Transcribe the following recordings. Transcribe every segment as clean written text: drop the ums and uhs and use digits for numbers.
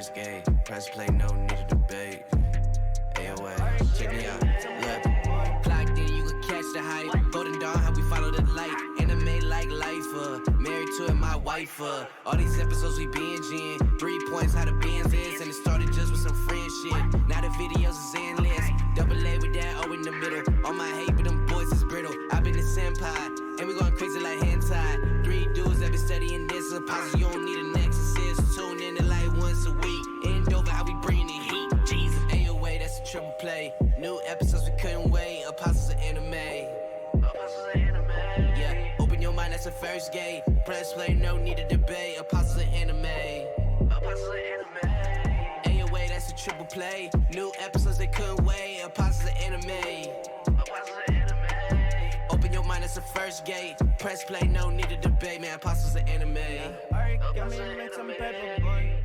first gate. Press play, no need to debate. AOA, check me out. Look, clocked in, you can catch the hype. Golden Dawn, how we follow the light. Anime like life, married to it, my wife. All these episodes we binging. 3 points, how the Benz is, and it started just with some friendship. Now the videos is endless. Double A with that O in the middle. All my hate, but them boys is brittle. I've been a senpai, and we going crazy like hentai. 3 dudes that been studying this. A posse, you don't need an exorcist. Tune in to like once a week. End over, how we bring the heat. Jesus, AOA, that's a triple play. New episodes, we couldn't wait. Apostles of anime. Yeah, open your mind, that's the first gate. Press play, no need to debate. Apostles of anime. AOA, that's a triple play. New episodes, they couldn't wait. Apostles of anime. Open your mind, that's the first gate. Press play, no need to debate, man. Apostles of anime. Alright, got me to make some pepper, boy.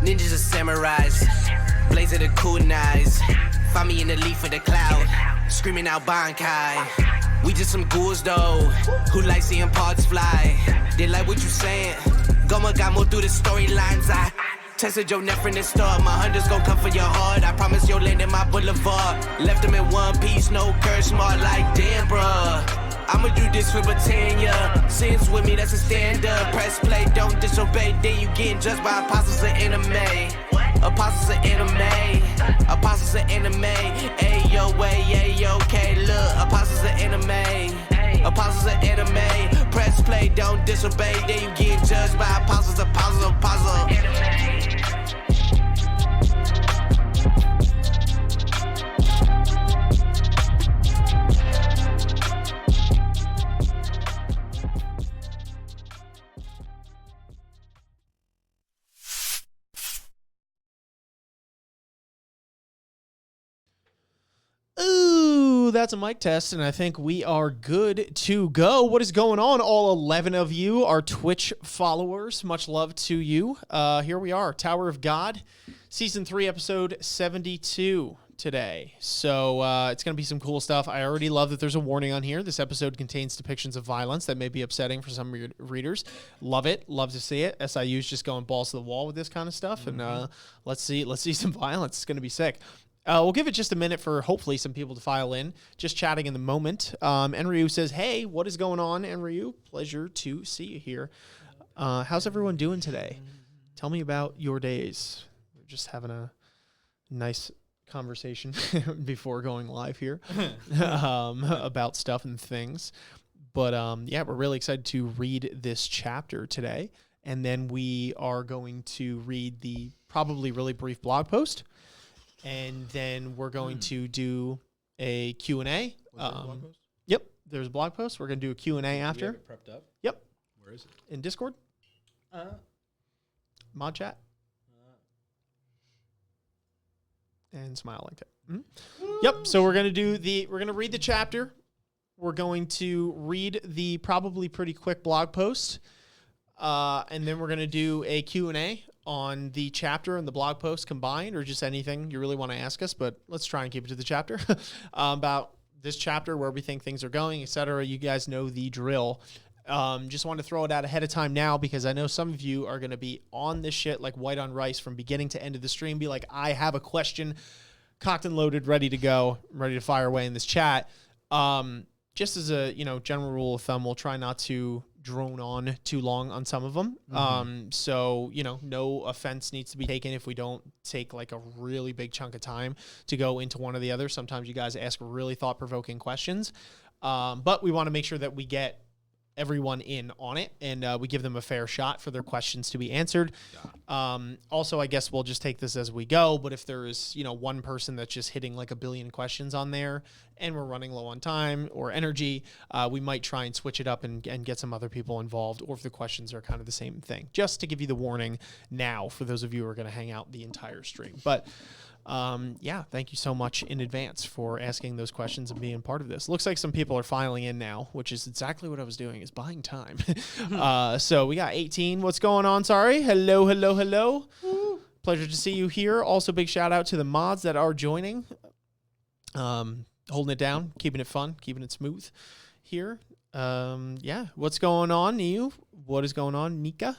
Ninjas and samurais, blazing the kunais. Find me in the leaf of the cloud, screaming out Bankai. We just some ghouls though, who like seeing parts fly. They like what you saying, Goma got more through the storylines. I tested your neck from the start, my hunters gon' come for your heart. I promise you'll land in my boulevard. Left them in one piece, no curse, smart like damn bruh. I'ma do this for Britannia. Sins with me, that's a stand-up. Press play, don't disobey. Then you getting judged by apostles of anime. Apostles of anime. Apostles of anime. Ayo, way, ayo, okay. Look, apostles of anime. Apostles of anime. Press play, don't disobey. Then you getting judged by apostles, apostles, apostles. Ooh, that's a mic test, and I think we are good to go. What is going on, all 11 of you, our Twitch followers? Much love to you. Here we are, Tower of God, Season 3, Episode 72 today. So it's going to be some cool stuff. I already love that there's a warning on here. This episode contains depictions of violence that may be upsetting for some readers. Love it. Love to see it. SIU's just going balls to the wall with this kind of stuff, and let's see some violence. It's going to be sick. We'll give it just a minute for hopefully some people to file in. Just chatting in the moment. Enryu says, hey, what is going on, Enryu? Pleasure to see you here. How's everyone doing today? Tell me about your days. We're just having a nice conversation before going live here about stuff and things. But yeah, we're really excited to read this chapter today. And then we are going to read the probably really brief blog post. And then we're going to do a Q&A. Yep, there's a blog post. We're going to do a Q&A after. Do we have it prepped up? Yep. Where is it? In Discord. Mod chat. And smile like that. Yep, so we're going to read the chapter. We're going to read the probably pretty quick blog post. And then we're going to do a Q&A on the chapter and the blog post combined, or just anything you really want to ask us, but let's try and keep it to the chapter about this chapter, where we think things are going, etc. You guys know the drill. Just want to throw it out ahead of time now, because I know some of you are going to be on this shit like white on rice from beginning to end of the stream. Be like, I have a question cocked and loaded, ready to go, ready to fire away in this chat. Just as a general rule of thumb, we'll try not to drone on too long on some of them. So, no offense needs to be taken if we don't take like a really big chunk of time to go into one or the other. Sometimes you guys ask really thought-provoking questions. But we want to make sure that we get everyone in on it, and we give them a fair shot for their questions to be answered. Also, I guess we'll just take this as we go, but if there is, one person that's just hitting like a billion questions on there and we're running low on time or energy, we might try and switch it up and get some other people involved, or if the questions are kind of the same thing, just to give you the warning now for those of you who are going to hang out the entire stream. But yeah, thank you so much in advance for asking those questions and being part of this. Looks like some people are filing in now, which is exactly what I was doing, is buying time. So we got 18. What's going on? Sorry. Hello, hello, hello. Pleasure to see you here. Also, big shout out to the mods that are joining. Holding it down, keeping it fun, keeping it smooth here. Yeah, what's going on, Niu? What is going on, Nika?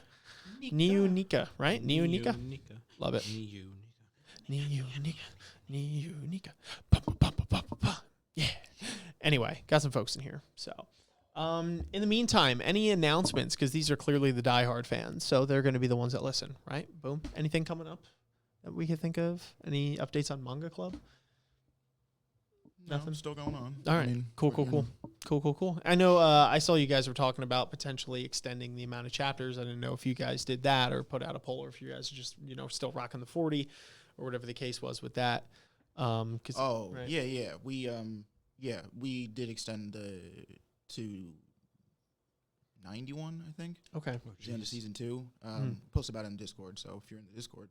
Niu Nika, right? Niu Nika? Love it. Nika. Yeah. Anyway, got some folks in here. So, in the meantime, any announcements? Because these are clearly the diehard fans, so they're going to be the ones that listen, right? Boom. Anything coming up that we could think of? Any updates on Manga Club? Nothing. Still going on. All right. Cool. I know I saw you guys were talking about potentially extending the amount of chapters. I didn't know if you guys did that or put out a poll, or if you guys are just, still rocking the 40 or whatever the case was with that. Right? Yeah. We did extend to 91, I think. Okay. The end of season 2. Post about it in Discord. So if you're in the Discord,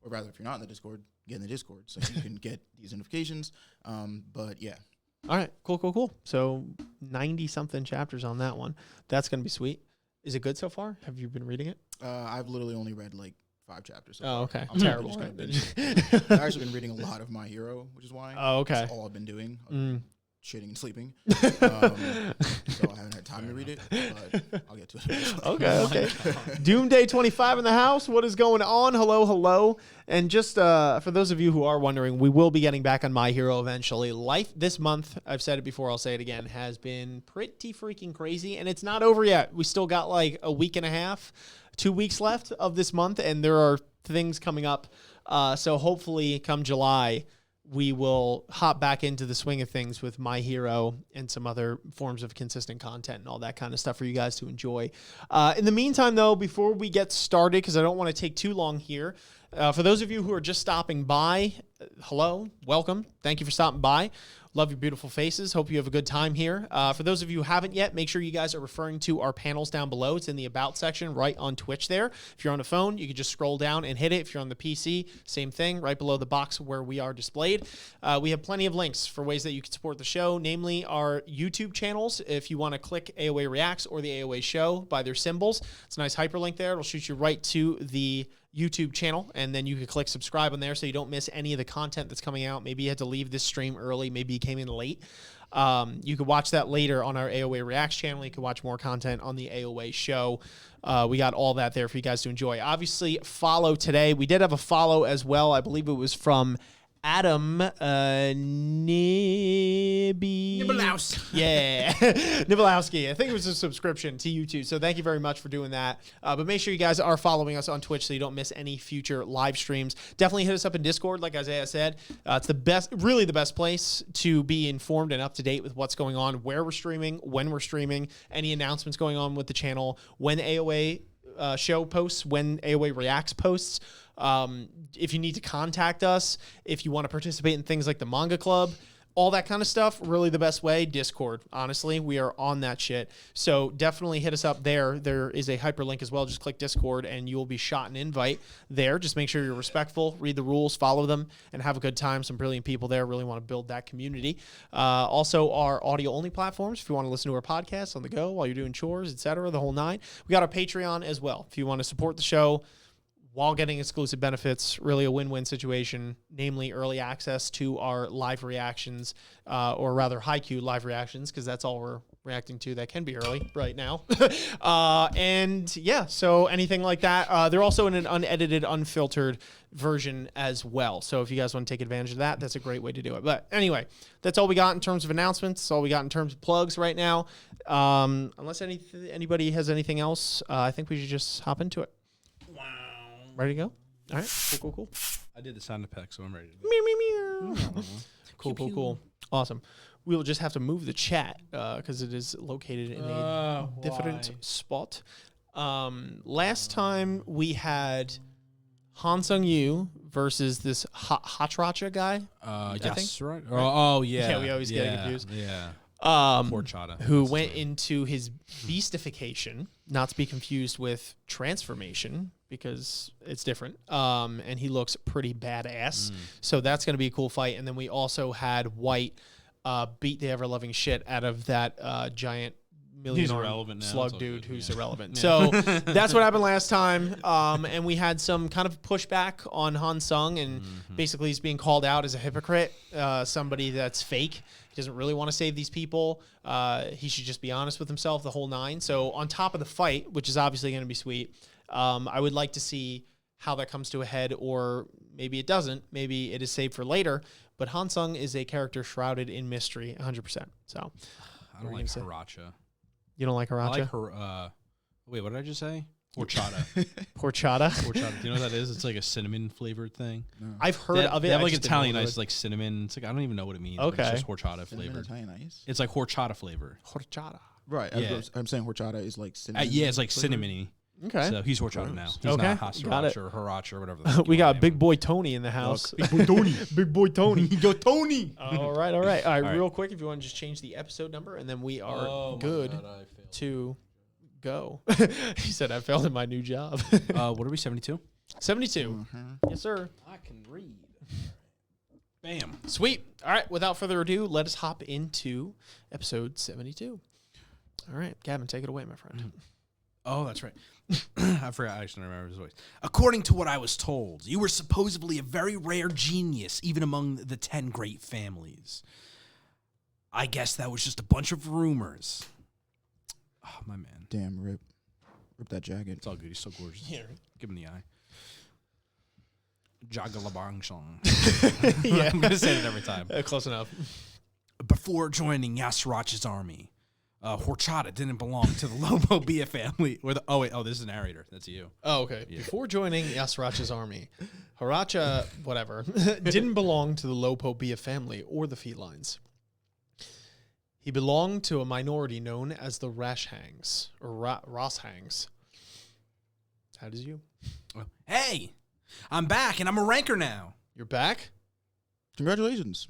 or rather, if you're not in the Discord, get in the Discord so you can get these notifications. But yeah. All right. Cool. So 90-something chapters on that one. That's going to be sweet. Is it good so far? Have you been reading it? I've literally only read like 5 chapters. So Oh, far. okay. I'm Terrible. just I've actually been reading a lot of My Hero, which is why. Oh, okay. That's all I've been doing. Shitting and sleeping. So I haven't had time to read it, but I'll get to it eventually. Okay. Doomday 25 in the house. What is going on? Hello. And just for those of you who are wondering, we will be getting back on My Hero eventually. Life this month, I've said it before, I'll say it again, has been pretty freaking crazy, and it's not over yet. We still got like a week and a half, 2 weeks left of this month, and there are things coming up. So hopefully come July, we will hop back into the swing of things with My Hero and some other forms of consistent content and all that kind of stuff for you guys to enjoy. In the meantime, though, before we get started, because I don't want to take too long here, for those of you who are just stopping by, hello, welcome. Thank you for stopping by. Love your beautiful faces. Hope you have a good time here. For those of you who haven't yet, make sure you guys are referring to our panels down below. It's in the About section right on Twitch there. If you're on a phone, you can just scroll down and hit it. If you're on the PC, same thing, right below the box where we are displayed. We have plenty of links for ways that you can support the show, namely our YouTube channels. If you want to click AOA Reacts or the AOA Show by their symbols, it's a nice hyperlink there. It'll shoot you right to the YouTube channel, and then you can click subscribe on there so you don't miss any of the content that's coming out. Maybe you had to leave this stream early. Maybe you came in late. You could watch that later on our AOA Reacts channel. You can watch more content on the AOA Show. We got all that there for you guys to enjoy. Obviously, follow today. We did have a follow as well. I believe it was from Adam Nibblowski. Yeah, Nibblowski. I think it was a subscription to YouTube. So thank you very much for doing that. But make sure you guys are following us on Twitch so you don't miss any future live streams. Definitely hit us up in Discord, like Isaiah said. It's the best, really the best place to be informed and up to date with what's going on, where we're streaming, when we're streaming, any announcements going on with the channel, when AOA show posts, when AOA Reacts posts. If you need to contact us, if you want to participate in things like the manga club, all that kind of stuff, really the best way, Discord. Honestly, we are on that shit. So definitely hit us up there. There is a hyperlink as well. Just click Discord and you will be shot an invite there. Just make sure you're respectful, read the rules, follow them, and have a good time. Some brilliant people there. Really want to build that community. Also, our audio-only platforms, if you want to listen to our podcasts on the go while you're doing chores, etc., the whole nine. We got our Patreon as well. If you want to support the show while getting exclusive benefits, really a win-win situation, namely early access to our live reactions, or rather high-Q live reactions, because that's all we're reacting to that can be early right now. And yeah, so anything like that. They're also in an unedited, unfiltered version as well. So if you guys want to take advantage of that, that's a great way to do it. But anyway, that's all we got in terms of announcements. That's all we got in terms of plugs right now. Unless anybody has anything else, I think we should just hop into it. Ready to go? All right. Cool. I did the sound effect, so I'm ready to go. Meow, meow, meow. Cool. Awesome. We'll just have to move the chat because it is located in a different spot. Last time we had Han Sung-yu versus this Haratcha guy. Yes, right. Oh, yeah. Yeah, we always get confused. Yeah. Horchata, who went into his beastification, not to be confused with transformation, because it's different. And he looks pretty badass. So that's going to be a cool fight. And then we also had White beat the ever-loving shit out of that giant million slug dude who's irrelevant. So that's what happened last time. And we had some kind of pushback on Han Sung, and basically he's being called out as a hypocrite, somebody that's fake. He doesn't really want to save these people. He should just be honest with himself, the whole nine. So on top of the fight, which is obviously going to be sweet, I would like to see how that comes to a head, or maybe it doesn't. Maybe it is saved for later. But Han Sung is a character shrouded in mystery, 100%. So I don't like Haratcha. You don't like Haratcha? I like her. Wait, what did I just say? Horchata. Horchata. Horchata. Do you know what that is? It's like a cinnamon flavored thing. No. I've heard of it. They have like Italian ice, like cinnamon. It's like I don't even know what it means. Okay. It's just horchata flavored. Italian ice? It's like horchata flavor. Horchata. Right. Yeah. I'm saying horchata is like cinnamon. Yeah, it's like cinnamony. Okay. So he's horchata now. He's Okay. not Got it. Haratcha or Haratcha or whatever. We got Big Boy Tony in the house. Big Boy Tony. Big Boy Tony. Yo, Tony. All right. All right. right. Real quick, if you want to just change the episode number, and then we are good to go. He said, I failed in my new job. What are we, 72? 72. Yes, sir. I can read. Bam. Sweet. All right. Without further ado, let us hop into episode 72. All right. Gavin, take it away, my friend. Oh, that's right. I forgot. I actually don't remember his voice. According to what I was told, you were supposedly a very rare genius, even among the 10 great families. I guess that was just a bunch of rumors. Oh, my man. Damn, rip that jacket. It's all good. He's so gorgeous. Yeah. Give him the eye. Jagalabang song. Yeah. I'm going to say it every time. Close enough. Before joining Haratcha's army, Haratcha didn't belong to the Lobo Bia family. This is a narrator. That's you. Oh, okay. Yeah. Before joining Haratcha's army, Haratcha, whatever, didn't belong to the Lopo Bia family or the felines. He belonged to a minority known as the Rashangs, or Rashangs. How did you? Hey, I'm back, and I'm a ranker now. You're back? Congratulations.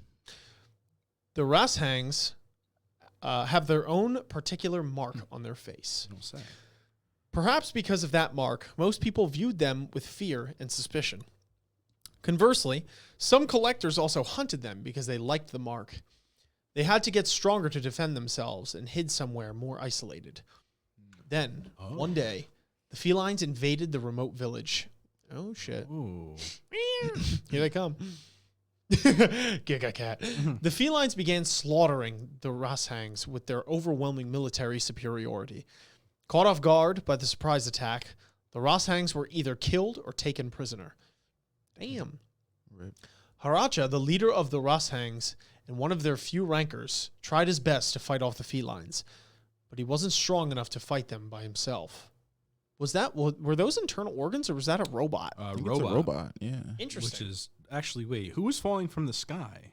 The Rashangs have their own particular mark on their face. Don't say. Perhaps because of that mark, most people viewed them with fear and suspicion. Conversely, some collectors also hunted them because they liked the mark. They had to get stronger to defend themselves and hid somewhere more isolated. Then, one day, the felines invaded the remote village. Oh, shit. Ooh. Here they come. Giga cat. The felines began slaughtering the Rashangs with their overwhelming military superiority. Caught off guard by the surprise attack, the Rashangs were either killed or taken prisoner. Damn. Rip. Haratcha, the leader of the Rashangs and one of their few rankers, tried his best to fight off the felines, but he wasn't strong enough to fight them by himself. Were those internal organs, or was that a robot? I think it's a robot, yeah. Interesting. Which is actually, wait, who was falling from the sky?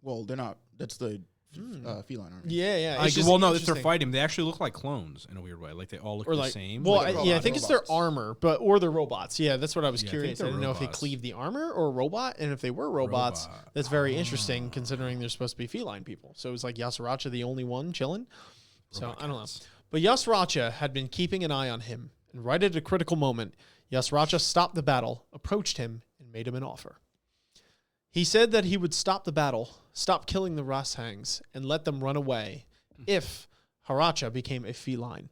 Well, they're not. That's the feline army. Yeah. If they're fighting, they actually look like clones in a weird way. Like they all look or the like, same. Well, Like I think it's their armor, or they're robots. Yeah, that's what I was Yeah, I curious. think I they're didn't know if they robots. cleave the armor or a robot, and if they were robots, Robot. that's very interesting considering they're supposed to be feline people. So it was like Haratcha the only one chilling. So Robot I don't know. cats. But Haratcha had been keeping an eye on him, and right at a critical moment, Haratcha stopped the battle, approached him, and made him an offer. He said that he would stop the battle, stop killing the Rashangs, and let them run away if Haratcha became a feline.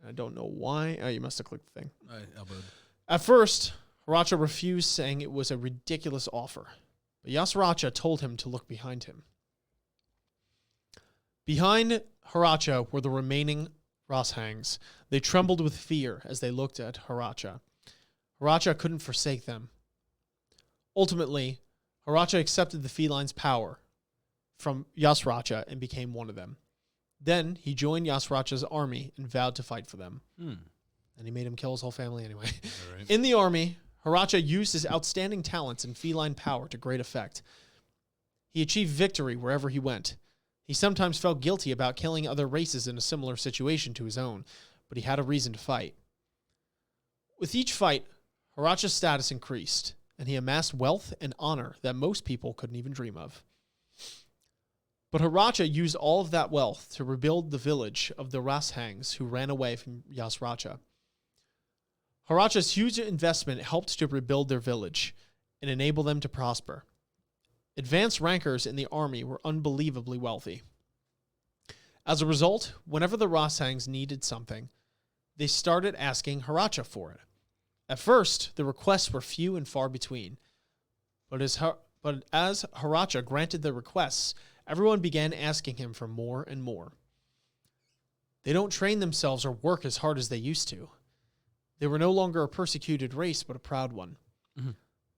I don't know why. Oh, you must have clicked the thing. I elbowed. At first, Haratcha refused, saying it was a ridiculous offer. But Haratcha told him to look behind him. Behind Haratcha were the remaining Rashangs. They trembled with fear as they looked at Haratcha. Haratcha couldn't forsake them. Ultimately, Haratcha accepted the feline's power from Haratcha and became one of them. Then he joined Haratcha's army and vowed to fight for them. And he made him kill his whole family anyway. All right. In the army, Haratcha used his outstanding talents and feline power to great effect. He achieved victory wherever he went. He sometimes felt guilty about killing other races in a similar situation to his own, but he had a reason to fight. With each fight, Haratcha's status increased, and he amassed wealth and honor that most people couldn't even dream of. But Haratcha used all of that wealth to rebuild the village of the Rashangs who ran away from Haratcha. Haratcha's huge investment helped to rebuild their village and enable them to prosper. Advanced rankers in the army were unbelievably wealthy. As a result, whenever the Rashangs needed something, they started asking Haratcha for it. At first, the requests were few and far between. But as Haratcha granted their requests, everyone began asking him for more and more. They don't train themselves or work as hard as they used to. They were no longer a persecuted race, but a proud one. Mm-hmm.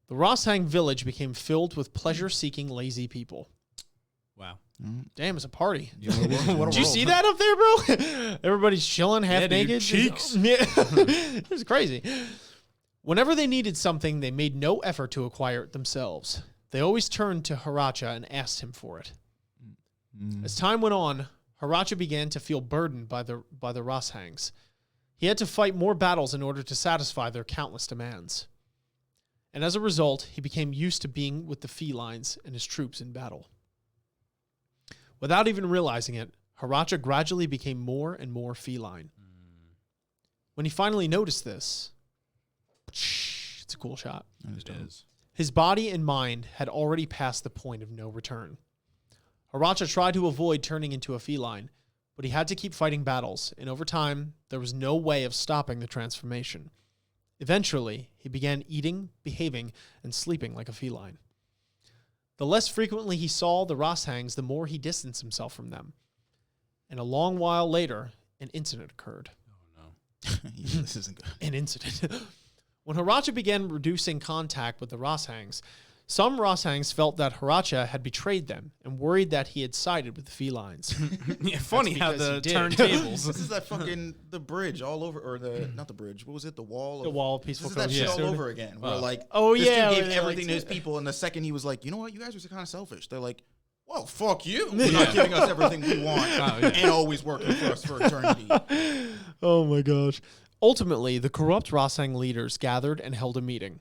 The Rashang village became filled with pleasure-seeking, lazy people. Wow. Damn, it's a party. Yeah, what a Did you world. see that up there, bro? Everybody's chilling, half Yeah, dude, naked. cheeks. Yeah. It was crazy. Whenever they needed something, they made no effort to acquire it themselves. They always turned to Haratcha and asked him for it. As time went on, Haratcha began to feel burdened by the Rashangs. He had to fight more battles in order to satisfy their countless demands. And as a result, he became used to being with the felines and his troops in battle. Without even realizing it, Haratcha gradually became more and more feline. When he finally noticed this, it's a cool shot. It is. His body and mind had already passed the point of no return. Haratcha tried to avoid turning into a feline, but he had to keep fighting battles, and over time, there was no way of stopping the transformation. Eventually, he began eating, behaving, and sleeping like a feline. The less frequently he saw the Rashangs, the more he distanced himself from them. And a long while later, an incident occurred. Oh, no. Yeah, this isn't good. An incident. When Haratcha began reducing contact with the Rashangs, some Rashangs felt that Haratcha had betrayed them and worried that he had sided with the felines. Yeah, funny how because the he did. turntables. This is that fucking the bridge all over, or not the bridge. What was it? The wall. The wall of This peaceful is that shit all coexistence. over again. Where like, Oh, this yeah, dude where gave they're everything to like- his people, and the second he was like, you know what, you guys are kind of selfish. They're like, well, fuck you. You're not giving us everything we want, and always working for us for eternity. Oh my gosh. Ultimately, the corrupt Rasang leaders gathered and held a meeting.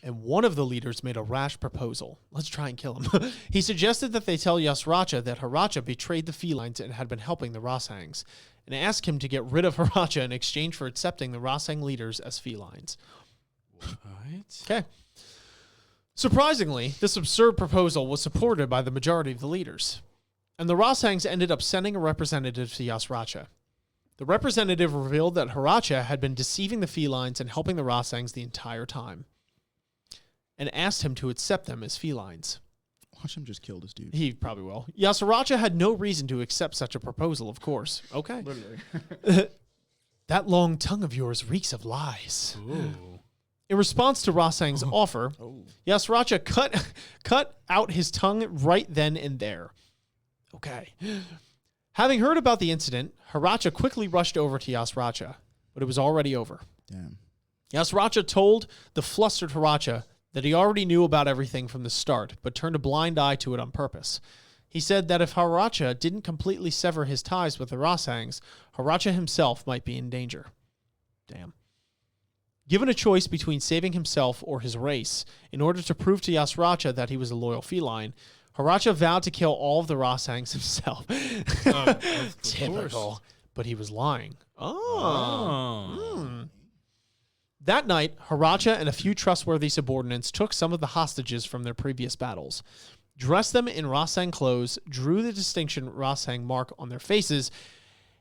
And one of the leaders made a rash proposal. Let's try and kill him. He suggested that they tell Haratcha that Haratcha betrayed the felines and had been helping the Rashangs, and asked him to get rid of Haratcha in exchange for accepting the Rasang leaders as felines. What? Okay. Surprisingly, this absurd proposal was supported by the majority of the leaders, and the Rashangs ended up sending a representative to Haratcha. The representative revealed that Haratcha had been deceiving the felines and helping the Rashangs the entire time, and asked him to accept them as felines. Watch him just kill this dude. He probably will. Haratcha had no reason to accept such a proposal, of course. Okay. Literally. That long tongue of yours reeks of lies. Ooh. In response to Rasang's offer, Oh. Haratcha cut out his tongue right then and there. Okay. Having heard about the incident, Haratcha quickly rushed over to Haratcha, but it was already over. Damn. Haratcha told the flustered Haratcha that he already knew about everything from the start, but turned a blind eye to it on purpose. He said that if Haratcha didn't completely sever his ties with the Rashangs, Haratcha himself might be in danger. Damn. Given a choice between saving himself or his race, in order to prove to Haratcha that he was a loyal feline, Haratcha vowed to kill all of the Rashangs himself. Typical. But he was lying. Oh. That night, Haratcha and a few trustworthy subordinates took some of the hostages from their previous battles, dressed them in Rasang clothes, drew the distinction Rasang mark on their faces,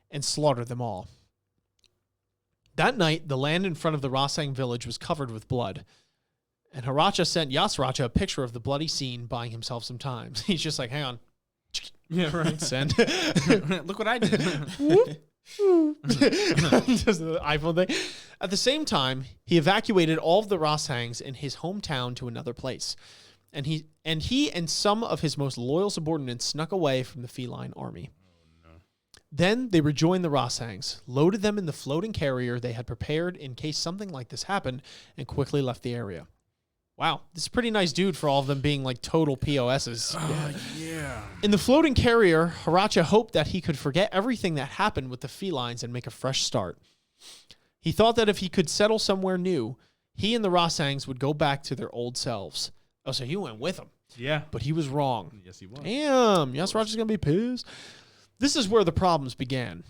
and slaughtered them all. That night, the land in front of the Rasang village was covered with blood, and Haratcha sent Haratcha a picture of the bloody scene, buying himself some time. He's just like, hang on. Yeah, right. Send. Look what I did. Just the iPhone thing. At the same time, he evacuated all of the Rashangs in his hometown to another place. And he and some of his most loyal subordinates snuck away from the feline army. Then they rejoined the Rashangs, loaded them in the floating carrier they had prepared in case something like this happened, and quickly left the area. Wow, this is a pretty nice dude for all of them being like total POSs. Yeah. In the floating carrier, Haratcha hoped that he could forget everything that happened with the felines and make a fresh start. He thought that if he could settle somewhere new, he and the Rashangs would go back to their old selves. Oh, so he went with them. Yeah. But he was wrong. Yes, he was. Damn, Haratcha's going to be pissed. This is where the problems began,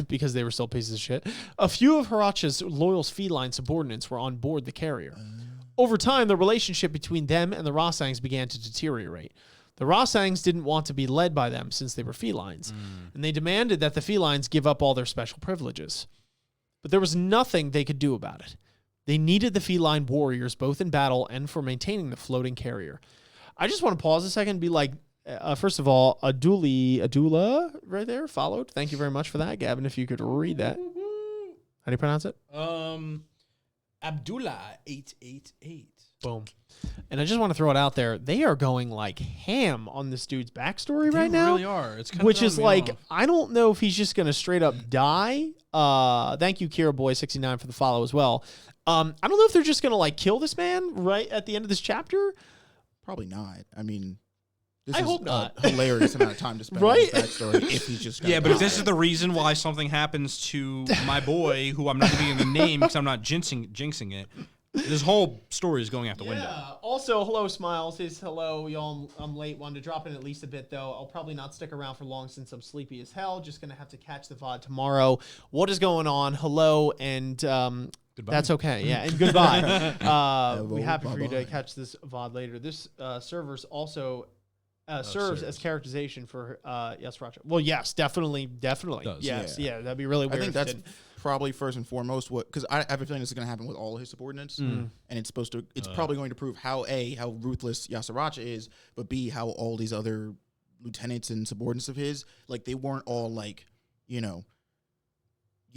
because they were still pieces of shit. A few of Haratcha's loyal feline subordinates were on board the carrier. Over time, the relationship between them and the Rashangs began to deteriorate. The Rashangs didn't want to be led by them since they were felines, and they demanded that the felines give up all their special privileges. But there was nothing they could do about it. They needed the feline warriors both in battle and for maintaining the floating carrier. I just want to pause a second and be like, first of all, Adula right there followed. Thank you very much for that, Gavin, if you could read that. How do you pronounce it? Abdullah 888. Boom. And I just want to throw it out there. They are going like ham on this dude's backstory right now. They really are. It's kind Which of is like, I don't know if he's just going to straight up die. Thank you, Kira Boy 69 for the follow as well. I don't know if they're just going to like kill this man right at the end of this chapter. Probably not. I mean, this I is hope a not. hilarious amount of time to spend Right? on his backstory if he's just Yeah, gonna but if die. this is the reason why something happens to my boy, who I'm not going to give the name because I'm not jinxing it, this whole story is going out the window. Also, hello, Smiles. Says hello, y'all. I'm late. Wanted to drop in at least a bit, though. I'll probably not stick around for long since I'm sleepy as hell. Just going to have to catch the VOD tomorrow. What is going on? Hello, and that's okay. Yeah, and goodbye. We're happy for you to bye-bye. catch this VOD later. This server's also serves as characterization for Haratcha. Well, yes, definitely. Does. Yes, yeah, that'd be really weird. I think if it that's didn't. probably first and foremost because I have a feeling this is going to happen with all his subordinates, and it's probably going to prove how ruthless Haratcha is, but B, how all these other lieutenants and subordinates of his, like, they weren't all like,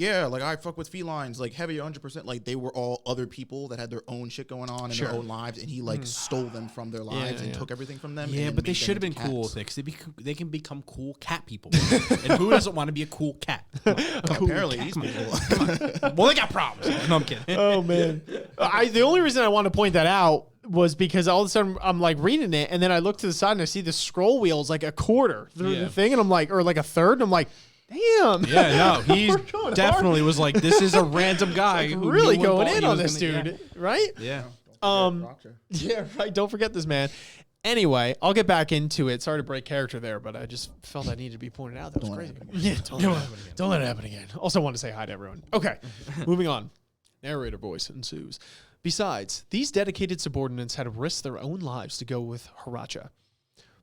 yeah, like, I fuck with felines, like, heavy 100%. Like, they were all other people that had their own shit going on in their own lives, and he, like, stole them from their lives and took everything from them. Yeah, and but they made should have them been into cool cats. with it, because they can become cool cat people. And who doesn't want to be a cool cat? Apparently, these people. Well, they got problems. No, I'm kidding. Oh man, the only reason I want to point that out was because all of a sudden I'm like reading it, and then I look to the side and I see the scroll wheels like a quarter through the thing, and I'm like, or like a third, and I'm like, damn. Yeah, no, he We're going definitely was like, this is a random guy who really knew when going in he on was this gonna- dude, right? Yeah. Yeah, right. Don't forget this man. Anyway, I'll get back into it. Sorry to break character there, but I just felt that needed to be pointed out. That was crazy. Yeah, don't let it happen again. Also want to say hi to everyone. Okay, moving on. Narrator voice ensues. Besides, these dedicated subordinates had risked their own lives to go with Haratcha.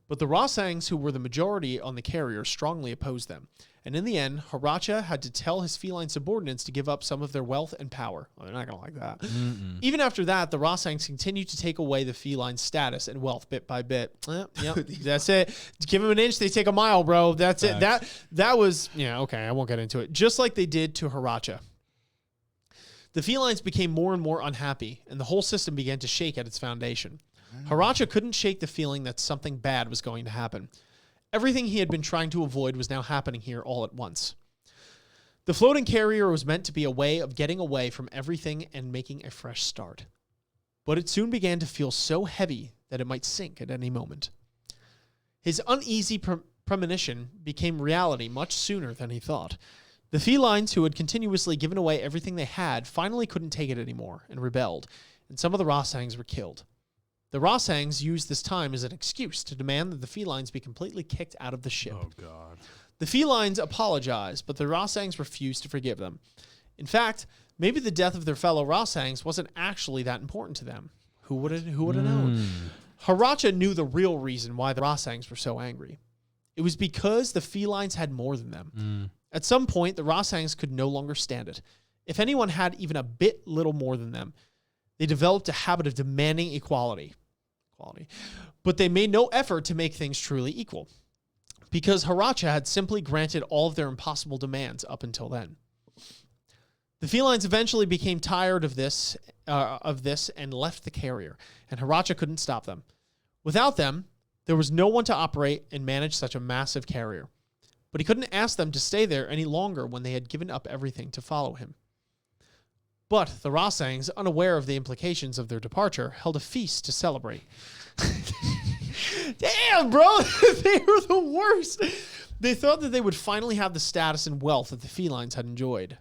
But the Rashangs, who were the majority on the carrier, strongly opposed them. And in the end, Haratcha had to tell his feline subordinates to give up some of their wealth and power. Well, they're not going to like that. Even after that, the Rashangs continued to take away the feline status and wealth bit by bit. Yep, that's it. Give them an inch, they take a mile, bro. That's it. That was, okay, I won't get into it. Just like they did to Haratcha. The felines became more and more unhappy, and the whole system began to shake at its foundation. Haratcha couldn't shake the feeling that something bad was going to happen. Everything he had been trying to avoid was now happening here all at once. The floating carrier was meant to be a way of getting away from everything and making a fresh start. But it soon began to feel so heavy that it might sink at any moment. His uneasy premonition became reality much sooner than he thought. The felines, who had continuously given away everything they had, finally couldn't take it anymore and rebelled, and some of the Rashangs were killed. The Rashangs used this time as an excuse to demand that the felines be completely kicked out of the ship. Oh, God. The felines apologized, but the Rashangs refused to forgive them. In fact, maybe the death of their fellow Rashangs wasn't actually that important to them. Who would have known? Haratcha knew the real reason why the Rashangs were so angry. It was because the felines had more than them. At some point, the Rashangs could no longer stand it. If anyone had even a bit little more than them, they developed a habit of demanding equality. But they made no effort to make things truly equal, because Haratcha had simply granted all of their impossible demands up until then. The felines eventually became tired of this and left the carrier, and Haratcha couldn't stop them. Without them, there was no one to operate and manage such a massive carrier. But he couldn't ask them to stay there any longer when they had given up everything to follow him. But the Rashangs, unaware of the implications of their departure, held a feast to celebrate. Damn, bro, they were the worst. They thought that they would finally have the status and wealth that the felines had enjoyed.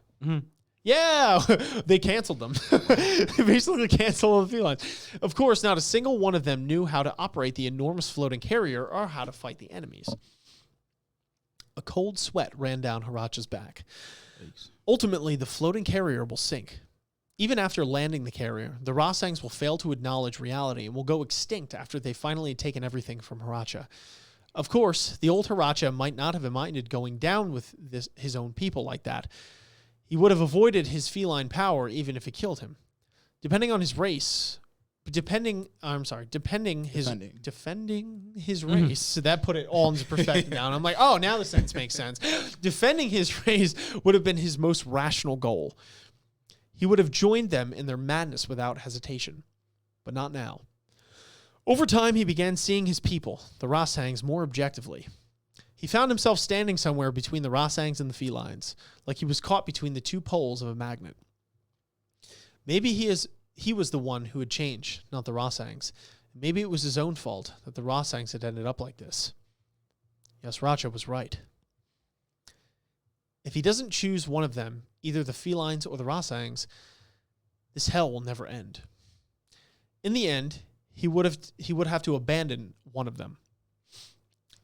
Yeah, they canceled them. They basically canceled the felines. Of course, not a single one of them knew how to operate the enormous floating carrier or how to fight the enemies. A cold sweat ran down Haratcha's back. Ultimately, the floating carrier will sink. Even after landing the carrier, the Rashangs will fail to acknowledge reality and will go extinct after they've finally taken everything from Haratcha. Of course, the old Haratcha might not have minded going down with his own people like that. He would have avoided his feline power even if it killed him. Defending his race. So that put it all into perspective now. And I'm like, oh, now the sentence makes sense. Defending his race would have been his most rational goal. He would have joined them in their madness without hesitation. But not now. Over time, he began seeing his people, the Rashangs, more objectively. He found himself standing somewhere between the Rashangs and the felines, like he was caught between the two poles of a magnet. Maybe he was the one who had changed, not the Rashangs. Maybe it was his own fault that the Rashangs had ended up like this. Yes, Haratcha was right. If he doesn't choose one of them, either the felines or the Rashangs, this hell will never end. In the end, he would have to abandon one of them.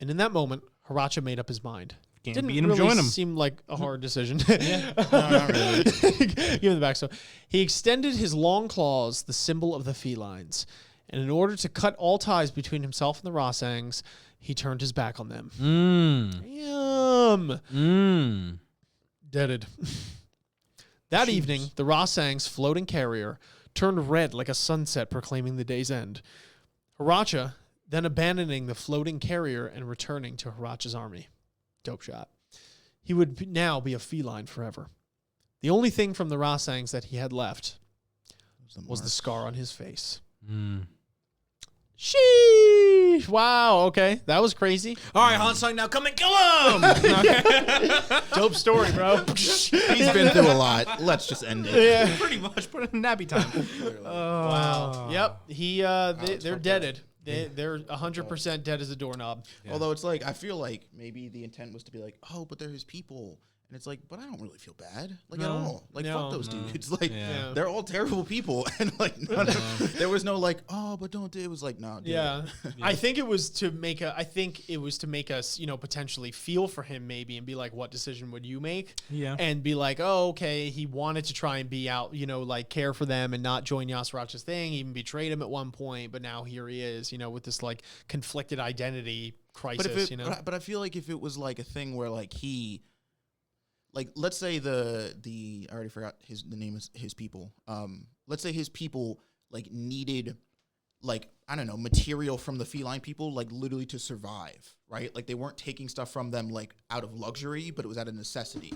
And in that moment, Haratcha made up his mind. Didn't beat him, join him. Seem like a hard decision. No, not really. Give him the backstory. He extended his long claws, the symbol of the felines, and in order to cut all ties between himself and the Rashangs, he turned his back on them. Mm. Yum. Deaded. That evening, the Rashangs' floating carrier turned red like a sunset proclaiming the day's end. Haratcha then abandoning the floating carrier and returning to Haratcha's army. Dope shot. He would now be a feline forever. The only thing from the Rashangs that he had left was the scar on his face. Mm. Sheesh. Wow, okay. That was crazy. All right, Han Sung, now come and kill him! Dope story, bro. He's been through a lot. Let's just end it. Yeah. Pretty much, put it in nappy time. Wow. Yep. They're deaded. They're 100% dead as a doorknob. Yeah. Although it's like, I feel like maybe the intent was to be like, oh, but they're his people. And it's like, but I don't really feel bad, like, at all. Like, fuck those dudes. Like, they're all terrible people. And, like, there was no, like, oh, but don't do it. It was like, no, do it. I think it was to make us, you know, potentially feel for him maybe and be like, what decision would you make? Yeah. And be like, oh, okay, he wanted to try and be out, you know, like, care for them and not join Yasaracha's thing. He even betrayed him at one point, but now here he is, you know, with this, like, conflicted identity crisis, you know? But I feel like if it was, like, a thing where, like, like, let's say I already forgot the name of his people. Let's say his people, like, needed, like, I don't know, material from the feline people, like, literally to survive, right? Like, they weren't taking stuff from them, like, out of luxury, but it was out of necessity.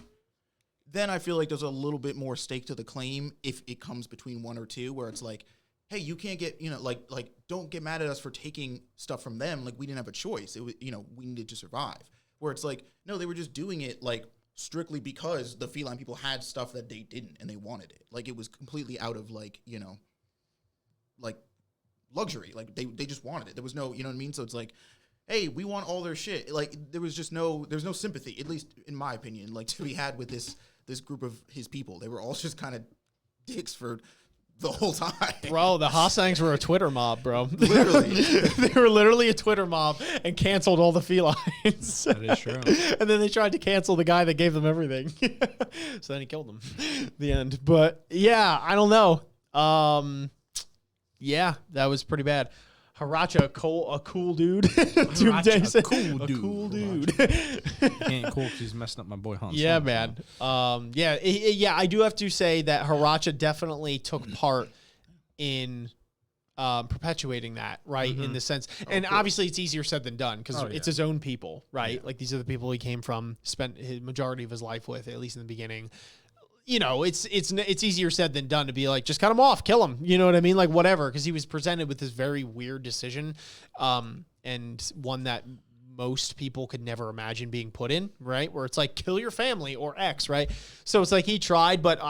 Then I feel like there's a little bit more stake to the claim if it comes between one or two, where it's like, hey, you can't get, you know, like, don't get mad at us for taking stuff from them. Like, we didn't have a choice. It was, you know, we needed to survive. Where it's like, no, they were just doing it, like, strictly because the feline people had stuff that they didn't and they wanted it. Like, it was completely out of, like, you know, like, luxury. Like, they just wanted it. There was no, you know what I mean? So it's like, hey, we want all their shit. Like, there's no sympathy, at least in my opinion, like, to be had with this group of his people. They were all just kind of dicks for the whole time. Bro, the Rashangs were a Twitter mob, bro. Literally. They were literally a Twitter mob and canceled all the felines. That is true. And then they tried to cancel the guy that gave them everything. So then he killed them. The end. But yeah, I don't know. Yeah, that was pretty bad. Haratcha, a cool dude. Haratcha, a cool dude. He ain't cool because he's messing up my boy Han. Yeah, man. I do have to say that Haratcha definitely took part in perpetuating that, right? In the sense, and obviously it's easier said than done because it's his own people, right? Like, these are the people he came from, spent his majority of his life with, at least in the beginning. You know, it's easier said than done to be like, just cut him off, kill him. You know what I mean? Like, whatever. Because he was presented with this very weird decision, and one that most people could never imagine being put in, right? Where it's like, kill your family or X, right? So it's like he tried, but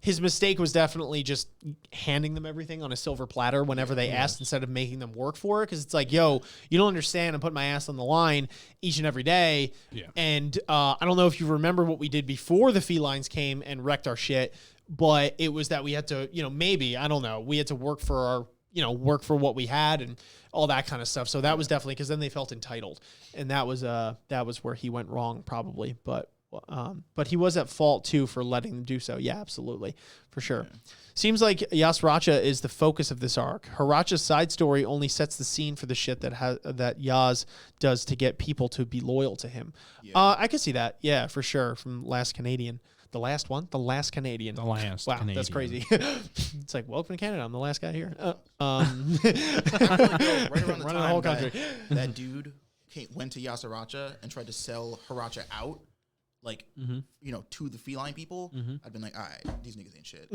his mistake was definitely just handing them everything on a silver platter whenever they asked instead of making them work for it. Because it's like, yo, you don't understand. I'm putting my ass on the line each and every day. Yeah. And I don't know if you remember what we did before the felines came and wrecked our shit, but it was that we had to, maybe, I don't know, we had to work for what we had and all that kind of stuff. So that was definitely, because then they felt entitled, and that was where he went wrong probably. But he was at fault too for letting them do so. Yeah, absolutely, for sure. Yeah. Seems like Yasaracha is the focus of this arc. Haratcha's side story only sets the scene for the shit that Yas does to get people to be loyal to him. Yeah. I could see that. Yeah, for sure. From Last Canadian. The last one? The last Canadian. The last wow, Canadian. That's crazy. It's like, welcome to Canada. I'm the last guy here. Right around the running the whole country. That dude went to Yasaracha and tried to sell Haratcha out, like, to the feline people. I've been like, all right, these niggas ain't shit.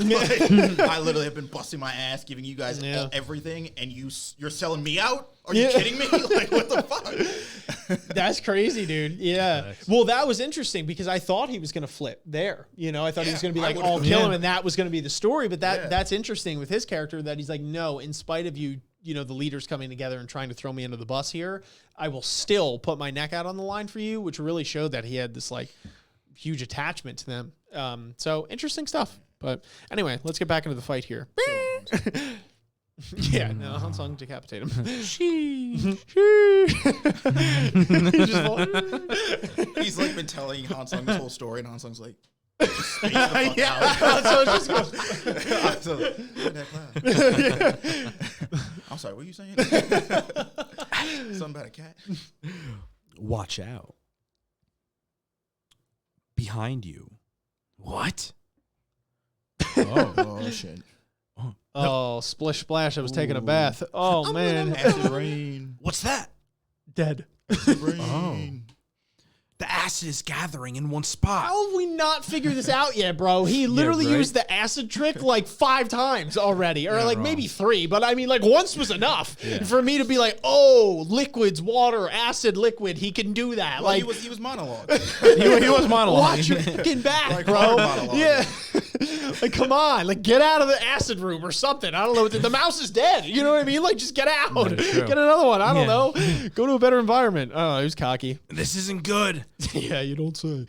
I literally have been busting my ass, giving you guys everything, and you're selling me out? Are you kidding me? Like, what the fuck? That's crazy, dude. Yeah. Well, that was interesting because I thought he was going to flip there. I thought he was going to be like, I'll kill him, and that was going to be the story. But that's interesting with his character, that he's like, no, in spite of you, the leaders coming together and trying to throw me under the bus here, I will still put my neck out on the line for you, which really showed that he had this, like, huge attachment to them. So interesting stuff. But anyway, let's get back into the fight here. Yeah, no, Han Sung decapitate him. He's like been telling Han Sung this whole story, and Han Sung's like, I'm sorry, what are you saying? Something about a cat. Watch out. Behind you. What? Oh shit. Oh, splish splash! I was taking a bath. Oh man, Acid rain. What's that? dead. Acid rain. The acid is gathering in one spot. How have we not figured this out yet, bro? He literally right? used the acid trick like 5 times already, or like wrong. maybe 3. But I mean, like once was enough for me to be like, oh, liquids, water, acid, liquid. He can do that. Well, like he was monologue. He was monologuing. watch your fucking back, Like bro. hard monologue. Yeah. Like, come on. Like, get out of the acid room or something. I don't know. The mouse is dead. You know what I mean? Like, just get out. That is true. Get another one. I don't Yeah. know. Go to a better environment. Oh, he was cocky. This isn't good. Yeah, you don't say.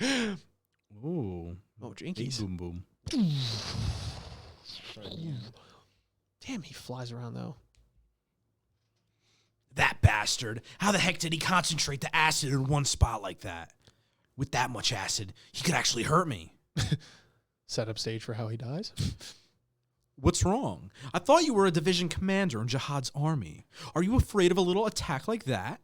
Ooh. Oh, Big jinkies. boom boom. Damn, he flies around, though. That bastard. How the heck did he concentrate the acid in one spot like that? With that much acid, he could actually hurt me. Set up stage for how he dies. What's wrong? I thought you were a division commander in Jihad's army. Are you afraid of a little attack like that?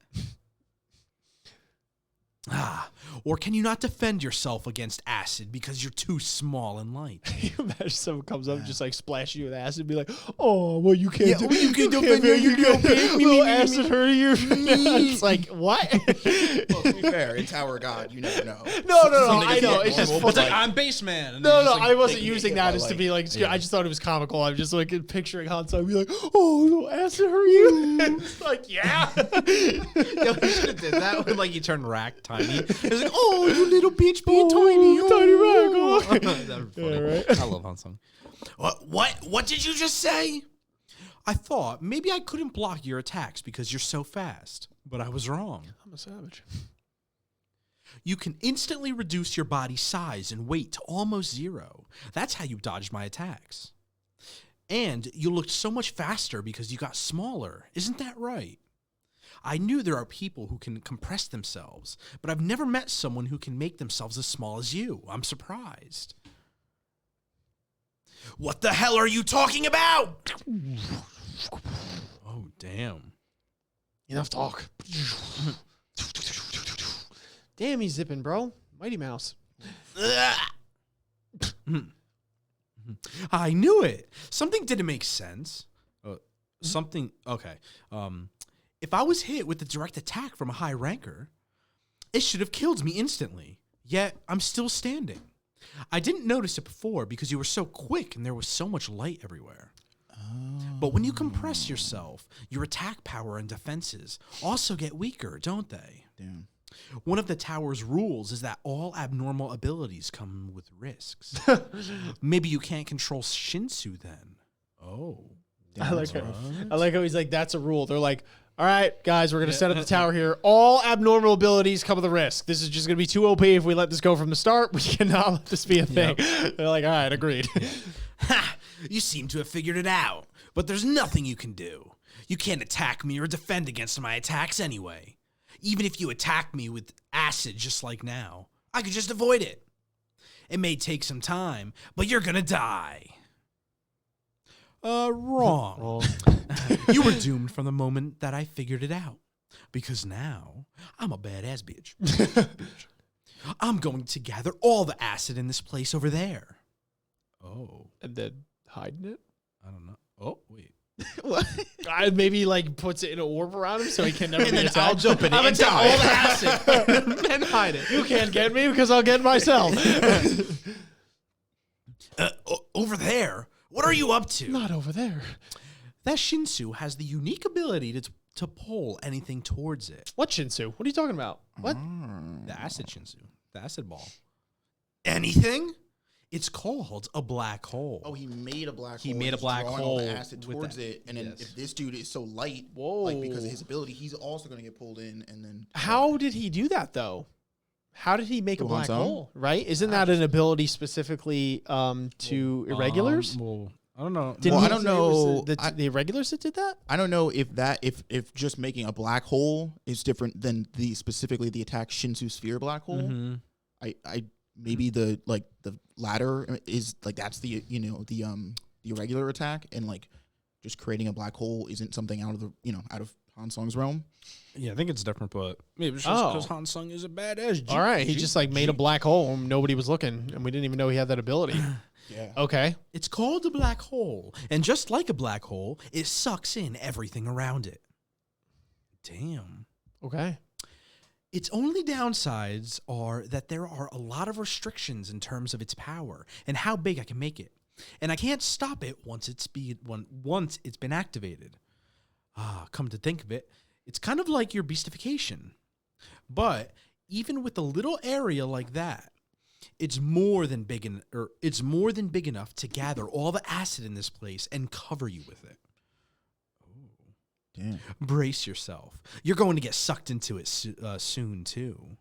Or can you not defend yourself against acid because you're too small and light? You imagine someone comes up and just like splash you with acid and be like, oh, well, you can't do well, you can't defend you, you can't can't me, will me, acid hurt you. It's like, what? Well, to be fair, in Tower of God, you never know. No, Something I is know. not It's just normal, It's but, like, I'm baseman. And No, then no, just, like, I wasn't taking using it that by, as to like- be like, I just thought it was comical. I'm just like picturing Han Solo be like, oh, will acid hurt you? It's like, yeah. Yo, he should have did that when like you turn rack tiny. It's like, oh, you little bitch being tiny. Oh, tiny rack. Oh. That'd be funny. Yeah, right. I love Han Solo. What did you just say? I thought maybe I couldn't block your attacks because you're so fast, but I was wrong. I'm a savage. You can instantly reduce your body size and weight to almost 0. That's how you dodged my attacks. And you looked so much faster because you got smaller. Isn't that right? I knew there are people who can compress themselves, but I've never met someone who can make themselves as small as you. I'm surprised. What the hell are you talking about? Oh, damn. Enough talk. Damn, he's zipping, bro. Mighty Mouse. I knew it. Something didn't make sense. Okay. If I was hit with a direct attack from a high ranker, it should have killed me instantly. Yet I'm still standing. I didn't notice it before because you were so quick and there was so much light everywhere. But when you compress yourself, your attack power and defenses also get weaker, don't they? Damn. One of the tower's rules is that all abnormal abilities come with risks. Maybe you can't control Shinsu then. Oh. I like how he's like, that's a rule. They're like, all right, guys, we're going to set up the tower here. All abnormal abilities come with a risk. This is just going to be too OP if we let this go from the start. We cannot let this be a thing. They're like, all right, agreed. Ha! You seem to have figured it out, but there's nothing you can do. You can't attack me or defend against my attacks anyway. Even if you attack me with acid just like now, I could just avoid it. It may take some time, but you're gonna die. Wrong. You were doomed from the moment that I figured it out. Because now, I'm a badass bitch. I'm going to gather all the acid in this place over there. Oh. And then hiding it? I don't know. Oh, wait. What? Maybe like puts it in an orb around him so he can never And be then attacked. I'll jump in it I'm and gonna die. take all the acid and hide it. You can't get me because I'll get myself. Over there? What are you up to? Not over there. That Shinsu has the unique ability to pull anything towards it. What Shinsu? What are you talking about? What? The acid Shinsu. The acid ball. Anything? It's called a black hole. Oh, he made a black hole. He made a He's black drawing all the hole acid with towards that. it, and then Yes. if this dude is so light, Whoa. like because of his ability, he's also going to get pulled in, and then How did he do that though? How did he make a Go black on, hole? Right? Isn't that an ability specifically to irregulars? I don't know. Didn't Well, he I don't say it was know. the irregulars that did that? I don't know if just making a black hole is different than the specifically the attack Shinsu Sphere black hole. Mm-hmm. I maybe the latter is like that's the the irregular attack, and like just creating a black hole isn't something out of Han Sung's realm. Yeah, I think it's different, but maybe it's just because Han Sung is a badass. All right, he just like made a black hole and nobody was looking, and we didn't even know he had that ability. Yeah. Okay. It's called a black hole, and just like a black hole, it sucks in everything around it. Damn. Okay. Its only downsides are that there are a lot of restrictions in terms of its power and how big I can make it. And I can't stop it once it's been activated. Come to think of it, it's kind of like your beastification. But even with a little area like that, it's more than big enough to gather all the acid in this place and cover you with it. Damn. Brace yourself. You're going to get sucked into it soon, too.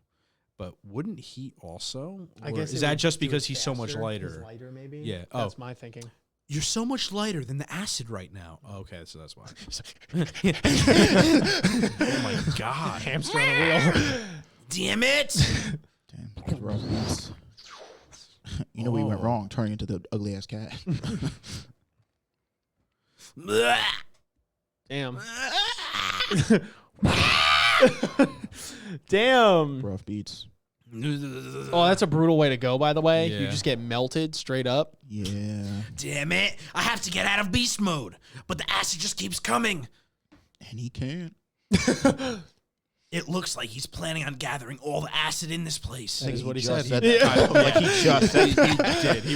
But wouldn't he also? I guess is that just because he's so much lighter? He's lighter, maybe. Yeah. That's my thinking. You're so much lighter than the acid right now. Oh, okay, so that's why. Oh my god. Hamster on a wheel. Damn it! Damn. That's rough. You know we went wrong, turning into the ugly ass cat. Damn. Damn. Rough beats. Oh, that's a brutal way to go, by the way. You Yeah. just get melted straight up. Yeah. Damn it! I have to get out of beast mode, but the acid just keeps coming. And he can't. It looks like he's planning on gathering all the acid in this place. That is what he just said. that title. Like he just said. He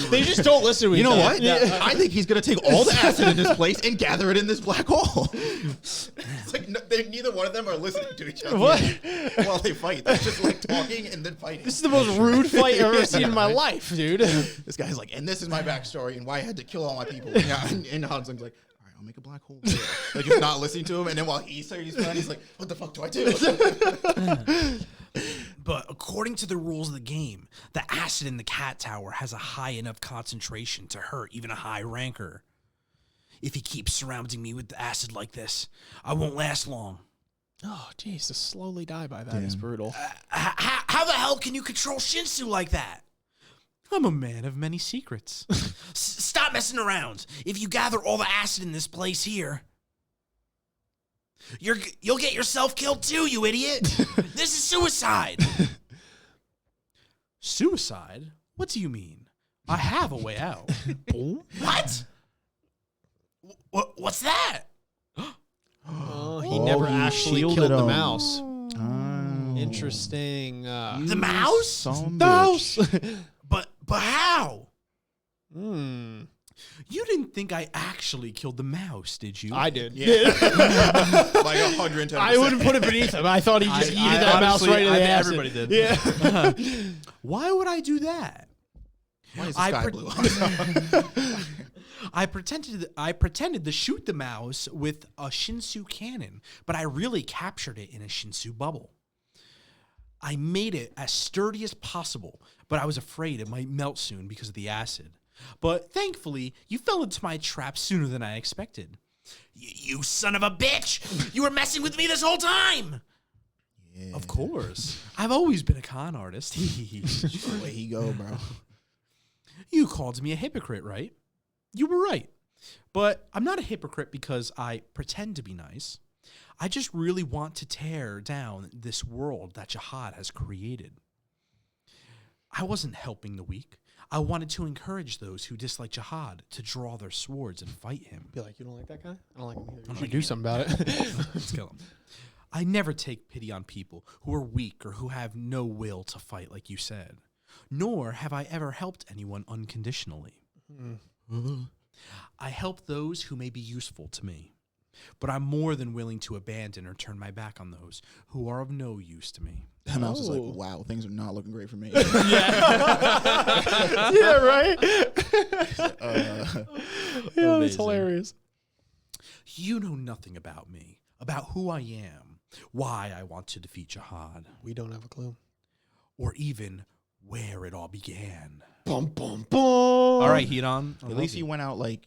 did. They just don't listen to each You know other. what? I think he's gonna take all the acid in this place and gather it in this black hole. It's like neither one of them are listening to each other What? while they fight. They're just like talking and then fighting. This is the most rude fight I've ever seen in my life, dude. This guy's like, and this is my backstory and why I had to kill all my people. Yeah, and Han Sung's like, all right, I'll make a black hole. Like just not listening to him, and then while he's planning, he's like, what the fuck do I do? But according to the rules of the game, the acid in the cat tower has a high enough concentration to hurt even a high ranker. If he keeps surrounding me with the acid like this, I won't last long. Oh, jeez, to slowly die by that is Damn. brutal. How the hell can you control Shinsu like that? I'm a man of many secrets. Stop messing around. If you gather all the acid in this place here, you'll get yourself killed too, you idiot. This is suicide. Suicide? What do you mean? I have a way out. What? What's that? Oh, he never he actually shielded killed the him. mouse. Oh. Interesting. The mouse? Son The mouse. But how? Hmm. You didn't think I actually killed the mouse, did you? I did. Yeah. Like 110%. I wouldn't put it beneath him. I thought he just eated that mouse honestly, right in the I think acid. everybody did. Yeah. Why would I do that? Why is the I sky pre- blue? I pretended to shoot the mouse with a Shinsu cannon, but I really captured it in a Shinsu bubble. I made it as sturdy as possible, but I was afraid it might melt soon because of the acid. But thankfully, you fell into my trap sooner than I expected. You son of a bitch! You were messing with me this whole time! Yeah. Of course. I've always been a con artist. The way he go, bro. You called me a hypocrite, right? You were right. But I'm not a hypocrite because I pretend to be nice. I just really want to tear down this world that Jihad has created. I wasn't helping the weak. I wanted to encourage those who dislike Jihad to draw their swords and fight him. Be like, you don't like that guy? I don't like him either. You should do something about it. Let's kill him. I never take pity on people who are weak or who have no will to fight, like you said. Nor have I ever helped anyone unconditionally. I help those who may be useful to me. But I'm more than willing to abandon or turn my back on those who are of no use to me. That mouse is like, Oh. wow, things are not looking great for me. Yeah, right? Yeah, that's Amazing. hilarious. You know nothing about me, about who I am, why I want to defeat Jihad, We don't have a clue. or even where it all began. Bum, bum, bum. All right, Hedon. At least he went out like,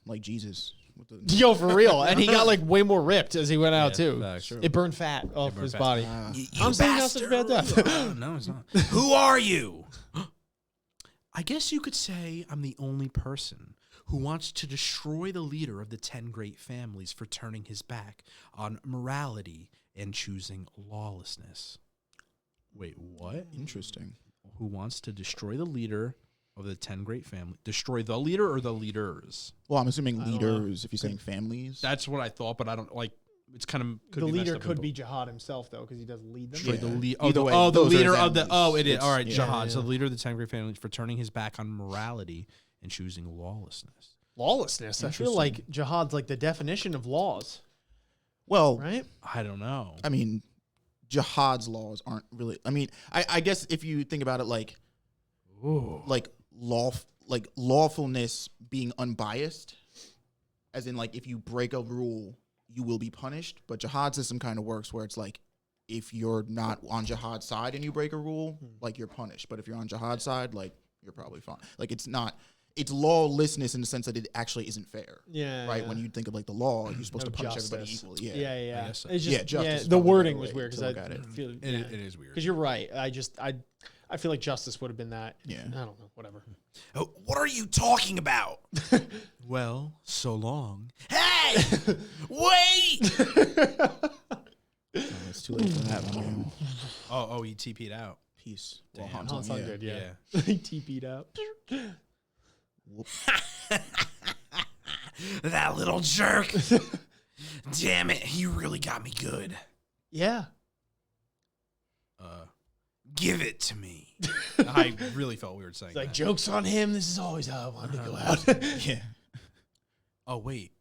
like Jesus. With the, Yo, for real. And he got like way more ripped as he went out, Yeah, too. facts. True. It burned fat off burned his fat. body. You I'm saying that's such a bad bastard. death. No, it's not. Who are you? I guess you could say I'm the only person who wants to destroy the leader of the 10 great families for turning his back on morality and choosing lawlessness. Wait, what? Interesting. Who wants to destroy the leader of the 10 great families? Destroy the leader or the leaders? Well, I'm assuming don't know. leaders if you're saying families. That's what I thought, but I don't like. It's kind of could The be leader messed up could in be Jihad himself, though, because he does lead them. Destroy Yeah. the leader. Either way, the those are leader his of the. enemies. Oh, it is. It's- All right, yeah. Jihad. So Yeah. the leader of the 10 great families for turning his back on morality and choosing lawlessness. Lawlessness. I feel like Jihad's like the definition of laws, Well, right? I don't know. I mean, jihad's laws aren't really. I mean, I guess if you think about it, like lawfulness being unbiased, as in like if you break a rule, you will be punished. But jihad system kind of works where it's like if you're not on jihad's side and you break a rule, like you're punished. But if you're on jihad's side, like you're probably fine. Like it's not. It's lawlessness in the sense that it actually isn't fair. Yeah. Right? When you think of like the law, you're supposed No to punish everybody justice. equally. Yeah. Yeah. guess so. It's Yeah, just, justice is the probably a wording better was way weird to because look at it. feel It is weird. because you're right. I feel like justice would have been that. Yeah. I don't know. Whatever. Oh, what are you talking about? Well, so long. Hey! Wait! It's too late for that, man. Oh, he TP'd out. Peace. Damn. Well, Han Oh, Solo, it's all good. yeah. Yeah. He TP'd out. Whoop. That little jerk. Damn it, he really got me good. Yeah. Give it to me. I really felt weird saying It's like that. jokes on him. This is always how I wanted to go out. Yeah. Oh, wait.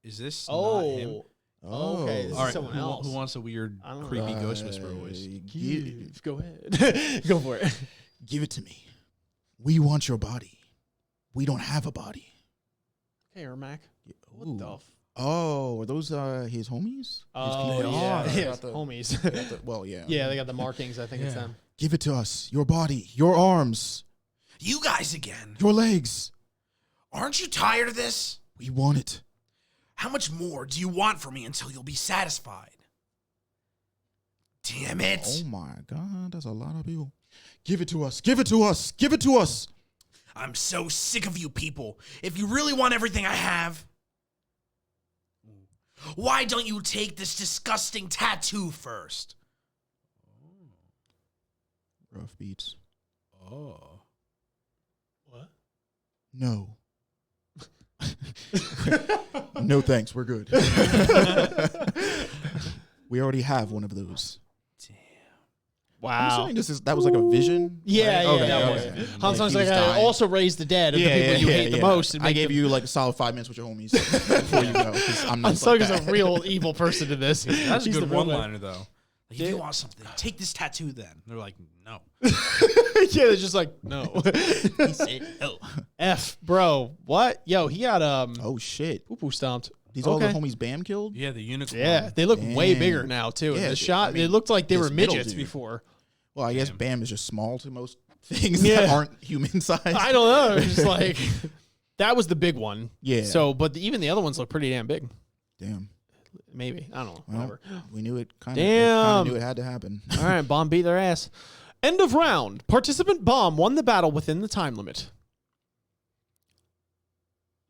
Is this not him? Oh. Okay. This is All right, someone who, else. who wants a weird, I don't know. creepy ghost whisperer voice? Go ahead. Go for it. Give it to me. We want your body. We don't have a body. Hey, Ermac. What Ooh. the f- Oh, are those his homies? Oh, people? yeah. They Yeah, got the- homies. they got the- well, yeah. Yeah, they got the markings. I think it's Yeah. them. Give it to us. Your body, your arms, You guys again. your legs. Aren't you tired of this? We want it. How much more do you want from me until you'll be satisfied? Damn it. Oh my God, that's a lot of people. Give it to us. Give it to us. Give it to us. I'm so sick of you people. If you really want everything I have, why don't you take this disgusting tattoo first? Rough beats. Oh. What? No. No thanks. We're good. We already have one of those. I'm Wow. assuming that was like a vision. Yeah, right? yeah, Okay, that okay. was. Han Solo's like, he's I dying. also raise the dead of the people you hate the most. And I make gave them- you like a solid 5 minutes with your homies before you go. 'Cause I'm Han not Solo like is a that. real evil person in this. That's He's a the good real man. one-liner, though. Like, if you want something, take this tattoo then. They're like, no. Yeah, they're just like, no. He said no. F, bro. What? Yo, he got Oh shit! poo-poo stomped. These all the Okay. homies Bam killed. Yeah, the unicorn. Yeah, they look way Damn. bigger now too. In Yeah, the shot, I mean, it looked like they this were middle midgets dude. before. Well, I guess Damn. Bam is just small to most things that Yeah. aren't human size. I don't know. It's just like that was the big one. Yeah. So, but even the other ones look pretty damn big. Damn. Maybe I don't know. Well, Whatever. we knew it. Kind Damn. of knew it had to happen. All right, Bomb beat their ass. End of round. Participant Bomb won the battle within the time limit.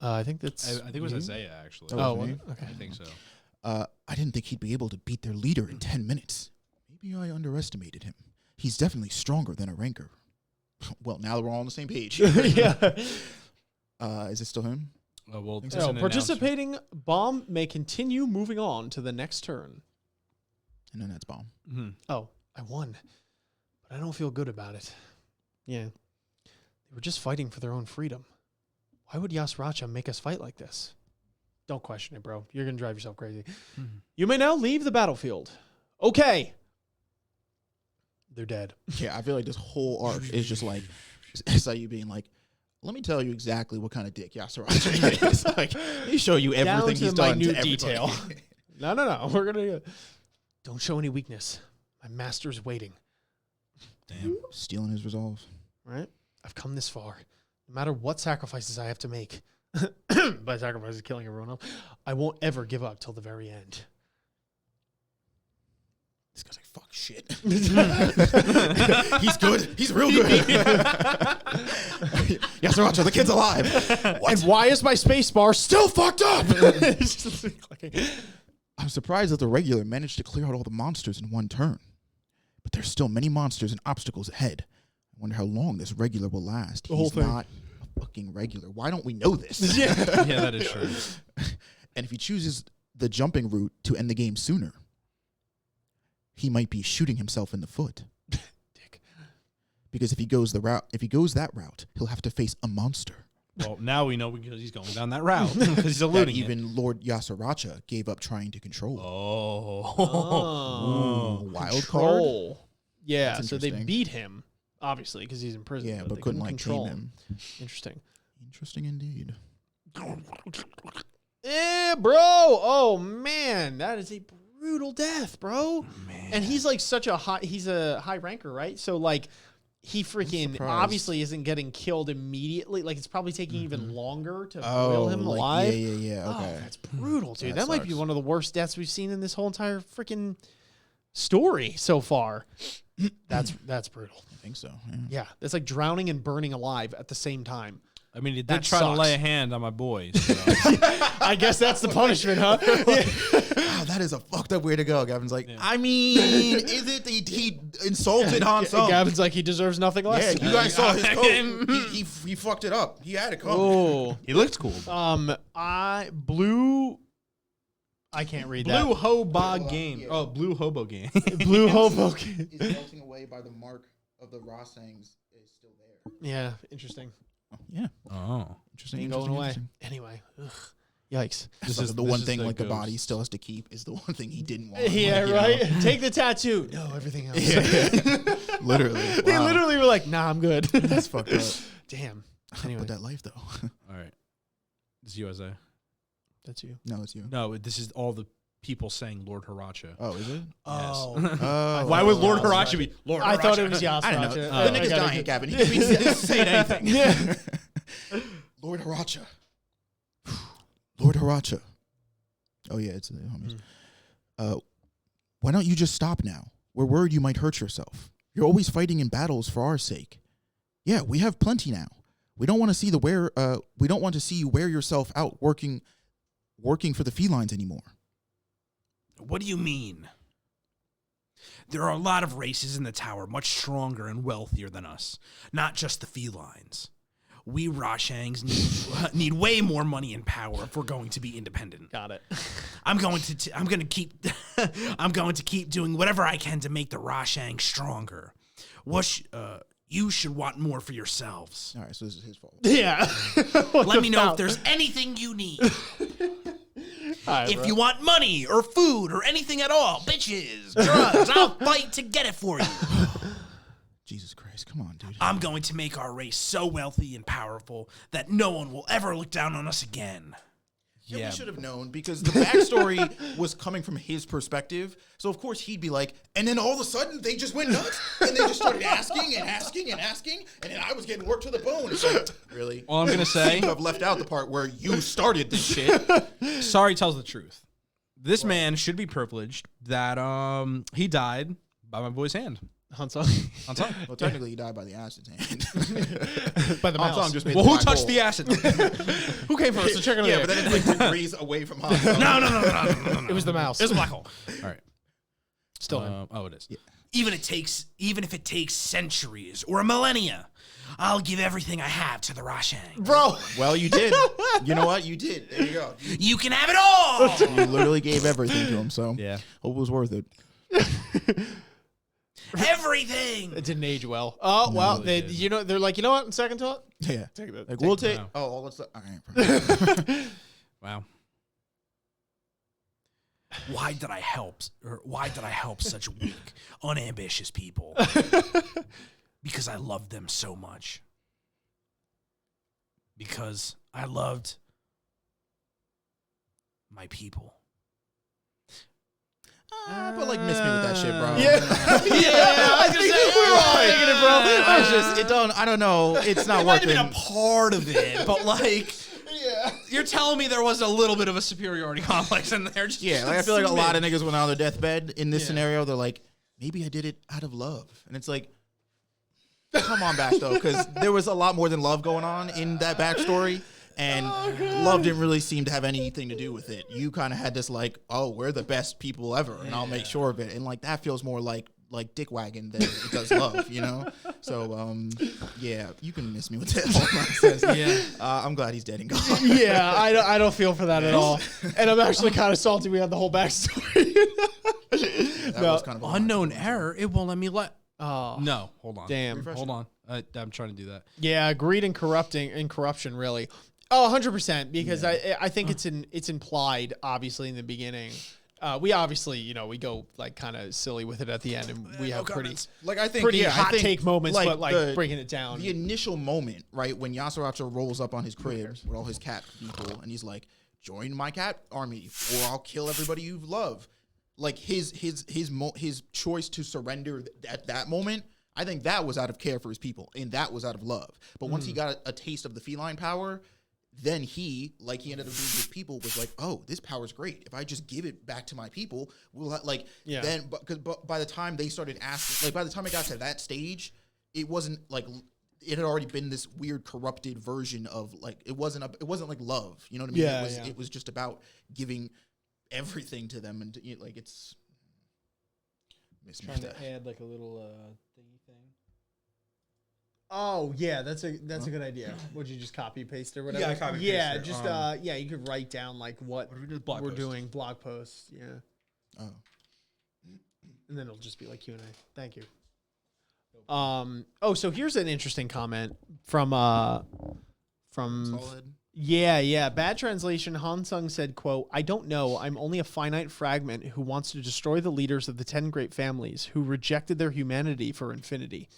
I think that's. I think it was you? Isaiah, actually. Oh, Oh, was me? okay. I think so. I didn't think he'd be able to beat their leader in 10 minutes. Maybe I underestimated him. He's definitely stronger than a ranker. Well, now we're all on the same page. Yeah. Is it still him? Well, so. it's So, an participating Bomb may continue moving on to the next turn. And then that's Bomb. announcement. Oh, I won, but I don't feel good about it. Yeah. They were just fighting for their own freedom. Why would Haratcha make us fight like this? Don't question it, bro. You're going to drive yourself crazy. Mhm. You may now leave the battlefield. Okay. They're dead. Yeah, I feel like this whole arc is just like, it's like you being like, let me tell you exactly what kind of dick Yasaracha is. Like, let me show you Down everything to he's the done to minute everybody. detail. No. We're going to... Don't show any weakness. My master's waiting. Damn. Stealing his resolve. Right? I've come this far. No matter what sacrifices I have to make, by sacrifices killing everyone else, I won't ever give up till the very end. This guy's like, fuck shit. He's good. He's real good. Yes, Haratcha, the kid's alive. And why is my space bar still fucked up? I'm surprised that the regular managed to clear out all the monsters in one turn. But there's still many monsters and obstacles ahead. I wonder how long this regular will last. The whole He's thing. not a fucking regular. Why don't we know this? Yeah, that is true. And if he chooses the jumping route to end the game sooner, he might be shooting himself in the foot. Dick. Because if he goes that route, he'll have to face a monster. Well, now we know because he's going down that route because he's That eluding it. even Lord Haratcha gave up trying to control. Oh. Ooh, wild card. Control. Yeah, That's so they interesting. beat him, obviously, because he's in prison. Yeah, but they couldn't like control tame him. Interesting. Interesting indeed. Bro. Oh, man. That is a brutal death, bro. Man. And he's like he's a high ranker, right? So like he freaking surprised. obviously isn't getting killed immediately. Like it's probably taking even longer to Oh, boil him like, alive. Yeah. Oh, Okay. that's brutal, dude. That That might be sucks. one of the worst deaths we've seen in this whole entire freaking story so far. That's brutal. I think so. Yeah. Yeah, it's like drowning and burning alive at the same time. I mean, he did That try to lay a sucks. hand on my boy. So. I guess that's the punishment, huh? Wow, that is a fucked up way to go. Gavin's like, I mean, is it he insulted Han Solo? Gavin's like he deserves nothing Yeah, less. you guys saw his coat. He fucked it up. He had it coming. Oh, He looked cool. I can't read Blue that. Hobo game. yeah. Oh, Blue Hobo game. Blue hobo. Is melting away by the mark of the Rashangs is still there. Yeah, interesting. Oh, yeah, Oh. interesting. Ain't going away. Anyway, ugh. Yikes. This is the one thing like the body still has to keep is the one thing he didn't want. Yeah, like, you right. know? Take the tattoo. No, everything else. Literally. They Wow. literally were like, "Nah, I'm good." That's fucked up. Damn. Anyway, But that life though. All right. This is USA. that's you. No, it's you. No, this is all the people saying Lord Haratcha. Oh, is it? Oh, Oh. Why would Lord Yasracha. Haratcha be Lord Haratcha? I thought it was Yasracha. I don't know. Oh. The nigga's dying, Gavin. He could be saying anything. Yeah. Lord Haratcha. Lord Haratcha. Oh yeah, it's the homies. Why don't you just stop now? We're worried you might hurt yourself. You're always fighting in battles for our sake. Yeah, we have plenty now. We don't want to see we don't want to see you wear yourself out working for the felines anymore. What do you mean? There are a lot of races in the tower much stronger and wealthier than us, not just the felines. We Rashangs need way more money and power if we're going to be independent. Got it. I'm going to keep doing whatever I can to make the Rashangs stronger. You should want more for yourselves. All right, so this is his fault. Yeah. Let me know if there's anything you need. Right, If you want money or food or anything at all, bitches, drugs, I'll fight to get it for you. Jesus Christ, come on, dude. I'm going to make our race so wealthy and powerful that no one will ever look down on us again. Yeah, we should have known because the backstory was coming from his perspective. So of course he'd be like, and then all of a sudden they just went nuts and they just started asking, and then I was getting worked to the bone. It's like, really? All I'm going to say, You have left out the part where you started this shit. sorry tells the truth. This man should be privileged that he died by my boy's hand. Han Solo. On time. Well, technically he died by the acid's hand. By the Han mouse. Solo just made Well, the who black touched hole. the acid? Who came first? The chicken or Yeah, the but egg? then it's like degrees away from Han Solo. No. It was the mouse. It's a black hole. All right. Still him. Oh, it is. Yeah. Even if it takes centuries or a millennia, I'll give everything I have to the Rashangs. Bro. Well, you did. You know what? You did. There you go. You can have it all. You literally gave everything to him, so Yeah. hope it was worth it. Everything. It didn't age well. Oh, well, really they, did. they're like, you know what? In second thought, Yeah. take it. Like, we'll take. Wow. Oh, let's. All right. Wow. Why did I help such weak, unambitious people? Because I loved them so much. Because I loved my people. But like, miss me with that shit, bro. Yeah. I was gonna say, we were all thinking it, bro. I was just, I don't know. It's not It might have working. been a part of it, but like, Yeah. You're telling me there was a little bit of a superiority complex in there. Yeah, like I feel like a lot of niggas went on their deathbed in this scenario. They're like, maybe I did it out of love, and it's like, come on back though, because there was a lot more than love going on in that backstory, and love didn't really seem to have anything to do with it. You kind of had this like, oh, we're the best people ever, and I'll make sure of it, and like that feels more like dick wagging than it does love, you know. So yeah, you can miss me with that whole nonsense. Yeah, I'm glad he's dead and gone. Yeah, I don't feel for that at all, and I'm actually kind of salty we had the whole backstory. That was kind of a Unknown error. It won't let me Oh No, hold on. damn. Hold on. I'm trying to do that. Yeah, greed and corruption, really. Oh, 100%. Because I think it's implied, obviously, in the beginning. We obviously, we go like kind of silly with it at the end, and we have pretty hot take moments, but like breaking it down. The initial moment, right, when Haratcha rolls up on his crib with all his cat people, and he's like, "Join my cat army, or I'll kill everybody you love." Like his choice to surrender at that moment, I think that was out of care for his people, and that was out of love. But once he got a taste of the feline power, then he ended up doing his people, was like, oh, this power's great. If I just give it back to my people, we'll then. But by the time they started asking, like by the time it got to that stage, it wasn't like it had already been this weird corrupted version of like it wasn't like love. You know what I mean? Yeah, it was just about giving everything to them, and like it's Trying to add like a little thingy thing. Oh yeah, that's a good idea. Would you just copy paste or whatever? Yeah, I copy paste Yeah, it. just you could write down like what we're doing, blog posts. Yeah. Oh. And then it'll just be like Q&A. Thank you. So here's an interesting comment from Solid. Yeah. Bad translation. Han Sung said, quote, "I don't know. I'm only a finite fragment who wants to destroy the leaders of the 10 great families who rejected their humanity for infinity."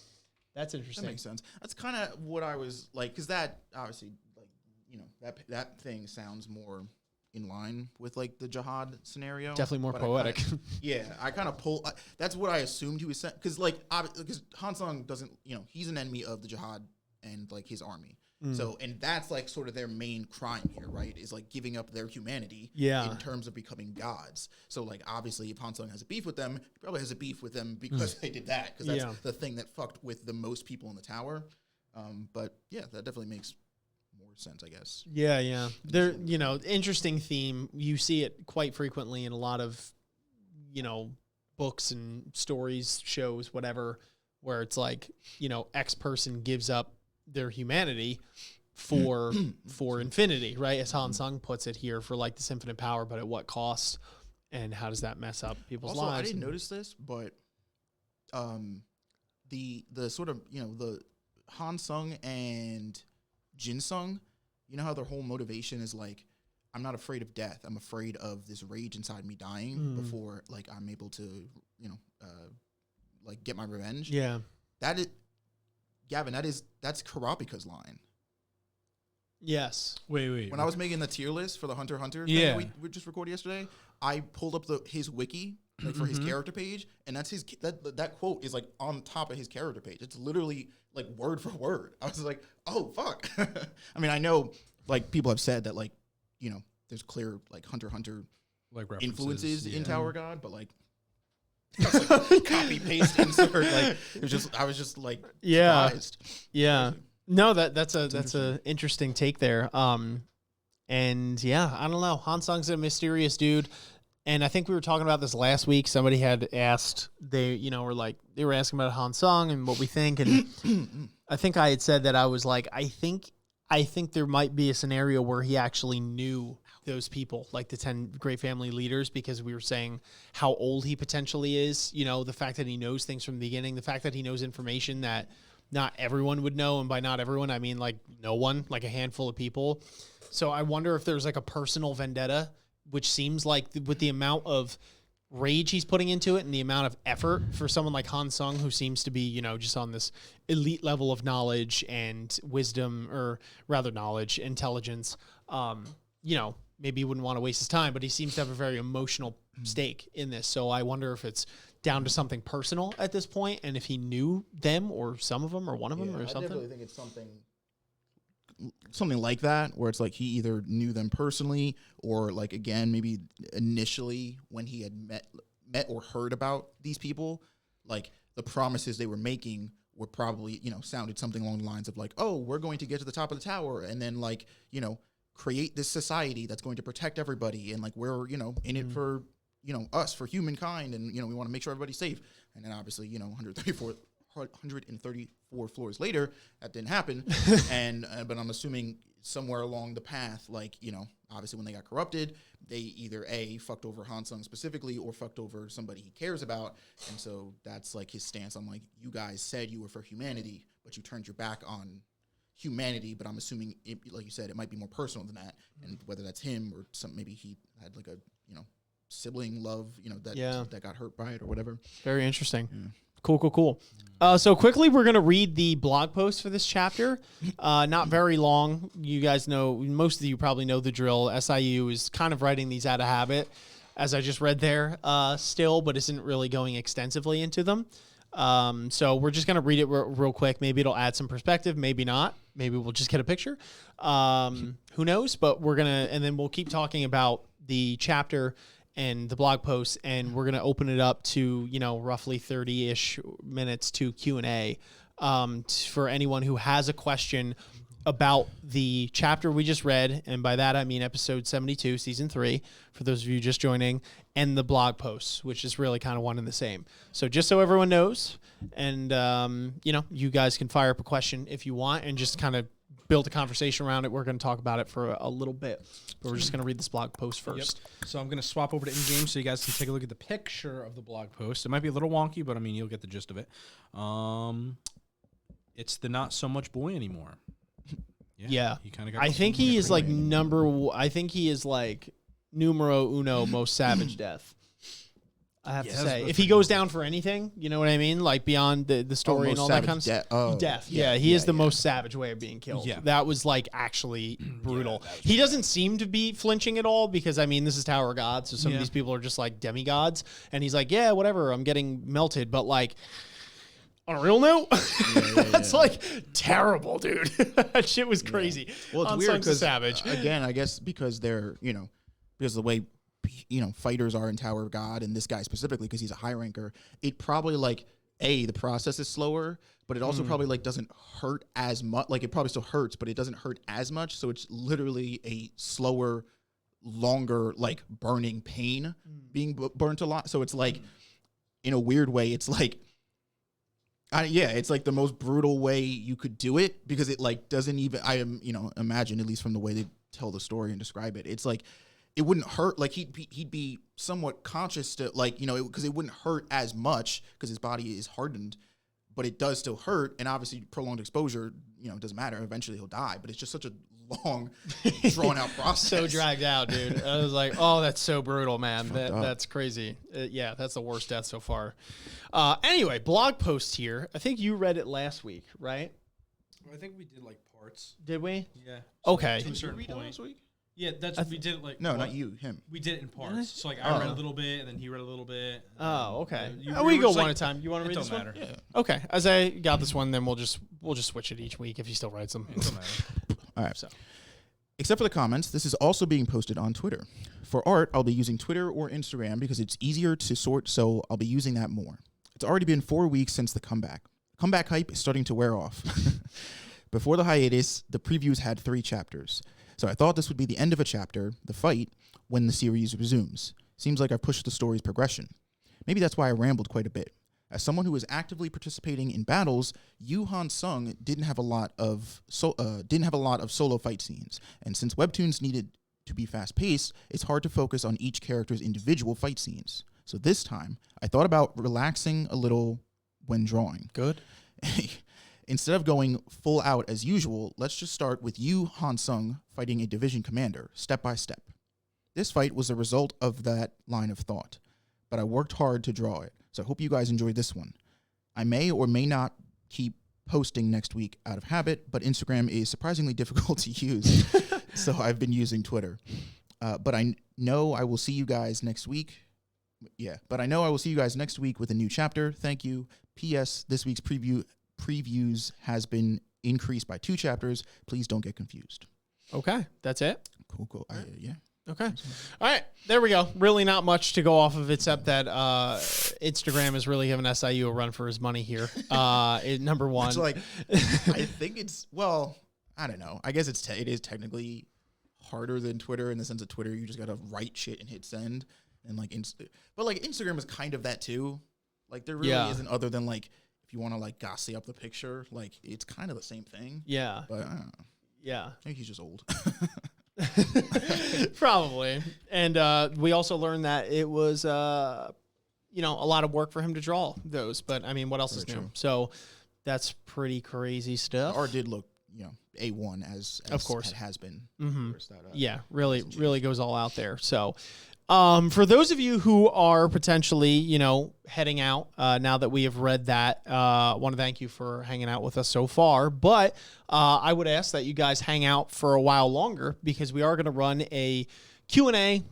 That's interesting. That makes sense. That's kind of what I was like, because that obviously, like, that thing sounds more in line with like the jihad scenario. Definitely more But poetic. I kind of pull. That's what I assumed he was saying, because because Han Sung doesn't, he's an enemy of the jihad and like his army. So, and that's like sort of their main crime here, right? Is like giving up their humanity in terms of becoming gods. So, like, obviously, if Han Sung has a beef with them, he probably has a beef with them because they did that, because that's the thing that fucked with the most people in the tower. But yeah, that definitely makes more sense, I guess. Yeah. There, interesting theme. You see it quite frequently in a lot of, books and stories, shows, whatever, where it's like, X person gives up their humanity for infinity, right? As Han Sung puts it here, for like this infinite power, but at what cost? And how does that mess up people's Also, lives? I didn't notice this, but the sort of, the Han Sung and Jin Sung, how their whole motivation is like, I'm not afraid of death. I'm afraid of this rage inside me dying before like I'm able to, like get my revenge. Yeah. That is, Gavin, that's Karapika's line. Yes. Wait. When I was making the tier list for the Hunter x Hunter thing we just recorded yesterday, I pulled up his wiki like for his character page, and that's that quote is like on top of his character page. It's literally like word for word. I was like, oh fuck. I mean, I know like people have said that like, there's clear like Hunter x Hunter like influences in Tower God, but like copy paste insert, like I was just like surprised. Yeah. No, that's a interesting take there. And yeah, I don't know. Han Sung's a mysterious dude. And I think we were talking about this last week. Somebody had asked, they were asking about Han Sung and what we think. And I think I had said that I was like, I think there might be a scenario where he actually knew those people, like the 10 great family leaders, because we were saying how old he potentially is, the fact that he knows things from the beginning, the fact that he knows information that not everyone would know. And by not everyone, I mean like no one, like a handful of people. So I wonder if there's like a personal vendetta, which seems like with the amount of rage he's putting into it and the amount of effort for someone like Han Sung, who seems to be, just on this elite level of knowledge and wisdom, or rather knowledge, intelligence, maybe he wouldn't want to waste his time, but he seems to have a very emotional stake in this. So I wonder if it's down to something personal at this point, and if he knew them or some of them or one of them or something. I definitely think it's something something like that, where it's like he either knew them personally or like again maybe initially when he had met or heard about these people, like the promises they were making were probably, you know, sounded something along the lines of like, oh, we're going to get to the top of the tower and then like, you know, create this society that's going to protect everybody and like we're, you know, in it for, you know, us, for humankind, and you know we want to make sure everybody's safe. And then obviously, you know, 134 floors later, that didn't happen. And but I'm assuming somewhere along the path, like, you know, obviously when they got corrupted, they either fucked over Han Sung specifically or fucked over somebody he cares about. And so that's like his stance on like, you guys said you were for humanity, but you turned your back on humanity. But I'm assuming, like you said, it might be more personal than that. And whether that's him or maybe he had like a, you know, sibling love, you know, that got hurt by it or whatever. Very interesting. Yeah. Cool. So quickly, we're going to read the blog post for this chapter. Not very long. You guys know, most of you probably know the drill. SIU is kind of writing these out of habit, as I just read there still, but isn't really going extensively into them. So we're just going to read it real quick. Maybe it'll add some perspective. Maybe not. Maybe we'll just get a picture. Who knows? But we're going to, and then we'll keep talking about the chapter and the blog posts, and we're going to open it up to, you know, roughly 30-ish minutes to Q&A for anyone who has a question about the chapter we just read, and by that I mean episode 72, season 3, for those of you just joining, and the blog posts, which is really kind of one and the same. So just so everyone knows, and, you know, you guys can fire up a question if you want and just kind of build a conversation around it. We're going to talk about it for a little bit, but we're just going to read this blog post first. Yep. So I'm going to swap over to in-game so you guys can take a look at the picture of the blog post. It might be a little wonky, but I mean, you'll get the gist of it. It's the not so much boy anymore. Yeah. He kind of got I think he is like I think he is like numero uno most savage death. I have to say, if he goes down for anything, you know what I mean? Like beyond the story and all that kind of stuff. Death. Yeah, he is the most savage way of being killed. Yeah. That was like actually brutal. He doesn't seem to be flinching at all because, I mean, this is Tower of God, so some of these people are just like demigods. And he's like, yeah, whatever, I'm getting melted. But like, on a real note, that's like terrible, dude. That shit was crazy. Well, it's weird because, again, I guess because they're, you know, because the way, you know, fighters are in Tower of God, and this guy specifically because he's a high ranker, it probably like the process is slower, but it also probably like doesn't hurt as much. Like it probably still hurts, but it doesn't hurt as much. So it's literally a slower, longer, like burning pain being burnt a lot. So it's like, in a weird way, it's like, it's like the most brutal way you could do it because it like doesn't even, imagine, at least from the way they tell the story and describe it, it's like, it wouldn't hurt. Like he'd be somewhat conscious to like, you know, because it wouldn't hurt as much because his body is hardened, but it does still hurt. And obviously prolonged exposure, you know, it doesn't matter. Eventually he'll die, but it's just such a long drawn out process. So dragged out, dude. I was like, oh, that's so brutal, man. That's crazy. Yeah. That's the worst death so far. Anyway, blog post here. I think you read it last week, right? I think we did like parts. Did we? Yeah. Okay. To a certain point. Last week? Yeah, we did it like... No, not you, him. We did it in parts. So like I read a little bit, and then he read a little bit. Oh, okay. We go one at a time. You want to read this one? It don't matter. Yeah. Okay. As I got this one, then we'll just switch it each week if he still writes them. It don't matter. All right. So, except for the comments, this is also being posted on Twitter. For art, I'll be using Twitter or Instagram because it's easier to sort, so I'll be using that more. It's already been 4 weeks since the comeback. Comeback hype is starting to wear off. Before the hiatus, the previews had 3 chapters. So I thought this would be the end of a chapter, the fight, when the series resumes. Seems like I've pushed the story's progression. Maybe that's why I rambled quite a bit. As someone who is actively participating in battles, Han Sung didn't have a lot of solo fight scenes, and since webtoons needed to be fast-paced, it's hard to focus on each character's individual fight scenes. So this time, I thought about relaxing a little when drawing. Good. Instead of going full out as usual, let's just start with Han Sung fighting a division commander, step by step. This fight was a result of that line of thought, but I worked hard to draw it, so I hope you guys enjoyed this one. I may or may not keep posting next week out of habit, but Instagram is surprisingly difficult to use, so I've been using Twitter. But I know I will see you guys next week. But I know I will see you guys next week with a new chapter. Thank you. P.S. This week's previews has been increased by 2 chapters. Please don't get confused. Okay, that's it. Cool. Yeah. Okay. All right. There we go. Really not much to go off of except that Instagram is really giving SIU a run for his money here. Number one. It's like, I think it's, well, I don't know. I guess it is technically harder than Twitter in the sense of Twitter, you just got to write shit and hit send. And like, but like Instagram is kind of that too. Like there really isn't, other than like, if you want to like gossip up the picture, like it's kind of the same thing. Yeah. But I don't know. Yeah. Maybe he's just old. Probably. And we also learned that it was, a lot of work for him to draw those. But I mean, what else is new? True. So that's pretty crazy stuff. Art did look, A1 as of course it has been. Mm-hmm. That, yeah, really goes all out there. So for those of you who are potentially, heading out now that we have read that, I want to thank you for hanging out with us so far. But I would ask that you guys hang out for a while longer because we are going to run a Q&A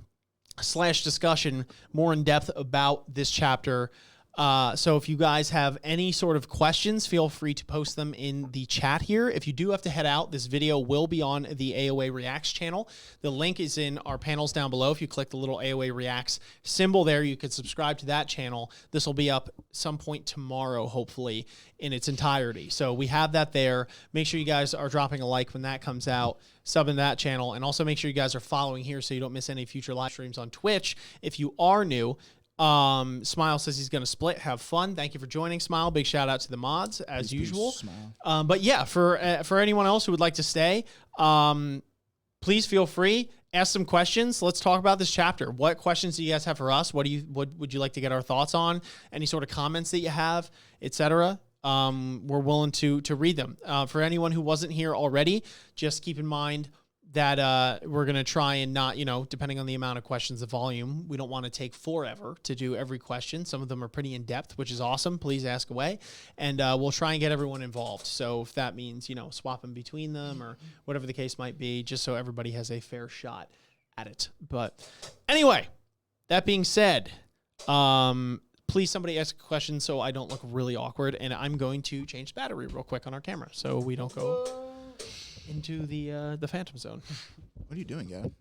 / discussion more in depth about this chapter. So if you guys have any sort of questions, feel free to post them in the chat here. If you do have to head out, this video will be on the AOA Reacts channel. The link is in our panels down below. If you click the little AOA Reacts symbol there, you could subscribe to that channel. This will be up some point tomorrow, hopefully, in its entirety. So we have that there. Make sure you guys are dropping a like when that comes out, sub in that channel, and also make sure you guys are following here so you don't miss any future live streams on Twitch. If you are new, Smile says he's going to split. Have fun. Thank you for joining, Smile. Big shout out to the mods as usual. But yeah, for anyone else who would like to stay, please feel free. Ask some questions. Let's talk about this chapter. What questions do you guys have for us? What would you like to get our thoughts on? Any sort of comments that you have, etc. We're willing to read them. For anyone who wasn't here already, just keep in mind that we're going to try and not, depending on the amount of questions, the volume, we don't want to take forever to do every question. Some of them are pretty in-depth, which is awesome. Please ask away. And we'll try and get everyone involved. So if that means, swapping between them or whatever the case might be, just so everybody has a fair shot at it. But anyway, that being said, please somebody ask a question so I don't look really awkward. And I'm going to change the battery real quick on our camera so we don't go into the Phantom Zone. What are you doing, Gavin?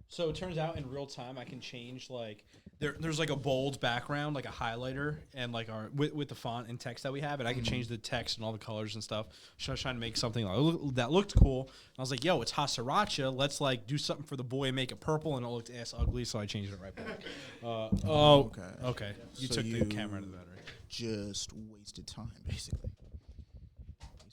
So it turns out in real time I can change like there's like a bold background, like a highlighter, and like our with the font and text that we have, and I can change the text and all the colors and stuff. So I was trying to make something that looked cool. And I was like, "Yo, it's Haratcha. Let's like do something for the boy and make it purple." And it looked ass ugly, so I changed it right back. Okay. You took the camera out of the battery. Just wasted time, basically.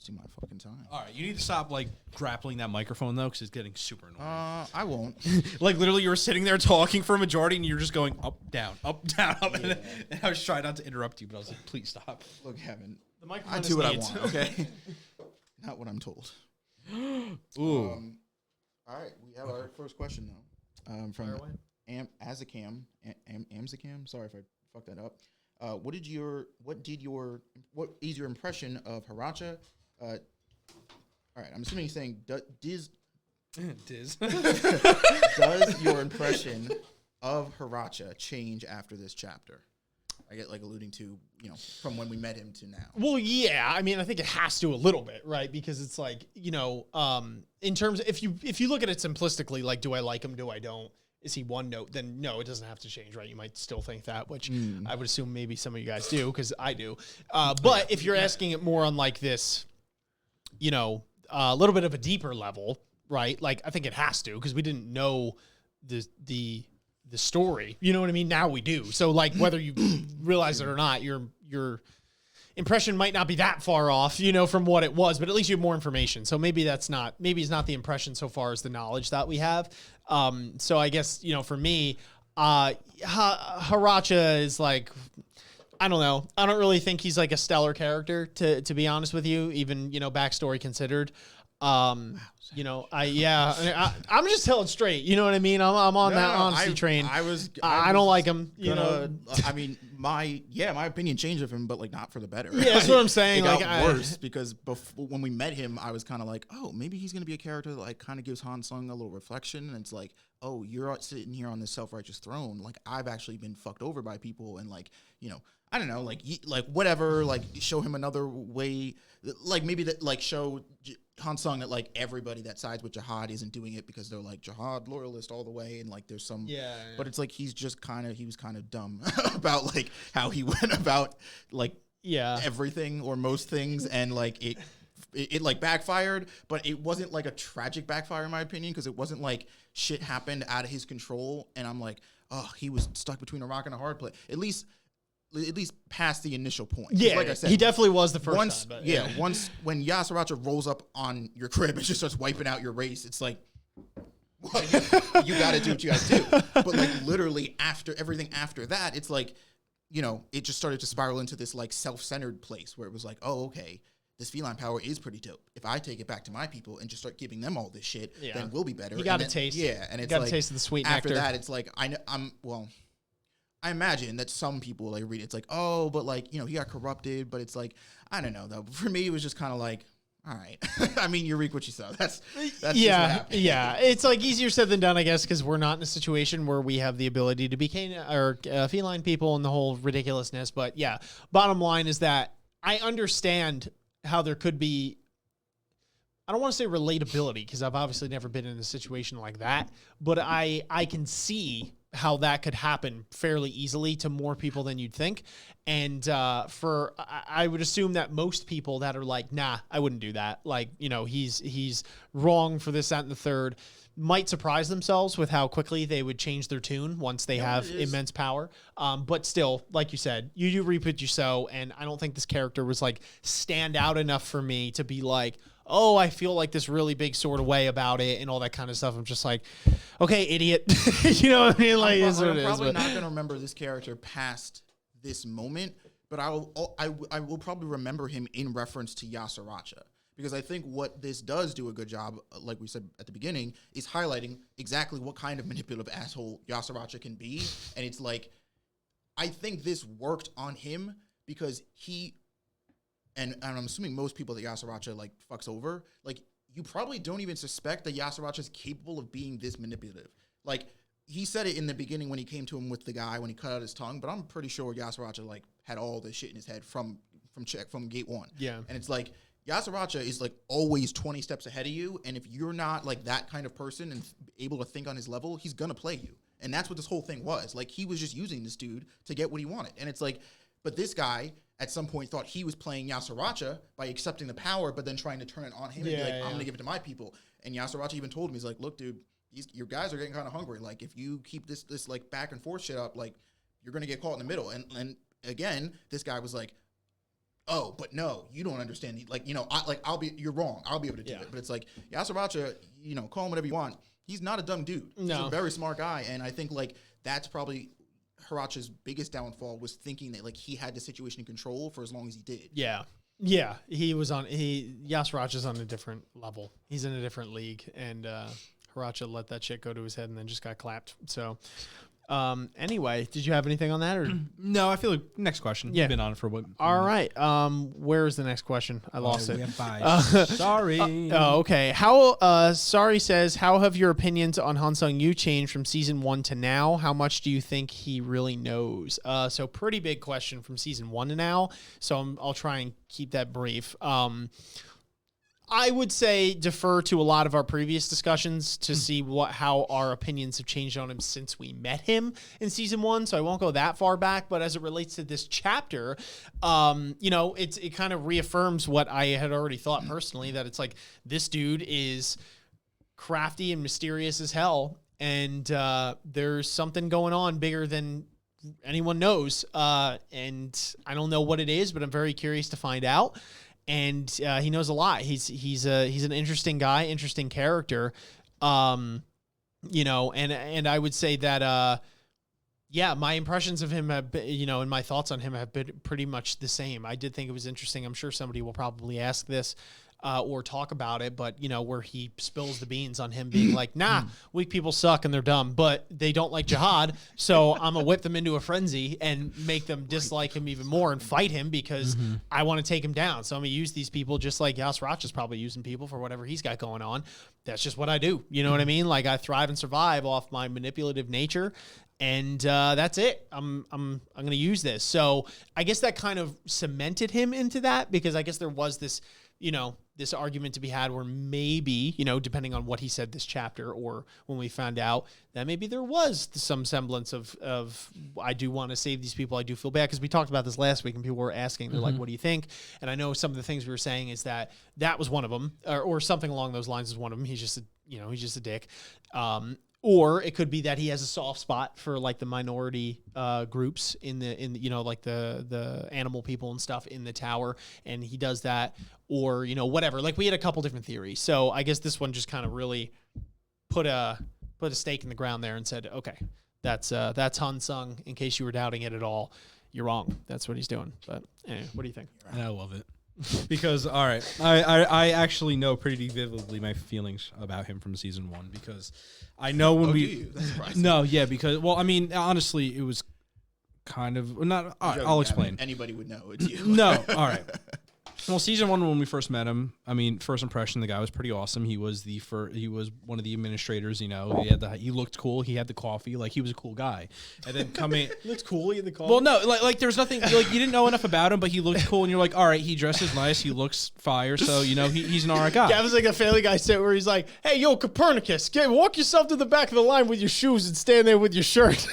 My fucking time. All right, you need to stop like grappling that microphone though, because it's getting super annoying. I won't. Like literally, you were sitting there talking for a majority, and you're just going up, down, up. Yeah. And I was trying not to interrupt you, but I was like, please stop. Look, Kevin, the microphone. I do what I want. Okay, not what I'm told. Ooh. All right, we have our first question though. From Amzakam. Sorry if I fucked that up. What is your impression of Haratcha? All right, I'm assuming he's saying Diz. Does your impression of Haratcha change after this chapter? I get like alluding to, from when we met him to now. Well, yeah, I mean, I think it has to a little bit, right? Because it's like, in terms of, if you look at it simplistically, like, do I like him? Do I don't? Is he one note? Then no, it doesn't have to change, right? You might still think that, which I would assume maybe some of you guys do, because I do. But if you're asking it more on like this, a little bit of a deeper level, right? Like I think it has to, because we didn't know the story. You know what I mean? Now we do. So like whether you realize it or not, your impression might not be that far off, from what it was, but at least you have more information. So maybe it's not the impression so far as the knowledge that we have. So I guess, for me, Haratcha is like, I don't know. I don't really think he's like a stellar character to be honest with you, even, backstory considered. You know, I'm just telling straight. You know what I mean? I'm on that honesty train. I don't like him. You know, I mean, my opinion changed of him, but like not for the better. Yeah, that's what I'm saying. It Like got worse because when we met him, I was kind of like, oh, maybe he's gonna be a character that like kind of gives Han Sung a little reflection, and it's like, oh, you're sitting here on this self-righteous throne. Like I've actually been fucked over by people, and like I don't know, like whatever, like show him another way, like maybe that like show Han Sung that like everybody that sides with jihad isn't doing it because they're like jihad loyalist all the way, and like there's some but it's like he was kind of dumb about like how he went about like everything or most things, and like it like backfired, but it wasn't like a tragic backfire in my opinion, because it wasn't like shit happened out of his control and I'm like, oh, he was stuck between a rock and a hard place. At least past the initial point. Yeah, like I said, he definitely was the first time. But once when Haratcha rolls up on your crib and just starts wiping out your race, it's like, well, you got to do what you got to do. But like literally after everything after that, it's like, it just started to spiral into this like self-centered place where it was like, oh, okay, this feline power is pretty dope. If I take it back to my people and just start giving them all this shit, then we'll be better. You got to taste. Yeah, and it's got to like taste the sweet after nectar. that, it's like I imagine that some people like read it, it's like, oh, but like, he got corrupted, but it's like, I don't know though. For me, it was just kind of like, all right. I mean, you reap what you sow. That's just what happened. Yeah. It's like easier said than done, I guess, because we're not in a situation where we have the ability to be feline people and the whole ridiculousness. But yeah, bottom line is that I understand how there could be, I don't want to say relatability, because I've obviously never been in a situation like that, but I can see how that could happen fairly easily to more people than you'd think. And I would assume that most people that are like, nah, I wouldn't do that. Like, he's wrong for this, that, and the third, might surprise themselves with how quickly they would change their tune once they have immense power. But still, like you said, you do reap what you sow. And I don't think this character was like stand out enough for me to be like, oh, I feel like this really big sort of way about it and all that kind of stuff. I'm just like, okay, idiot. You know what I mean? Like, I'm probably not going to remember this character past this moment, but I will probably remember him in reference to Haratcha, because I think what this does do a good job, like we said at the beginning, is highlighting exactly what kind of manipulative asshole Haratcha can be. And it's like, I think this worked on him because and I'm assuming most people that Haratcha like fucks over, like you probably don't even suspect that Haratcha is capable of being this manipulative. Like he said it in the beginning when he came to him with the guy when he cut out his tongue, but I'm pretty sure Haratcha like had all this shit in his head from gate one. Yeah, and it's like Haratcha is like always 20 steps ahead of you, and if you're not like that kind of person and able to think on his level, he's gonna play you. And that's what this whole thing was. Like he was just using this dude to get what he wanted, and it's like, but this guy at some point thought he was playing Haratcha by accepting the power, but then trying to turn it on him and be like, I'm going to give it to my people. And Haratcha even told him, he's like, look, dude, your guys are getting kind of hungry. Like, if you keep this like back and forth shit up, like, you're going to get caught in the middle. And again, this guy was like, oh, but no, you don't understand. Like, you're wrong. I'll be able to do it. But it's like, Haratcha, call him whatever you want. He's not a dumb dude. He's a very smart guy. And I think like that's probably Haratcha's biggest downfall, was thinking that like he had the situation in control for as long as he did. Yeah, Haratcha's on a different level. He's in a different league, and Haratcha let that shit go to his head and then just got clapped. So anyway, did you have anything on that, or no? I feel like next question. Yeah, you've been on it for what? All right. Where is the next question? I lost it. We have 5. Sorry. Okay. Sorry says, how have your opinions on Han Sung-yu changed from season 1 to now? How much do you think he really knows? So pretty big question from season 1 to now. So I'll try and keep that brief. I would say defer to a lot of our previous discussions to see how our opinions have changed on him since we met him in season 1. So I won't go that far back, but as it relates to this chapter, it kind of reaffirms what I had already thought personally, that it's like, this dude is crafty and mysterious as hell. And there's something going on bigger than anyone knows. And I don't know what it is, but I'm very curious to find out. And he knows a lot. He's an interesting guy, interesting character, and I would say that my impressions of him have been, and my thoughts on him have been pretty much the same. I did think it was interesting. I'm sure somebody will probably ask this or talk about it, but where he spills the beans on him being like, nah, weak people suck and they're dumb, but they don't like jihad, so I'm gonna whip them into a frenzy and make them dislike him even more and fight him because I want to take him down. So I'm gonna use these people just like Haratcha's probably using people for whatever he's got going on. That's just what I do. You know what I mean? Like I thrive and survive off my manipulative nature. And that's it. I'm going to use this. So I guess that kind of cemented him into that, because I guess there was this, this argument to be had where maybe, depending on what he said this chapter or when we found out, that maybe there was some semblance of I do want to save these people. I do feel bad, because we talked about this last week and people were asking, they're like, what do you think? And I know some of the things we were saying is that was one of them, or something along those lines is one of them. He's just a dick. Or it could be that he has a soft spot for like the minority groups in like the animal people and stuff in the tower, and he does that, or whatever. Like we had a couple different theories. So I guess this one just kind of really put a stake in the ground there and said, okay, that's Han Sung. In case you were doubting it at all, you're wrong. That's what he's doing. But anyway, what do you think? And I love it. Because all right, I actually know pretty vividly my feelings about him from season 1, because I know when because I mean honestly it was kind of not. All right, I'll explain. Anybody would know it's you. No, all right. Well, season 1 when we first met him, I mean, first impression, the guy was pretty awesome. He was he was one of the administrators. He looked cool. He had the coffee. Like he was a cool guy. And then coming, Looked cool. He had the coffee. well, no, like there was nothing. Like you didn't know enough about him, but he looked cool, and you're like, all right, he dresses nice. He looks fire. So he's an alright guy. Yeah, it was like a Family Guy set where he's like, "Hey, yo, Copernicus, walk yourself to the back of the line with your shoes and stand there with your shirt."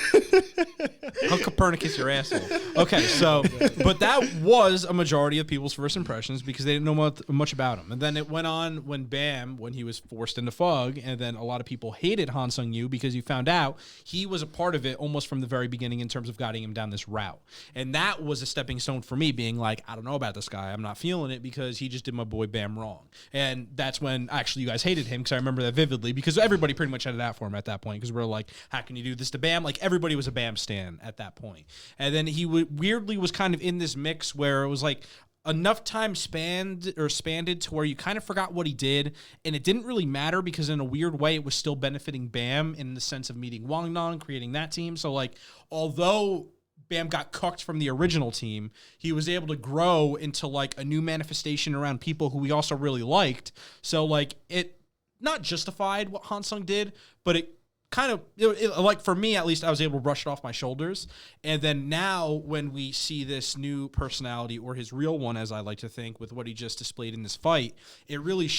How Copernicus your asshole. Okay, so, but that was a majority of people's first impressions because they didn't know much about him. And then it went on when he was forced into Fug, and then a lot of people hated Han Sung-yu because you found out he was a part of it almost from the very beginning in terms of guiding him down this route. And that was a stepping stone for me, being like, I don't know about this guy. I'm not feeling it because he just did my boy Bam wrong. And that's when actually you guys hated him, because I remember that vividly, because everybody pretty much had it out for him at that point, because we're like, how can you do this to Bam? Like everybody was a Bam stan at that point. And then he weirdly was kind of in this mix where it was like enough time spanned to where you kind of forgot what he did, and it didn't really matter because in a weird way it was still benefiting Bam in the sense of meeting Wang Nong, creating that team. So like, although Bam got cooked from the original team, he was able to grow into like a new manifestation around people who he also really liked. So like, it not justified what Han Sung did, but it kind of, like for me at least, I was able to brush it off my shoulders. And then now when we see this new personality, or his real one, as I like to think, with what he just displayed in this fight, it really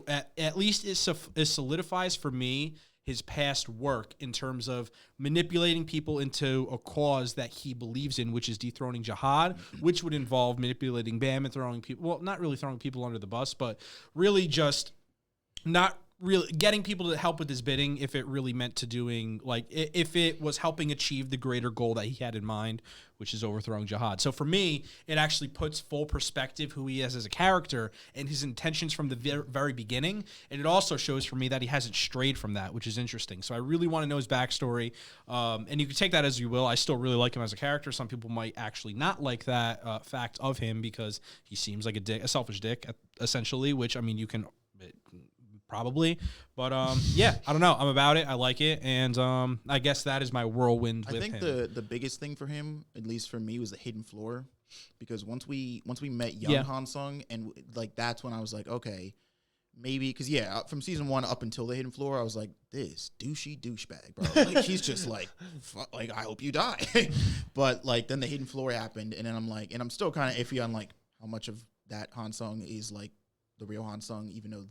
at least it solidifies for me his past work in terms of manipulating people into a cause that he believes in, which is dethroning jihad, which would involve manipulating Bam and throwing people, well, not really throwing people under the bus, but really just not really getting people to help with his bidding if it really meant to doing, like, if it was helping achieve the greater goal that he had in mind, which is overthrowing jihad. So for me, it actually puts full perspective who he is as a character and his intentions from the very beginning. And it also shows for me that he hasn't strayed from that, which is interesting. So I really want to know his backstory. And you can take that as you will. I still really like him as a character. Some people might actually not like that fact of him because he seems like a selfish dick, essentially, which, I mean, you can probably, but yeah, I don't know. I'm about it. I like it, and I guess that is my whirlwind with him. I think the biggest thing for him, at least for me, was the hidden floor, because once we met young Han Sung, and like that's when I was like, okay, maybe, because from season 1 up until the hidden floor, I was like, this douchebag, bro. Like he's just like, like I hope you die. But like then the hidden floor happened, and then I'm like, and I'm still kind of iffy on like how much of that Han Sung is like the real Han Sung, even though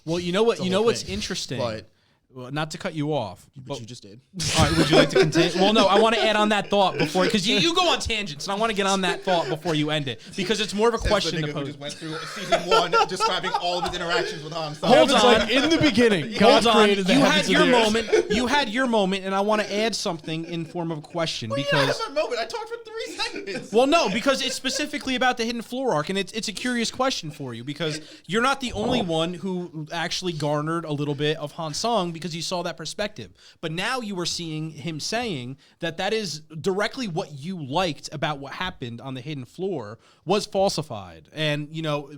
well, you know what? You know what's interesting? But, well, not to cut you off, but you just did. All right, would you like to continue? Well, no, I want to add on that thought before, because you go on tangents, and I want to get on that thought before you end it, because it's more of a question to pose. Who just went through season 1 describing all of his interactions with Han Sung. Hold on, like in the beginning, God created the heavens and the earth. You had your moment, and I want to add something in form of a question, because I had my moment. I talked for 3 seconds. Well, no, because it's specifically about the Hidden Floor arc, and it's a curious question for you because you're not the only one who actually garnered a little bit of Han Sung because you saw that perspective. But now you were seeing him saying that is directly what you liked about what happened on the Hidden Floor was falsified, and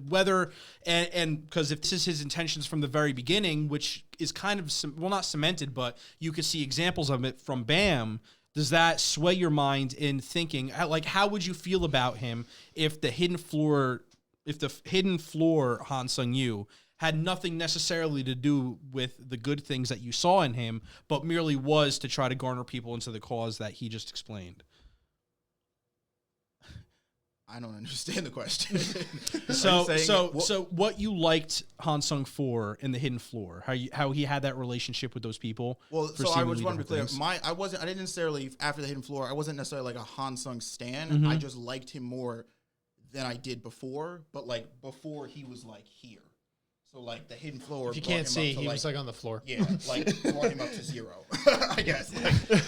whether and because if this is his intentions from the very beginning, which is kind of not cemented, but you could see examples of it from Bam. Does that sway your mind in thinking, like, how would you feel about him if the Hidden Floor Han Sung-yu had nothing necessarily to do with the good things that you saw in him, but merely was to try to garner people into the cause that he just explained? I don't understand the question. So what you liked Han Sung for in the Hidden Floor, how he had that relationship with those people. Well, so I was want to be clear. I didn't necessarily after the Hidden Floor. I wasn't necessarily like a Han Sung stan. Mm-hmm. I just liked him more than I did before. But like before, he was like here. So like the Hidden Floor. If you can't see, he was like on the floor. Yeah, like brought him up to 0. I guess.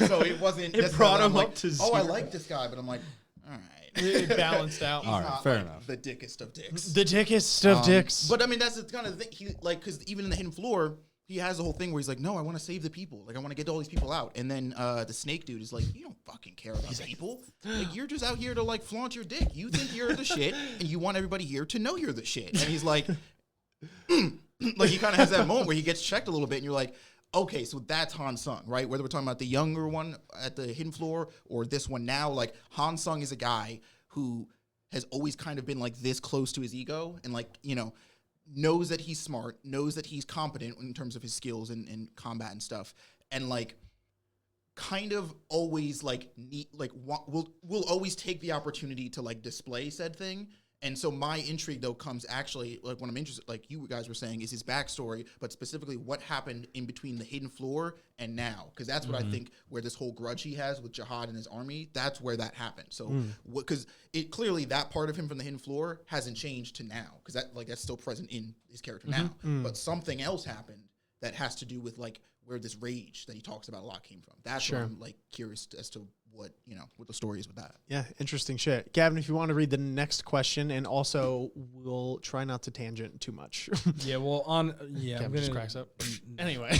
So it wasn't. It brought him like, up to 0. Oh, I like this guy, but I'm like, all right. It balanced out. All right, fair enough. The dickest of dicks. The dickest of dicks. But I mean, that's the kind of thing. He like because even in the Hidden Floor, he has the whole thing where he's like, no, I want to save the people. Like I want to get all these people out. And then the Snake dude is like, you don't fucking care about people. Like you're just out here to like flaunt your dick. You think you're the shit, and you want everybody here to know you're the shit. And he's like, like he kind of has that moment where he gets checked a little bit, and you're like. Okay, so that's Han Sung, right? Whether we're talking about the younger one at the Hidden Floor or this one now, like Han Sung is a guy who has always kind of been like this close to his ego and like, knows that he's smart, knows that he's competent in terms of his skills and combat and stuff. And like kind of always like will always take the opportunity to like display said thing. And so my intrigue, though, comes actually, like, when I'm interested, like you guys were saying, is his backstory, but specifically what happened in between the Hidden Floor and now. Because that's what I think where this whole grudge he has with Jihad and his army, that's where that happened. So, because it clearly that part of him from the Hidden Floor hasn't changed to now. Because that's still present in his character now. But something else happened that has to do with, like, where this rage that he talks about a lot came from. That's what I'm, like, curious as to what the story is with that. Yeah, interesting shit. Gavin, if you want to read the next question, and also we'll try not to tangent too much. Yeah, well, Gavin just cracks up. Anyway.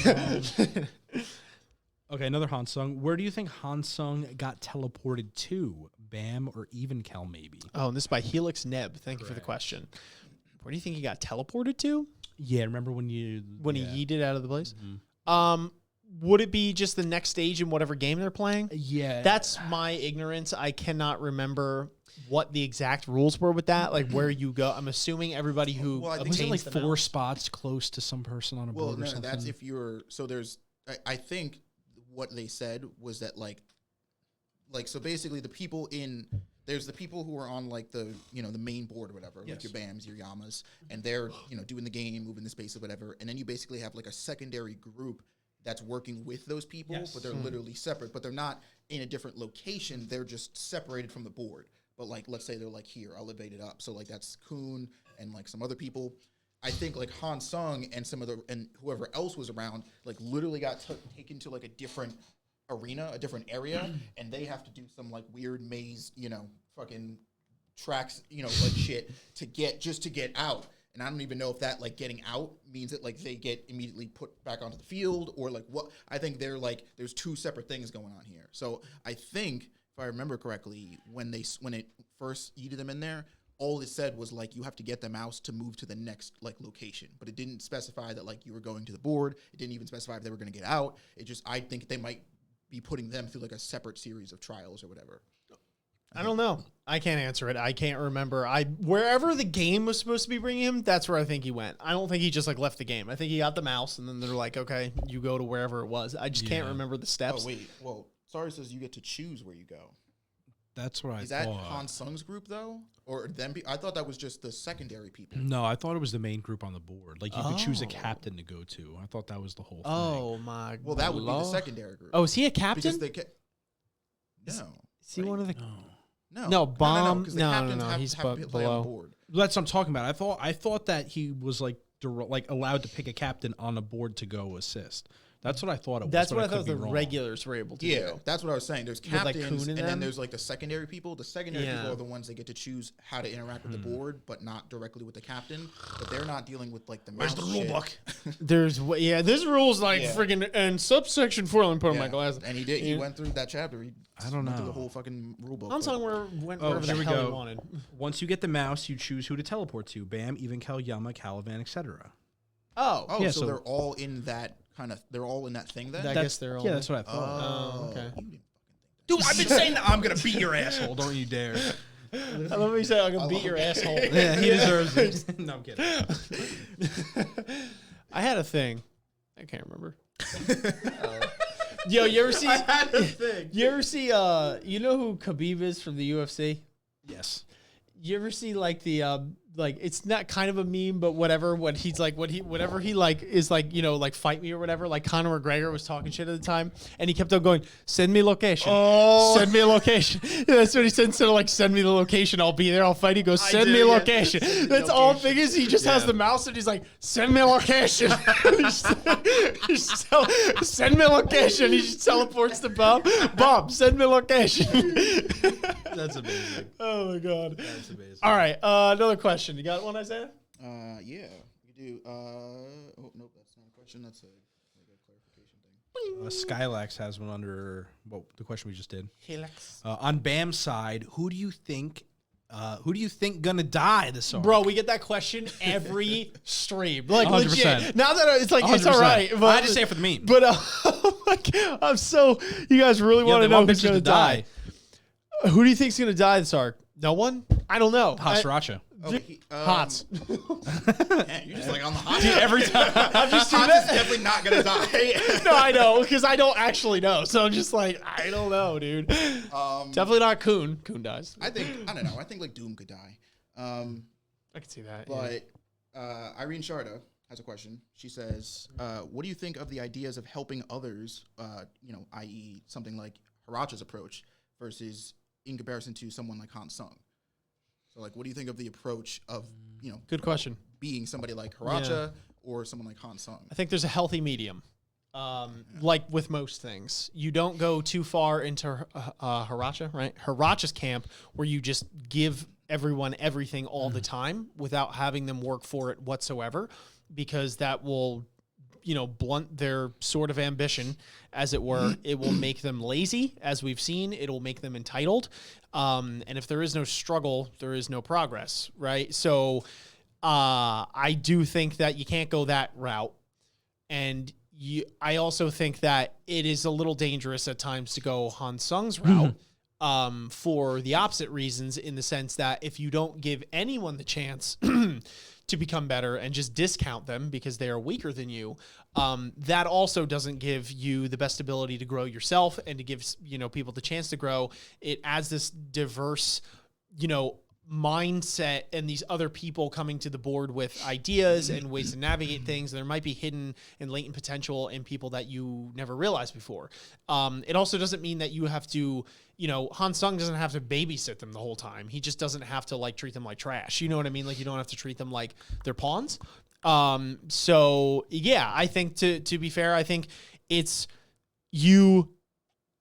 Okay, another Han Sung. Where do you think Han Sung got teleported to? Bam or Evenkel, maybe? Oh, and this is by Helix Neb. Thank you for the question. Where do you think he got teleported to? Yeah, remember when he yeeted out of the place? Would it be just the next stage in whatever game they're playing? Yeah. That's my ignorance. I cannot remember what the exact rules were with that, like where you go. I'm assuming everybody who was it like 4 spots close to some person on a board or something? That's if you're so there's I think what they said was that like so basically the people there's the people who are on like the the main board or whatever, like your Bams, your Yamas, and they're doing the game, moving the space or whatever, and then you basically have like a secondary group that's working with those people, but they're literally separate, but they're not in a different location. They're just separated from the board. But like, let's say they're like here, elevated up. So like that's Kun and like some other people. I think like Han Sung and and whoever else was around, like literally got taken to like a different arena, a different area, and they have to do some like weird maze, fucking tracks, like shit to get out. And I don't even know if that like getting out means that like they get immediately put back onto the field or like what. I think they're like there's 2 separate things going on here. So I think if I remember correctly, when it first yeeted them in there, all it said was like you have to get them out to move to the next like location, but it didn't specify that like you were going to the board. It didn't even specify if they were going to get out. I think they might be putting them through like a separate series of trials or whatever. I don't know. I can't answer it. I can't remember. Wherever the game was supposed to be bringing him, that's where I think he went. I don't think he just like left the game. I think he got the mouse, and then they're like, okay, you go to wherever it was. I just can't remember the steps. Oh wait, well, Sorry says you get to choose where you go. That's what I thought. Is that Han Sung's group though, or them? I thought that was just the secondary people. No, I thought it was the main group on the board. Like you could choose a captain to go to. I thought that was the whole thing. Oh my! Well, that would be the secondary group. Oh, is he a captain? Because No. Is he one of the? No, bomb. No. He's have to play on the board. That's what I'm talking about. I thought that he was like allowed to pick a captain on a board to go assist. That's what I thought it was. That's but what I could thought be the wrong. regulars were able to Yeah, do. that's what I was saying. There's With, like, captains, Kuhn in and then them? there's like the secondary people. The secondary Yeah. people are the ones that get to choose how to interact with the board, but not directly with the captain. But they're not dealing with like the mouse shit. There's rules like Yeah. friggin' and subsection 4. Let me put on my Yeah, glasses. and he did. He went through that chapter. I don't went through know. the whole fucking rule book. I'm but- talking wherever the here we hell go. he wanted. Once you get the mouse, you choose who to teleport to. Bam, Evenkel, Yama, Caliban, etc. Oh, Oh, Yeah, so so- they're all in that kind of. They're all in that thing then. I guess they're all. Yeah, that's what I thought. Oh, okay. You didn't Dude, I've been saying that I'm gonna beat your asshole. Don't you dare. I love what you said. I'm gonna beat your asshole. Yeah, he deserves it. No, I'm kidding. I had a thing. I can't remember. Yo, you ever see? You ever see? You know who Khabib is from the UFC? Yes. You ever see like the like it's not kind of a meme, but whatever. When he's like, whatever he like is like, you know, like fight me or whatever. Like Conor McGregor was talking shit at the time, and he kept on going, "Send me location. Oh. Send me a location." Yeah, that's what he said. Instead of like, "Send me the location, I'll be there, I'll fight." He goes, "Send me a location." That's all thing is. He just has the mouse and he's like, "Send me a location." Send me a location. He just teleports to Bob. Bob, send me a location. That's amazing. Oh my god. That's amazing. All right, another question. You got one, Isaiah? Yeah, you do. Oh nope, that's not a question. That's a clarification thing. Skylax has one under the question we just did. On Bam's side, who do you think gonna die this arc? Bro, we get that question every stream. Like 100%. legit. Now that it's like it's 100%. all right. But I just say it for the meme. But like, I'm so you guys really want to know who's gonna die. Who do you think's gonna die this arc? No one? I don't know. Haratcha. Hots. You're just like on the hot. Dude, Every time. I'm just Hot is definitely not gonna die. No, I know because I don't actually know. So I'm just like I don't know, dude. Definitely not Kuhn. Kuhn dies. I don't know. I think like Doom could die. I can see that. But Irene Sharda has a question. She says, "What do you think of the ideas of helping others? I.e., something like Haratcha's approach versus in comparison to someone like Han Sung? So, like, what do you think of the approach of Good question. being somebody like Haratcha or someone like Han Sung? I think there's a healthy medium. Like with most things, you don't go too far into Haratcha, right? Haratcha's camp where you just give everyone everything all the time without having them work for it whatsoever, because that will, blunt their sort of ambition, as it were. It will make them lazy, as we've seen. It will make them entitled. And if there is no struggle, there is no progress, right? So I do think that you can't go that route. And I also think that it is a little dangerous at times to go Han Sung's route for the opposite reasons, in the sense that if you don't give anyone the chance to become better and just discount them because they are weaker than you, that also doesn't give you the best ability to grow yourself and to give people the chance to grow. It adds this diverse mindset and these other people coming to the board with ideas and ways to navigate things. There might be hidden and latent potential in people that you never realized before. It also doesn't mean that you have to, Han Sung doesn't have to babysit them the whole time. He just doesn't have to treat them like trash. You know what I mean? Like, you don't have to treat them like they're pawns. So yeah, I think to be fair, I think it's you.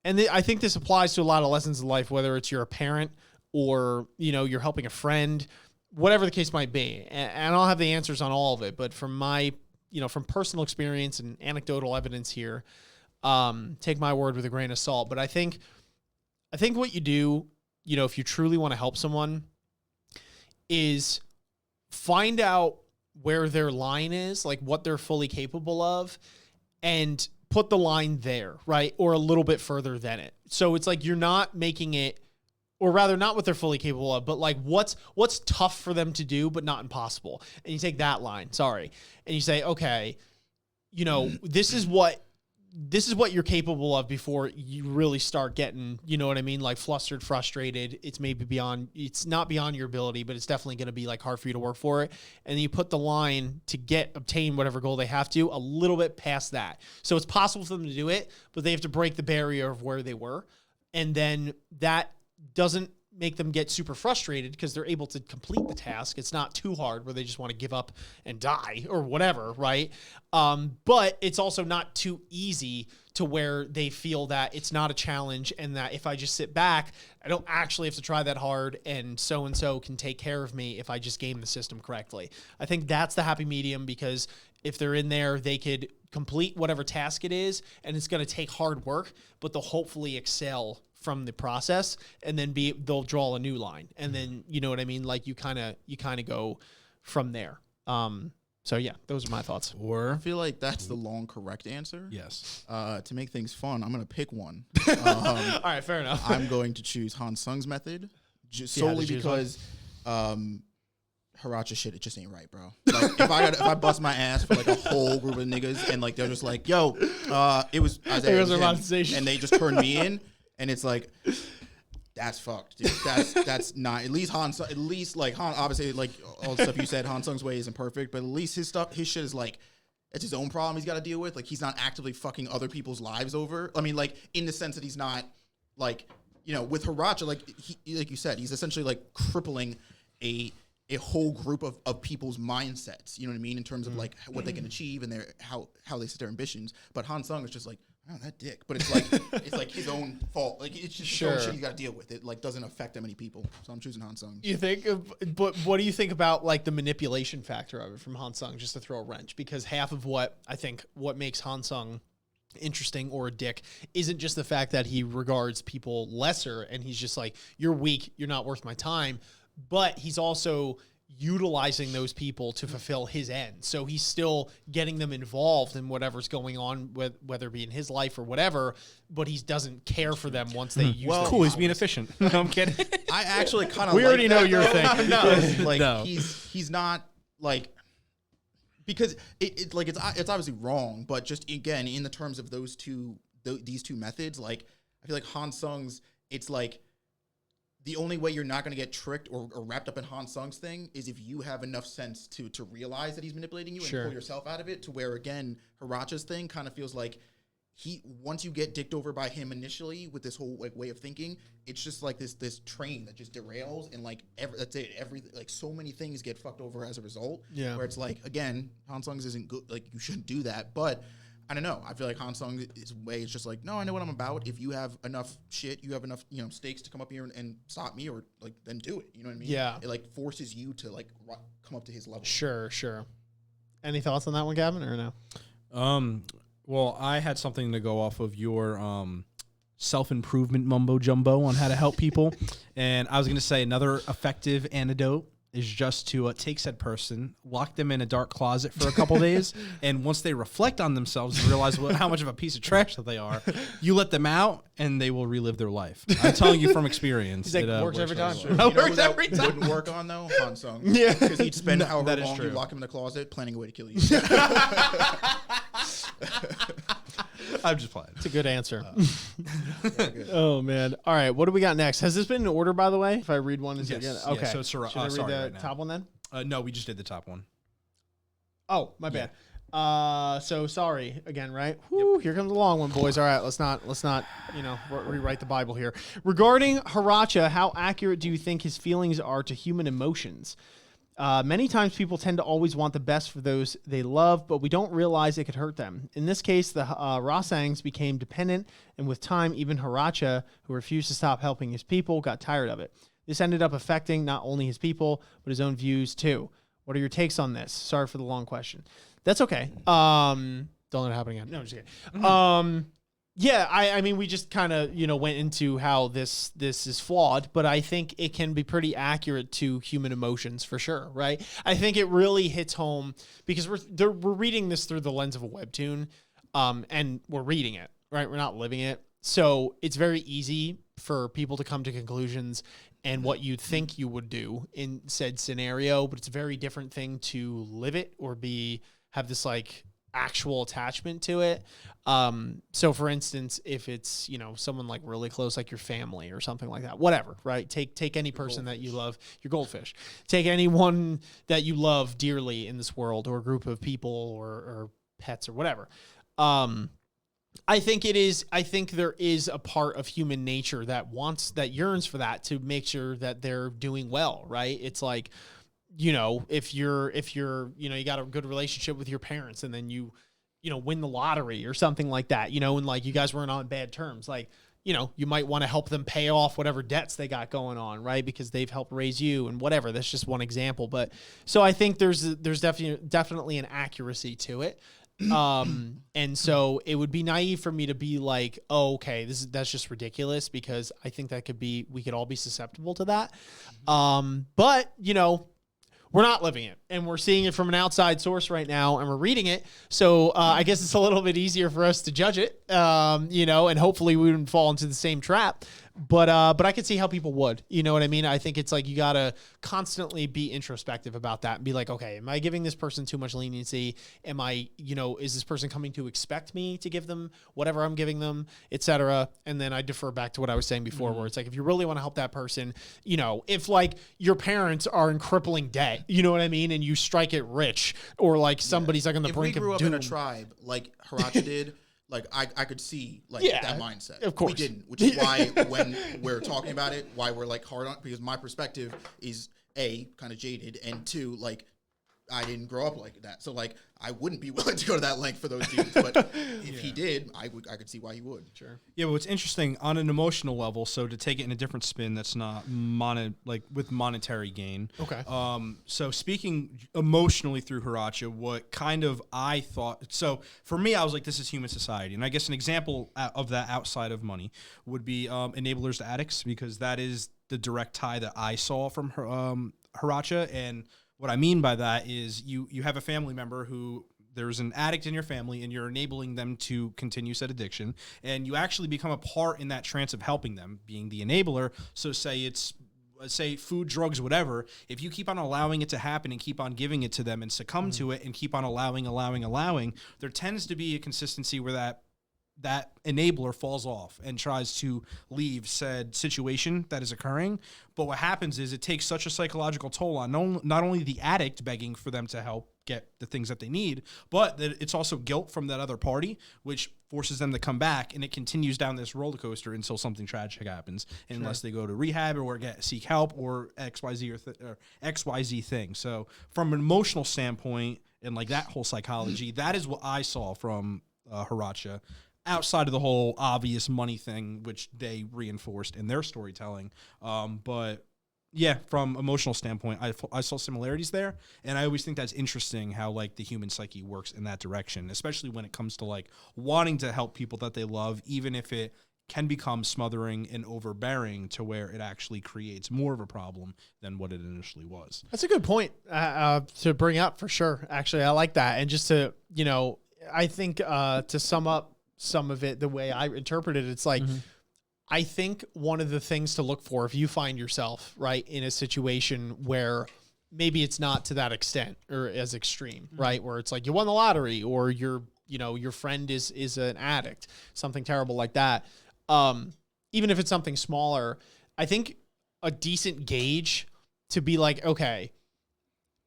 And I think this applies to a lot of lessons in life, whether it's you're a parent or, you're helping a friend, whatever the case might be. And I'll have the answers on all of it. But from my, from personal experience and anecdotal evidence here, take my word with a grain of salt. But I think what you do, if you truly want to help someone, is find out where their line is, like what they're fully capable of, and put the line there, right? Or a little bit further than it. So it's like you're not making it, or rather not what they're fully capable of, but like what's tough for them to do, but not impossible. And you take that line, and you say, okay, this is what you're capable of before you really start getting, what I mean? Like flustered, frustrated. It's not beyond your ability, but it's definitely going to be like hard for you to work for it. And then you put the line to obtain whatever goal they have to a little bit past that. So it's possible for them to do it, but they have to break the barrier of where they were. And then that doesn't make them get super frustrated because they're able to complete the task. It's not too hard where they just want to give up and die or whatever, right? But it's also not too easy to where they feel that it's not a challenge and that if I just sit back, I don't actually have to try that hard and so can take care of me if I just game the system correctly. I think that's the happy medium, because if they're in there, they could complete whatever task it is, and it's going to take hard work, but they'll hopefully excel from the process, and then they'll draw a new line, and then you know what I mean. Like you kind of go from there. So yeah, those are my thoughts. I feel like that's the long correct answer. Yes. To make things fun, I'm gonna pick one. All right, fair enough. I'm going to choose Han Sung's method, just solely because Haratcha shit, it just ain't right, bro. Like if I bust my ass for like a whole group of niggas and like they're just like, yo, it was Isaiah, it was him, and they just turned me in, and it's like, that's fucked, dude. That's not, at least like Han, obviously like all the stuff you said, Han Sung's way isn't perfect, but at least his shit is like, it's his own problem he's got to deal with. Like he's not actively fucking other people's lives over. I mean, like in the sense that he's not like, you know, with Haratcha, like like you said, he's essentially like crippling a whole group of people's mindsets, you know what I mean, in terms of like what they can achieve and how they set their ambitions. But Han Sung is just like, oh, that dick. But it's like his own fault. Like it's just his own shit he's got to deal with. It like doesn't affect that many people. So I'm choosing Han Sung. You think, but what do you think about like the manipulation factor of it from Han Sung, just to throw a wrench? Because half of what makes Han Sung interesting or a dick isn't just the fact that he regards people lesser and he's just like, you're weak, you're not worth my time, but he's also utilizing those people to fulfill his end. So he's still getting them involved in whatever's going on, whether it be in his life or whatever, but he doesn't care for them once they use them. Cool, he's being efficient. No, I'm kidding. I actually kind of we already know your thing. He's not like, because it's obviously wrong, but just again in the terms of these two methods, like I feel like Han Sung's, it's like the only way you're not going to get tricked or wrapped up in Han Sung's thing is if you have enough sense to realize that he's manipulating you and pull yourself out of it, to where again Haratcha's thing kind of feels like once you get dicked over by him initially with this whole like way of thinking, it's just like this train that just derails, and like that's it. Like so many things get fucked over as a result. Yeah. Where it's like, again, Han Sung's isn't good. Like you shouldn't do that. But I don't know. I feel like Han Sung's way is just like, no, I know what I'm about. If you have enough shit, you have enough, stakes to come up here and stop me, or like then do it. You know what I mean? Yeah. It like forces you to like come up to his level. Sure. Any thoughts on that one, Gavin, or no? Well, I had something to go off of your self-improvement mumbo jumbo on how to help people. And I was going to say another effective antidote is just to take said person, lock them in a dark closet for a couple days, and once they reflect on themselves and realize how much of a piece of trash that they are, you let them out, and they will relive their life. I'm telling you from experience. It works every time. Works every time. Wouldn't work on though? Han Sung. Yeah, because he'd spend however long you lock him in the closet planning a way to kill you. I'm just playing. It's a good answer. Oh man! All right, what do we got next? Has this been in order, by the way? If I read one, is yes. Okay. Yeah, so it's Should I read the top one then? No, we just did the top one. Oh, my bad. So sorry again, right? Whew, here comes the long one, boys. All right, let's not rewrite the Bible here. Regarding Haratcha, how accurate do you think his feelings are to human emotions? Many times people tend to always want the best for those they love, but we don't realize it could hurt them. In this case, the Rashangs became dependent, and with time, even Haratcha, who refused to stop helping his people, got tired of it. This ended up affecting not only his people, but his own views too. What are your takes on this? Sorry for the long question. That's okay. Don't let it happen again. No, I'm just kidding. Mm-hmm. Yeah, I mean, we just kind of, went into how this is flawed, but I think it can be pretty accurate to human emotions for sure, right? I think it really hits home because we're reading this through the lens of a webtoon, and we're reading it, right? We're not living it. So it's very easy for people to come to conclusions and what you'd think you would do in said scenario, but it's a very different thing to live it or have this like actual attachment to it. So for instance, if it's, someone like really close, like your family or something like that, whatever, right? Take any person that you love, your goldfish, take anyone that you love dearly in this world, or a group of people or pets or whatever. I think it is. I think there is a part of human nature that yearns for that, to make sure that they're doing well, right? It's like, if you're, you got a good relationship with your parents, and then you win the lottery or something like that, and like you guys weren't on bad terms, like, you might want to help them pay off whatever debts they got going on, right? Because they've helped raise you and whatever. That's just one example. But so I think there's definitely an accuracy to it. And so it would be naive for me to be like, oh, okay, that's just ridiculous, because I think we could all be susceptible to that. But we're not living it, and we're seeing it from an outside source right now, and we're reading it. So I guess it's a little bit easier for us to judge it, and hopefully we wouldn't fall into the same trap. But I could see how people would, you know what I mean? I think it's like, you got to constantly be introspective about that and be like, okay, am I giving this person too much leniency? Am I, is this person coming to expect me to give them whatever I'm giving them, et cetera? And then I defer back to what I was saying before, where it's like, if you really want to help that person, if like your parents are in crippling debt, you know what I mean? And you strike it rich, or like somebody's like on the brink of doom. If we grew up in a tribe like Haratcha did, like I could see like that mindset. Of course. We didn't, which is why when we're talking about it, why we're like hard on, because my perspective is A, kind of jaded, and 2, like I didn't grow up like that. So like I wouldn't be willing to go to that length for those dudes. But if he did, I could see why he would. Sure. Yeah, but what's interesting on an emotional level, so to take it in a different spin that's not with monetary gain. Okay. So speaking emotionally through Haratcha, what kind of I thought, so for me, I was like, this is human society. And I guess an example of that outside of money would be enablers to addicts, because that is the direct tie that I saw from Haratcha. And what I mean by that is you have a family member who, there's an addict in your family, and you're enabling them to continue said addiction, and you actually become a part in that trance of helping them, being the enabler. So say food, drugs, whatever, if you keep on allowing it to happen and keep on giving it to them and succumb to it and keep on allowing, there tends to be a consistency where that enabler falls off and tries to leave said situation that is occurring. But what happens is it takes such a psychological toll on not only the addict begging for them to help get the things that they need, but that it's also guilt from that other party, which forces them to come back, and it continues down this roller coaster until something tragic happens, unless they go to rehab or seek help or XYZ or XYZ thing. So from an emotional standpoint and like that whole psychology, that is what I saw from Haratcha, outside of the whole obvious money thing, which they reinforced in their storytelling. But yeah, from emotional standpoint, I saw similarities there. And I always think that's interesting how like the human psyche works in that direction, especially when it comes to like wanting to help people that they love, even if it can become smothering and overbearing to where it actually creates more of a problem than what it initially was. That's a good point to bring up, for sure. Actually, I like that. And just to, I think to sum up some of it, the way I interpret it, it's like, I think one of the things to look for, if you find yourself right in a situation where maybe it's not to that extent or as extreme, right? Where it's like you won the lottery, or your friend is an addict, something terrible like that. Even if it's something smaller, I think a decent gauge to be like, okay,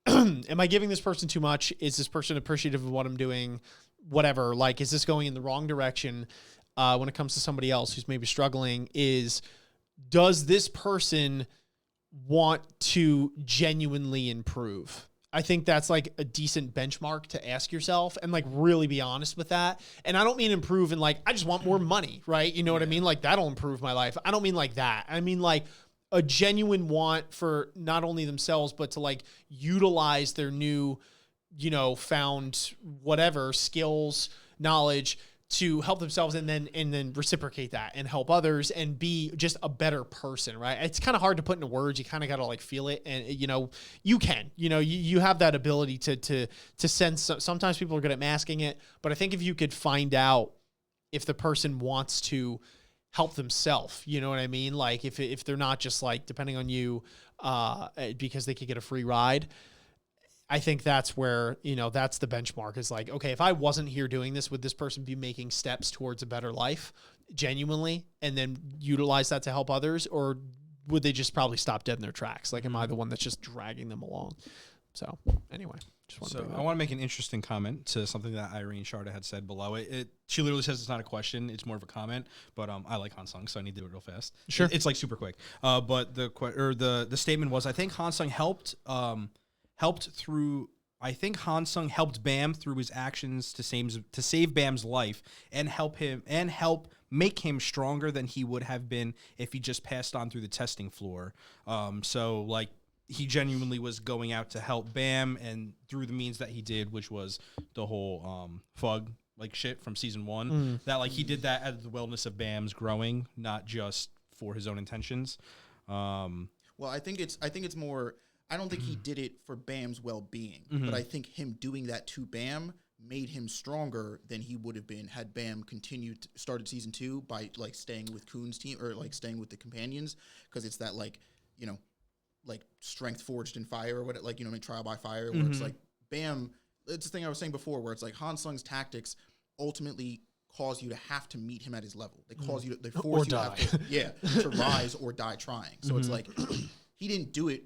am I giving this person too much? Is this person appreciative of what I'm doing? Whatever, like, is this going in the wrong direction when it comes to somebody else who's maybe struggling? Does this person want to genuinely improve? I think that's like a decent benchmark to ask yourself, and like really be honest with that. And I don't mean improve in like, I just want more money, right? You know what I mean? Like, that'll improve my life. I don't mean like that. I mean like a genuine want for not only themselves, but to like utilize their new, found whatever skills, knowledge to help themselves, and then reciprocate that and help others and be just a better person, right? It's kind of hard to put into words. You kind of got to like feel it, and you can, you have that ability to sense. Sometimes people are good at masking it, but I think if you could find out if the person wants to help themselves, you know what I mean? Like if they're not just like depending on you because they could get a free ride. I think that's where, that's the benchmark, is like, okay, if I wasn't here doing this, would this person be making steps towards a better life genuinely, and then utilize that to help others? Or would they just probably stop dead in their tracks? Like, am I the one that's just dragging them along? So anyway. So I want to make an interesting comment to something that Irene Sharda had said below it. She literally says it's not a question; it's more of a comment. But I like Hansung, so I need to do it real fast. Sure, it's like super quick. But the statement was, I think Hansung helped through. I think Hansung helped Bam through his actions to save Bam's life and help make him stronger than he would have been if he just passed on through the testing floor. So like. He genuinely was going out to help Bam, and through the means that he did, which was the whole Fug like shit from season 1, that like he did that out of the wellness of Bam's growing, not just for his own intentions. Well, I think it's more. I don't think he did it for Bam's well-being, but I think him doing that to Bam made him stronger than he would have been had Bam started season 2 by like staying with Kuhn's team or like staying with the companions, because it's that like like strength forged in fire or what, like, trial by fire, where it's like Bam. It's the thing I was saying before, where it's like Hansung's tactics ultimately cause you to have to meet him at his level. They cause you to, they force you to have to rise or die trying. So it's like he didn't do it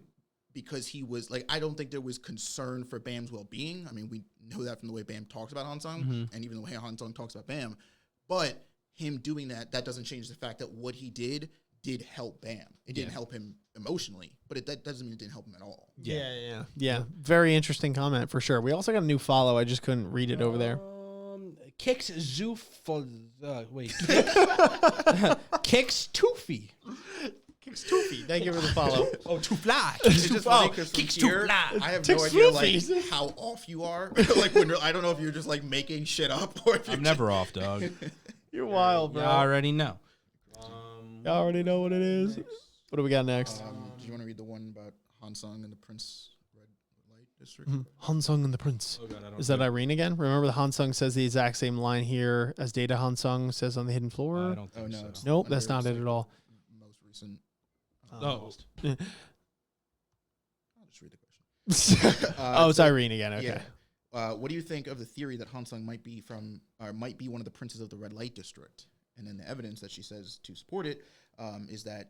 because he was like, I don't think there was concern for Bam's well-being. I mean, we know that from the way Bam talks about Hansung, and even the way Hansung talks about Bam. But him doing that doesn't change the fact that what he did help Bam. It didn't help him emotionally, but that doesn't mean it didn't help him at all. Yeah. Very interesting comment for sure. We also got a new follow. I just couldn't read it over there. Kicks Zoo for Kicks Toofy. Kicks Toofy. Thank you for the follow. To fly. It's just funny because Kicks from here, to fly. I have no idea like how off you are. Like I don't know if you're just like making shit up or if I'm never off, dog. You're wild, bro. You already know. You already know what it is. What do we got next? Do you want to read the one about Hansung and the Prince Red Light District? Hansung and the Prince. Oh God, I don't Is that Irene again? Remember the Hansung says the exact same line here as Data Hansung says on the hidden floor? I don't think so. Nope, that's not it at all. Most recent. Oh. I'll just read the question. It's Irene again. Okay. Yeah. What do you think of the theory that Hansung might be one of the princes of the Red Light District? And then the evidence that she says to support it is that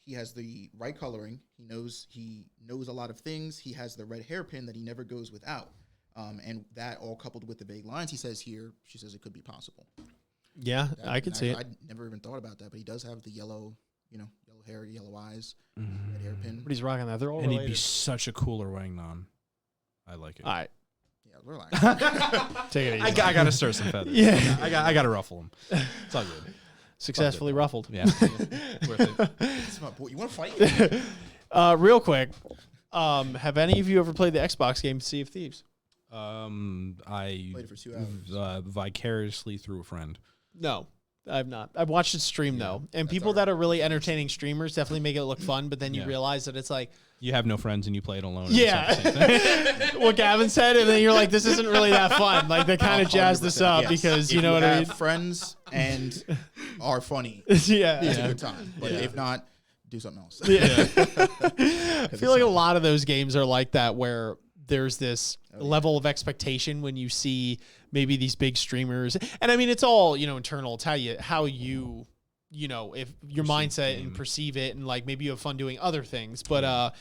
he has the right coloring. He knows a lot of things. He has the red hairpin that he never goes without. And that all coupled with the vague lines he says here, she says it could be possible. Yeah, I could see it. I never even thought about that, but he does have the yellow hair, yellow eyes, red hairpin. But he's rocking that. They're all And related. he'd be such a cooler Wang Nan. I like it. All right. Yeah, relax. Take it easy. I got to stir some feathers. Yeah. I got to ruffle them. It's all good. Successfully ruffled. Yeah. Worth it. It's my boy. You want to fight? Real quick, have any of you ever played the Xbox game Sea of Thieves? Played it for 2 hours. Vicariously through a friend. No, I've not. I've watched it stream though, and people that are really entertaining streamers definitely make it look fun. But then you realize that it's like, you have no friends and you play it alone. yeah, what Gavin said, and then you're like, this isn't really that fun. Like they kind of jazz this up because you know what I mean. Friends and are funny. Yeah, It's a good time. But if not, do something else. Yeah. I feel like a lot of those games are like that, where there's this level of expectation when you see maybe these big streamers. And I mean, it's all, internal. It's how you if your mindset and perceive it, and like maybe you have fun doing other things. But,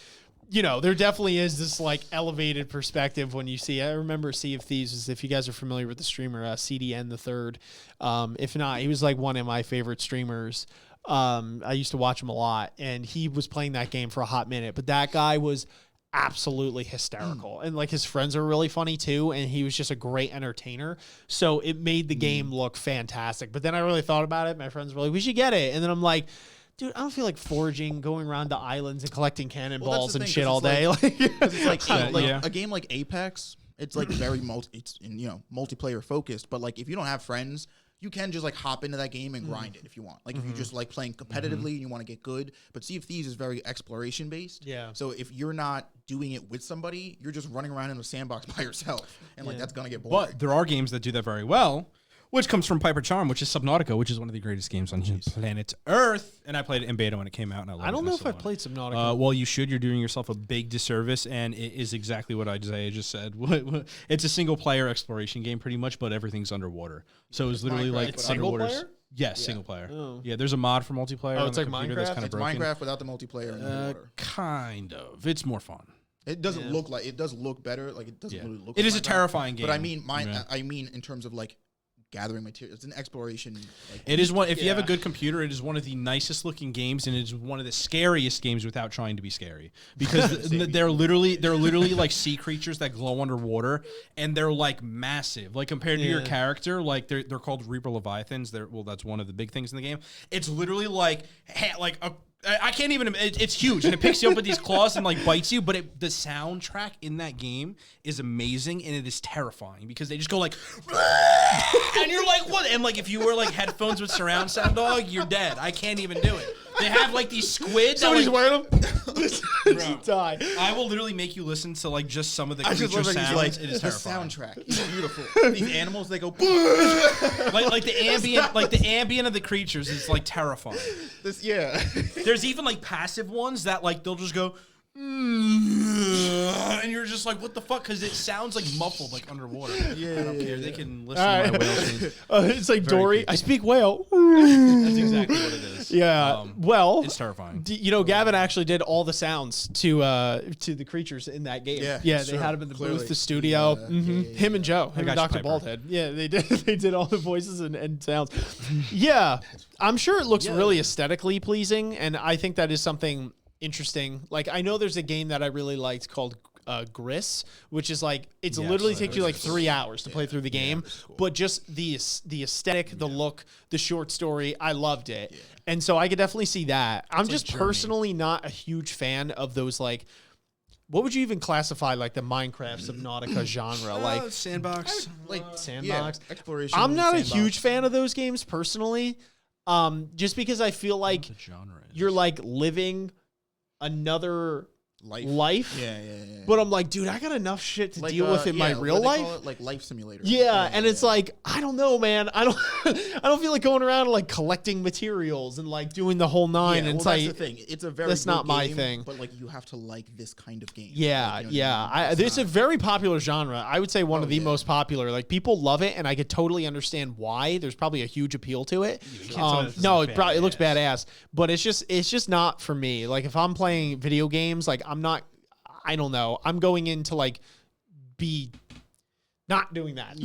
there definitely is this like elevated perspective when you see. I remember Sea of Thieves, if you guys are familiar with the streamer, CDN the Third. If not, he was like one of my favorite streamers. I used to watch him a lot, and he was playing that game for a hot minute. But that guy was absolutely hysterical, and like his friends are really funny too, and he was just a great entertainer, so it made the game look fantastic. But then I really thought about it. My friends were like, we should get it, and then I'm like, dude, I don't feel like foraging, going around to islands and collecting cannonballs and shit all day. It's like a game like Apex, it's like very multiplayer focused, but like if you don't have friends, you can just like hop into that game and grind it if you want. Like if you just like playing competitively and you want to get good. But Sea of Thieves is very exploration based. Yeah. So if you're not doing it with somebody, you're just running around in a sandbox by yourself, and like that's gonna get boring. But there are games that do that very well, which comes from Piper Charm, which is Subnautica, which is one of the greatest games on planet Earth. And I played it in beta when it came out, and I loved it. I don't know if I played Subnautica. Well, you should. You're doing yourself a big disservice, and it is exactly what Isaiah just said. It's a single-player exploration game, pretty much, but everything's underwater. So it's literally like It's single underwater. player? Yes, single player. Oh. Yeah, there's a mod for multiplayer. Oh, on it's the like computer Minecraft? that's kind of It's broken. Minecraft without the multiplayer in the water. Kind of. It's more fun. It doesn't look like it does look better. Like it doesn't really look. It is like a terrifying game. But I mean, I mean in terms of like gathering materials. It's an exploration. Like, it is one. If you have a good computer, it is one of the nicest looking games, and it is one of the scariest games without trying to be scary. Because they're literally like sea creatures that glow underwater, and they're like massive. Like compared to your character, like they're called Reaper Leviathans. That's one of the big things in the game. It's literally like I can't even. It's huge, and it picks you up with these claws and like bites you. But the soundtrack in that game is amazing, and it is terrifying because they just go like, and you're like, what? And like if you wear like headphones with surround sound, dog, you're dead. I can't even do it. They have like these squids. Somebody's wearing them. Bro, die. I will literally make you listen to like just some of the creature sounds. Like, it is the terrifying. soundtrack is beautiful. These animals, they go like the ambient of the creatures is like terrifying. There's even like passive ones that like they'll just go and you're just like, what the fuck? Because it sounds like muffled, like underwater. I don't care. They can listen to my whale scenes. It's like Dory. Creepy. I speak whale. That's exactly what it is. Yeah. Well, it's terrifying. Gavin actually did all the sounds to the creatures in that game. Yeah, they had him in the booth, the studio. Him and Joe, him and Dr. Baldhead. Yeah, they did. They did all the voices and sounds. Yeah, I'm sure it looks really aesthetically pleasing, and I think that is something interesting. Like, I know there's a game that I really liked called Gris, which is like it's literally takes you like 3 hours to play through the game, but just the aesthetic, the look, the short story, I loved it. And so I could definitely see that. I'm just personally not a huge fan of those, like, what would you even classify like the Minecraft Subnautica genre? Like sandbox, sandbox exploration. I'm not sandbox. a huge fan of those games personally, just because I feel like you're like living another life. Yeah. But I'm like, dude, I got enough shit to deal with in my real what life. they call it, like life simulator. Yeah, and it's like, I don't know, man. I don't feel like going around and like collecting materials and like doing the whole nine. Yeah, and well, it's that's like, the thing. It's a very that's good not my game, thing. But like, you have to like this kind of game. Yeah, like, you know what I mean? It's a very popular genre. I would say one of the most popular. Like, people love it, and I could totally understand why. There's probably a huge appeal to it. No, it looks badass, but it's just not for me. Like, if I'm playing video games, like I don't know. I'm going in to like be not doing that.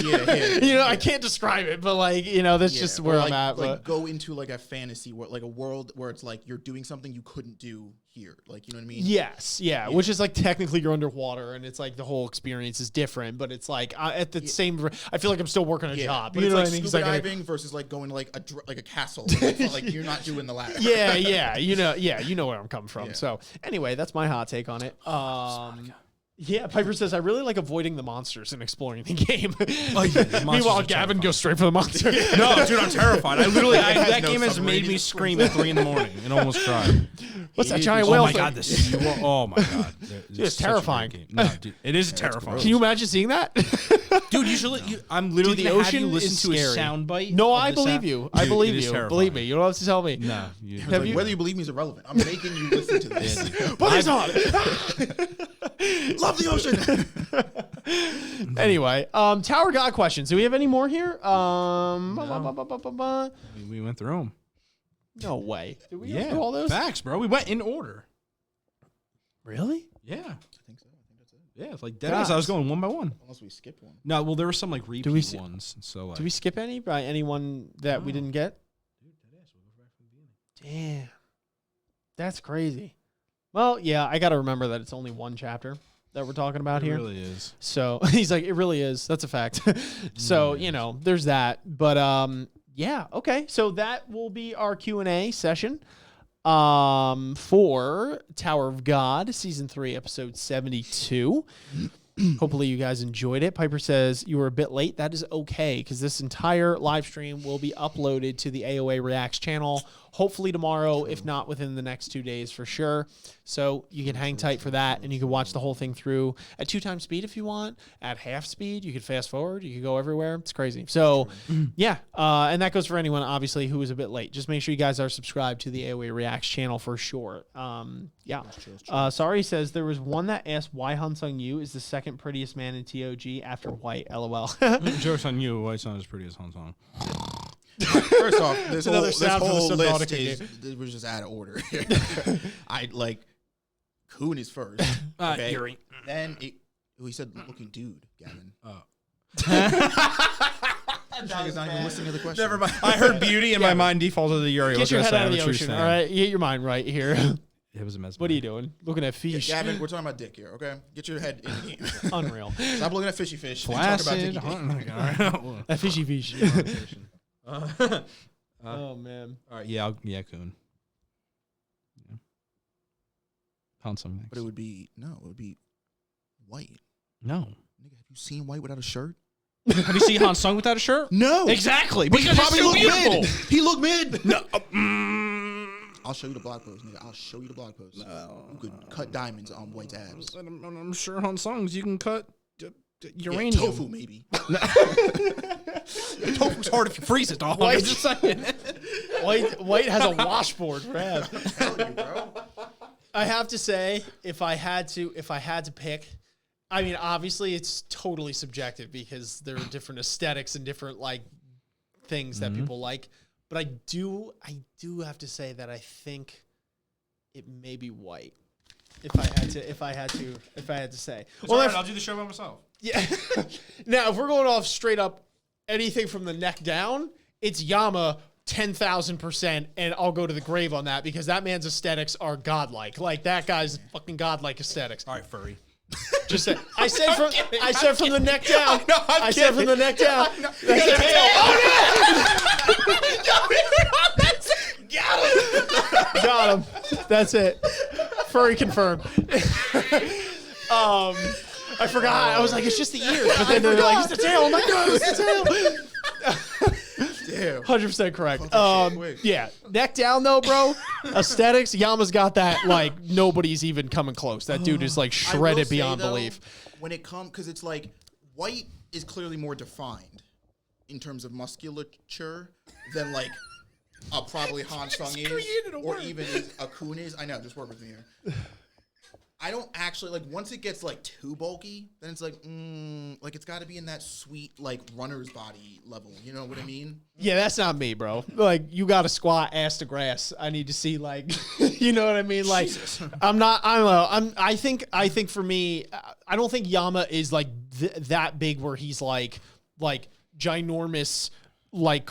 Yeah. I can't describe it, but like, that's just where I'm at. Like, go into like a fantasy world, like a world where it's like you're doing something you couldn't do here. Like, you know what I mean? Yes, yeah. Which is like technically you're underwater, and it's like the whole experience is different, but it's like at the same. I feel like I'm still working a job. But You it's know like what I mean? 'Cause scuba I gotta- diving versus like going to like a castle. Like you're not doing the latter. Yeah. You know where I'm coming from. Yeah. So anyway, that's my hot take on it. Yeah, Piper says I really like avoiding the monsters and exploring the game. Meanwhile, Gavin goes straight for the monster. No, dude, I'm terrified. That no game has made me submarine. scream at 3 a.m. and almost cried. What's that giant whale Oh my thing? god, oh my god, It's terrifying. No, dude, it is terrifying. Can you imagine seeing that? Dude, I'm literally Dude, the gonna have you ocean listen is to scary. a soundbite. No, of I the believe sound. you. I Dude, believe it is you. terrifying. Believe me. You don't have to tell me. No, Have you- Whether you believe me is irrelevant. I'm making you listen to this. Put this on. Love the ocean. Anyway, Tower God questions. Do we have any more here? We went through them. No way. Did we go Yeah, through all those? facts, bro. We went in order. Really? Yeah, I think so. I think that's it. yeah. It's like deadass. I was going one by one. Unless we skipped one. No, well, there were some like repeat we see- ones. So like, Did we skip any by anyone that we No. didn't get? Damn. That's crazy. Well, yeah, I got to remember that it's only one chapter that we're talking about it here. really is. So he's like, it really is. That's a fact. So, there's that. But yeah, okay. So that will be our Q&A session for Tower of God, Season 3, Episode 72. Hopefully you guys enjoyed it. Piper says you were a bit late. That is okay, because this entire live stream will be uploaded to the AOA Reacts channel, hopefully tomorrow, if not within the next 2 days for sure. So you can hang tight for that, and you can watch the whole thing through at 2 times speed if you want, at half speed. You could fast forward. You could go everywhere. It's crazy. So, yeah, and that goes for anyone, obviously, who is a bit late. Just make sure you guys are subscribed to the AOA Reacts channel for sure. Yeah. Sorry says there was one that asked why Hansung Yu is the second prettiest man in TOG after White. LOL. Joke's on you. White's not as pretty as Han Song. First off, this another whole sound from the list Subnautica was just out of order. I like Coon is first. Okay. Yuri. Then he said looking dude, Gavin. Oh. Nigga's not even listening to the question. Never mind. I heard beauty and my mind defaulted to Yuri. Get your head out of the ocean, all right? Get your mind right here. It was a mess. What are you doing? Looking at fish. Yeah, Gavin, we're talking about dick here, okay? Get your head in the game. Unreal. Stop looking at fishy fish. and Flaccid. Talk about dicky dick. That fishy fish. Oh, man. All right, yeah, Coon. Yeah. Hansung next. But it would be White. No. Nigga, have you seen White without a shirt? Have you seen Hansung without a shirt? No. Exactly. But he Because probably it's so looked beautiful. mid. He looked mid. No. I'll show you the blog post, nigga. I'll show you the blog post. You could cut diamonds on White's abs. I'm sure Hansung's you can cut uranium. Yeah, tofu, maybe. Tofu's hard if you freeze it, dog. White- I'm just saying. White has a washboard for abs. I'm telling you, bro. I have to say, if I had to pick, I mean, obviously it's totally subjective because there are different aesthetics and different like things that people like. But I do have to say that I think it may be White. If I had to say. Well, I'll do the show by myself. Yeah. Now, if we're going off straight up anything from the neck down, it's Yama 10,000%, and I'll go to the grave on that because that man's aesthetics are godlike. Like that guy's fucking godlike aesthetics. All right, furry. Just say, I said from the neck down. No, I'm said from the neck down. Got him. That's it. Furry confirmed. I forgot. I was like, it's just the ears. But then they're like, it's the tail. I'm like, no, it's the tail. Damn. 100% correct. Quick. Yeah. Neck down though, bro. Aesthetics. Yama's got that like nobody's even coming close. That dude is like I will shredded say, beyond though, belief. When it comes, because it's like White is clearly more defined in terms of musculature than like probably Hansung is, or even a Kun is. I know, just work with me here. I don't actually like once it gets like too bulky, then it's like it's got to be in that sweet like runner's body level. You know what I mean? Yeah, that's not me, bro. Like you got to squat ass to grass. I need to see like, you know what I mean? Like, I think for me, I don't think Yama is like that big where he's like ginormous. Like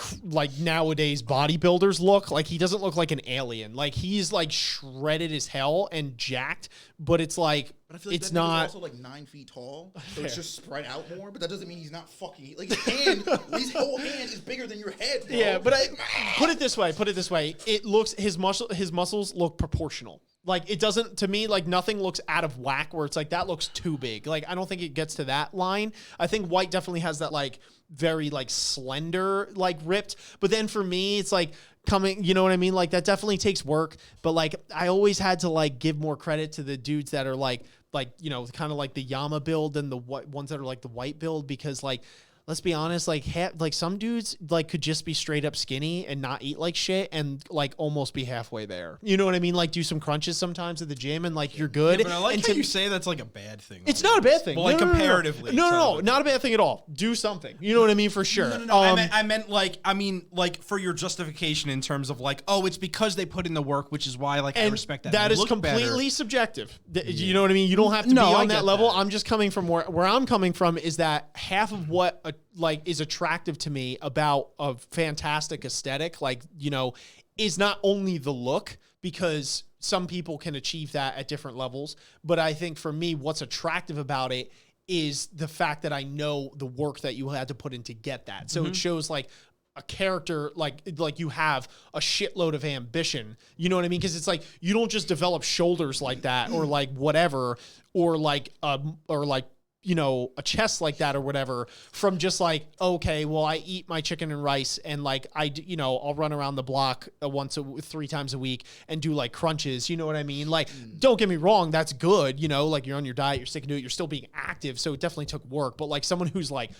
nowadays bodybuilders look like he doesn't look like an alien. Like he's like shredded as hell and jacked, but it's like But I feel like it's that not also like 9 feet tall, so it's just spread out more. But that doesn't mean he's not fucking like his whole hand is bigger than your head, bro. Yeah, but put it this way. It looks his muscles look proportional. Like it doesn't to me like nothing looks out of whack where it's like that looks too big. Like I don't think it gets to that line. I think White definitely has that like very like slender like ripped. But then for me it's like coming, you know what I mean? Like that definitely takes work, but like I always had to like give more credit to the dudes that are like you know kind of like the Yama build and the ones that are like the White build because like let's be honest, like some dudes like could just be straight up skinny and not eat like shit and like almost be halfway there. You know what I mean? Like do some crunches sometimes at the gym and like you're good. Yeah, but I like and how you say that's like a bad thing. it's not a bad thing. But like comparatively. No, not a bad thing at all. Do something. You know what I mean? For sure. No. I meant like for your justification in terms of like, oh, it's because they put in the work, which is why like I respect that. That is completely subjective. You know what I mean? You don't have to be on that level. I'm just coming from where I'm coming from is that half of what is attractive to me about a fantastic aesthetic, like, you know, is not only the look, because some people can achieve that at different levels. But I think for me, what's attractive about it is the fact that I know the work that you had to put in to get that. So it shows like a character, like you have a shitload of ambition. You know what I mean? Because it's like you don't just develop shoulders like that or like whatever or like you know, a chest like that or whatever from just like, okay, well, I eat my chicken and rice and like I'll run around the block 3 times a week and do like crunches. You know what I mean? Like, don't get me wrong. That's good. You know, like you're on your diet, you're sticking to it. You're still being active. So it definitely took work, but like someone who's like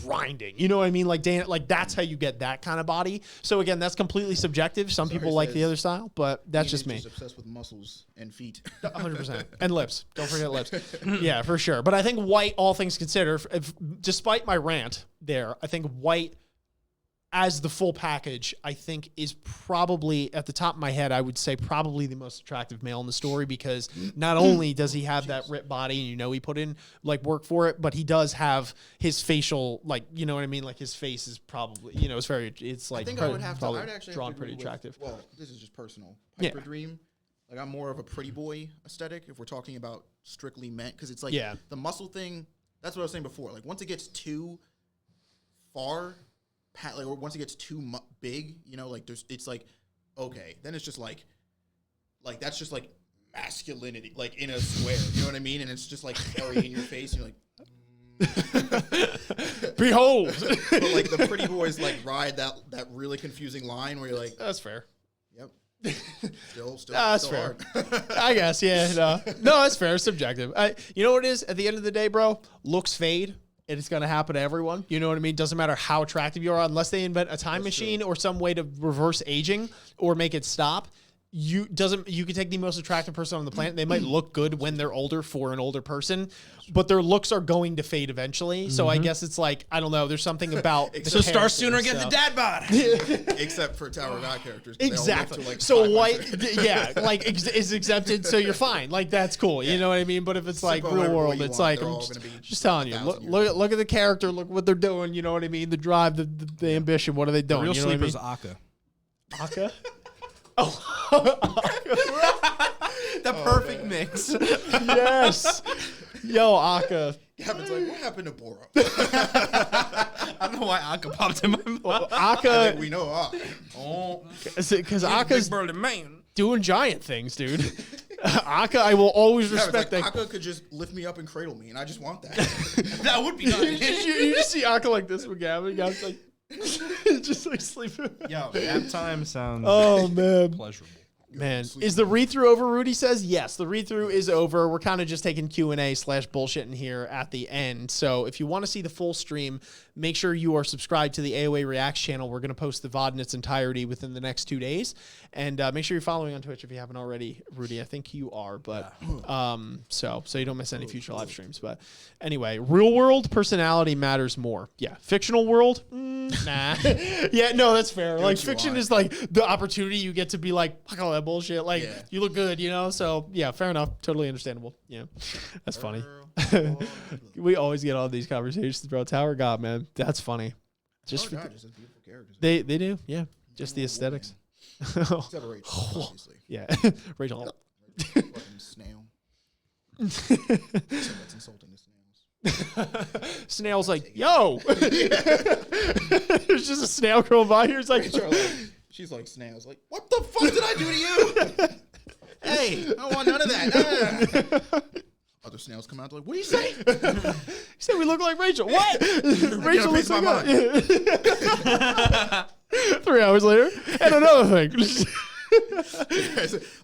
grinding, you know what I mean? Like Dana, like that's how you get that kind of body. So again, that's completely subjective. Some people like the other style, but that's just me. Just obsessed with muscles and feet. 100%. And lips. Don't forget lips. Yeah, for sure. But I think White, all things considered, despite my rant there, I think White as the full package, I think is probably, at the top of my head, I would say probably the most attractive male in the story, because not only does he have that ripped body and he put in like work for it, but he does have his facial, like, you know what I mean? Like his face is probably, it's like, I think I would have to. probably I'd actually drawn have to pretty agree with- attractive. Well, this is just personal. Piper Yeah. Dream. Like I'm more of a pretty boy aesthetic if we're talking about strictly men, because it's like the muscle thing. That's what I was saying before. Like once it gets too far, like or once it gets too big, like it's like okay, then it's just like that's just like masculinity, like in a square. You know what I mean? And it's just like hairy in your face. And you're like. Behold. But like the pretty boys like ride that really confusing line where you're like, That's fair. yep, still That's still fair. hard. I guess, yeah. No, that's fair. Subjective. You know what it is? At the end of the day, bro, looks fade. And it's going to happen to everyone. You know what I mean? Doesn't matter how attractive you are, unless they invent a time machine or some way to reverse aging or make it stop. You can take the most attractive person on the planet. They might look good when they're older for an older person, but their looks are going to fade eventually. So I guess it's like, I don't know. There's something about So Star Sooner get the dad bod. Except for Tower of God characters. 'Cause Exactly. They all live to, So like, white, 500. yeah, like is exempted, so you're fine. Like that's cool. You know what I mean? But if it's like Simple, real whatever world, you it's want, like they're I'm all gonna be just telling you. 1,000 years old. Look at the character. Look what they're doing. You know what I mean? The drive, the ambition. What are they doing? Real you know what I sleeper's mean? Akka. Akka. Oh, The perfect mix. yes. Yo, Akka. Gavin's like, what happened to Boro? I don't know why Akka popped in my mind. I think Akka, we know. Oh, because Akka's big burly man. doing giant things, dude. Akka, I will always Gavin's respect like, that. Akka could just lift me up and cradle me, and I just want that. That would be you, nice. you just see Akka like this with Gavin. Gavin's like, just like sleeping. Yo, nap time sounds Oh, man. pleasurable. Man, is the read-through over? Rudy says yes. The read-through is over. We're kind of just taking Q&A/bullshitting here at the end. So if you want to see the full stream, make sure you are subscribed to the AOA Reacts channel. We're going to post the VOD in its entirety within the next 2 days. And make sure you're following on Twitch if you haven't already, Rudy. I think you are, but so you don't miss any future live streams. But anyway, real world personality matters more. Yeah, fictional world, nah. Yeah, no, that's fair. Like what you fiction want. is like the opportunity you get to be like, fuck all that bullshit. Like Yeah. you look good, So yeah, fair enough. Totally understandable. Yeah, that's funny. We always get all these conversations about Tower God, man. That's funny. Just Tower of God just has beautiful characters. they do, yeah. Just the aesthetics. Except for Rachel, obviously. Yeah, Rachel. Fucking snail. So that's insulting to snails. Snail's like, yo. There's just a snail crawling by here. It's like, She's like snails. Like, what the fuck did I do to you? Hey, I don't want none of that. Other snails come out they're like, what do you say? you said we look like Rachel. What? Rachel looks piece of like my us. 3 hours later, and another thing.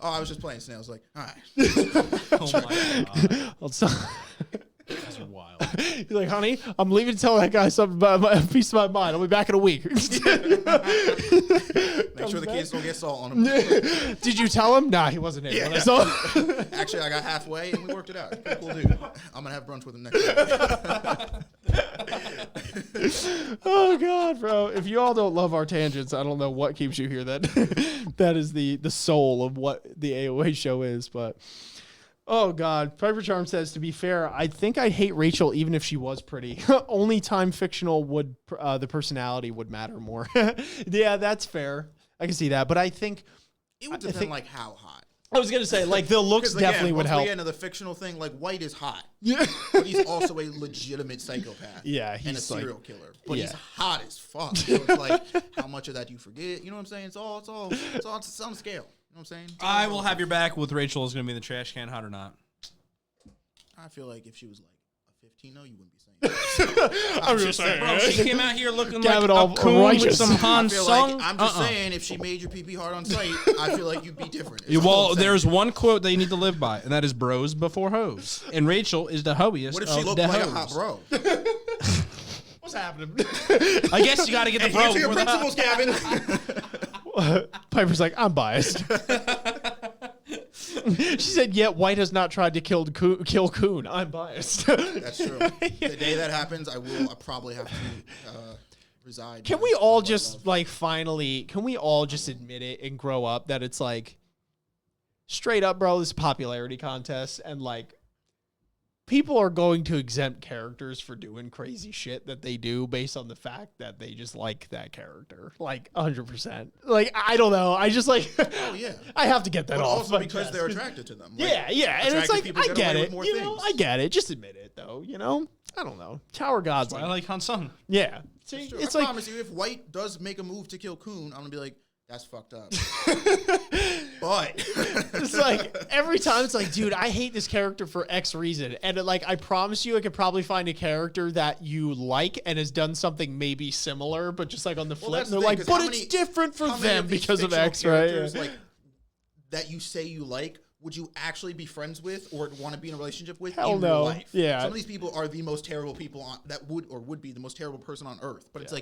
Oh, I was just playing snails. Like, all right. Oh my god, I'll stop. that's wild. He's like, honey, I'm leaving to tell that guy something about a piece of my mind. I'll be back in a week. Make sure the kids don't get salt on them. Did you tell him? Nah, he wasn't in. Yeah. When I saw Actually, I got halfway and we worked it out. He's a pretty cool dude. I'm gonna have brunch with him next week. Oh God, bro! If you all don't love our tangents, I don't know what keeps you here. That is the soul of what the AOA show is. But oh God, Piper Charm says, to be fair, I think I'd hate Rachel even if she was pretty. Only time fictional would the personality would matter more. Yeah, that's fair. I can see that, but I think It would depend like how hot. I was gonna say like the looks 'Cause again, definitely would once help. we get into the fictional thing, like White is hot, Yeah, but he's also a legitimate psychopath. Yeah, and a he's like- serial killer. But yeah. he's hot as fuck. So it's like, how much of that do you forget? You know what I'm saying? It's on scale. You know what I'm saying? I will have your back with Rachel is going to be in the trash can, hot or not. I feel like if she was like a 15, no, you wouldn't be saying that. I'm just saying. Bro, she came out here looking Gavin like all a coon with righteous. some I Han feel Sung. like, I'm just saying, if she made your pee hard on sight, I feel like you'd be different. It's all Well, I'm saying. there's one quote that you need to live by, and that is bros before hoes. And Rachel is the hoiest What if of she looked the like hoes. a hot bro? What's happening? I guess you got to get the bro Answer your before the principles, Gavin. Piper's like, I'm biased. She said, yet White has not tried to kill Coon. I'm biased. That's true. The day that happens, I probably have to reside. Can we all just finally? Can we all just admit it and grow up that it's straight up, bro? This is a popularity contest, and people are going to exempt characters for doing crazy shit that they do based on the fact that they just like that character, 100%. I don't know. I just Oh yeah. I have to get that But off. also because they're attracted to them. Yeah, and it's attracted people I get get away it. with more I get it. Just admit it, though. I don't know. Tower Gods. I like Han Sung. Yeah. See, It's I promise you, if White does make a move to kill Kun, I'm gonna be like, that's fucked up. But it's every time it's dude, I hate this character for X reason. And I promise you I could probably find a character that you like and has done something maybe similar, but just on the flip. that's And the they're thing, but how it's many- different for how many them of these because of fictional X, right? characters, that you say you like, would you actually be friends with or want to be in a relationship with Hell in no. real life? Yeah. Some of these people are the most terrible people that would be the most terrible person on earth. But it's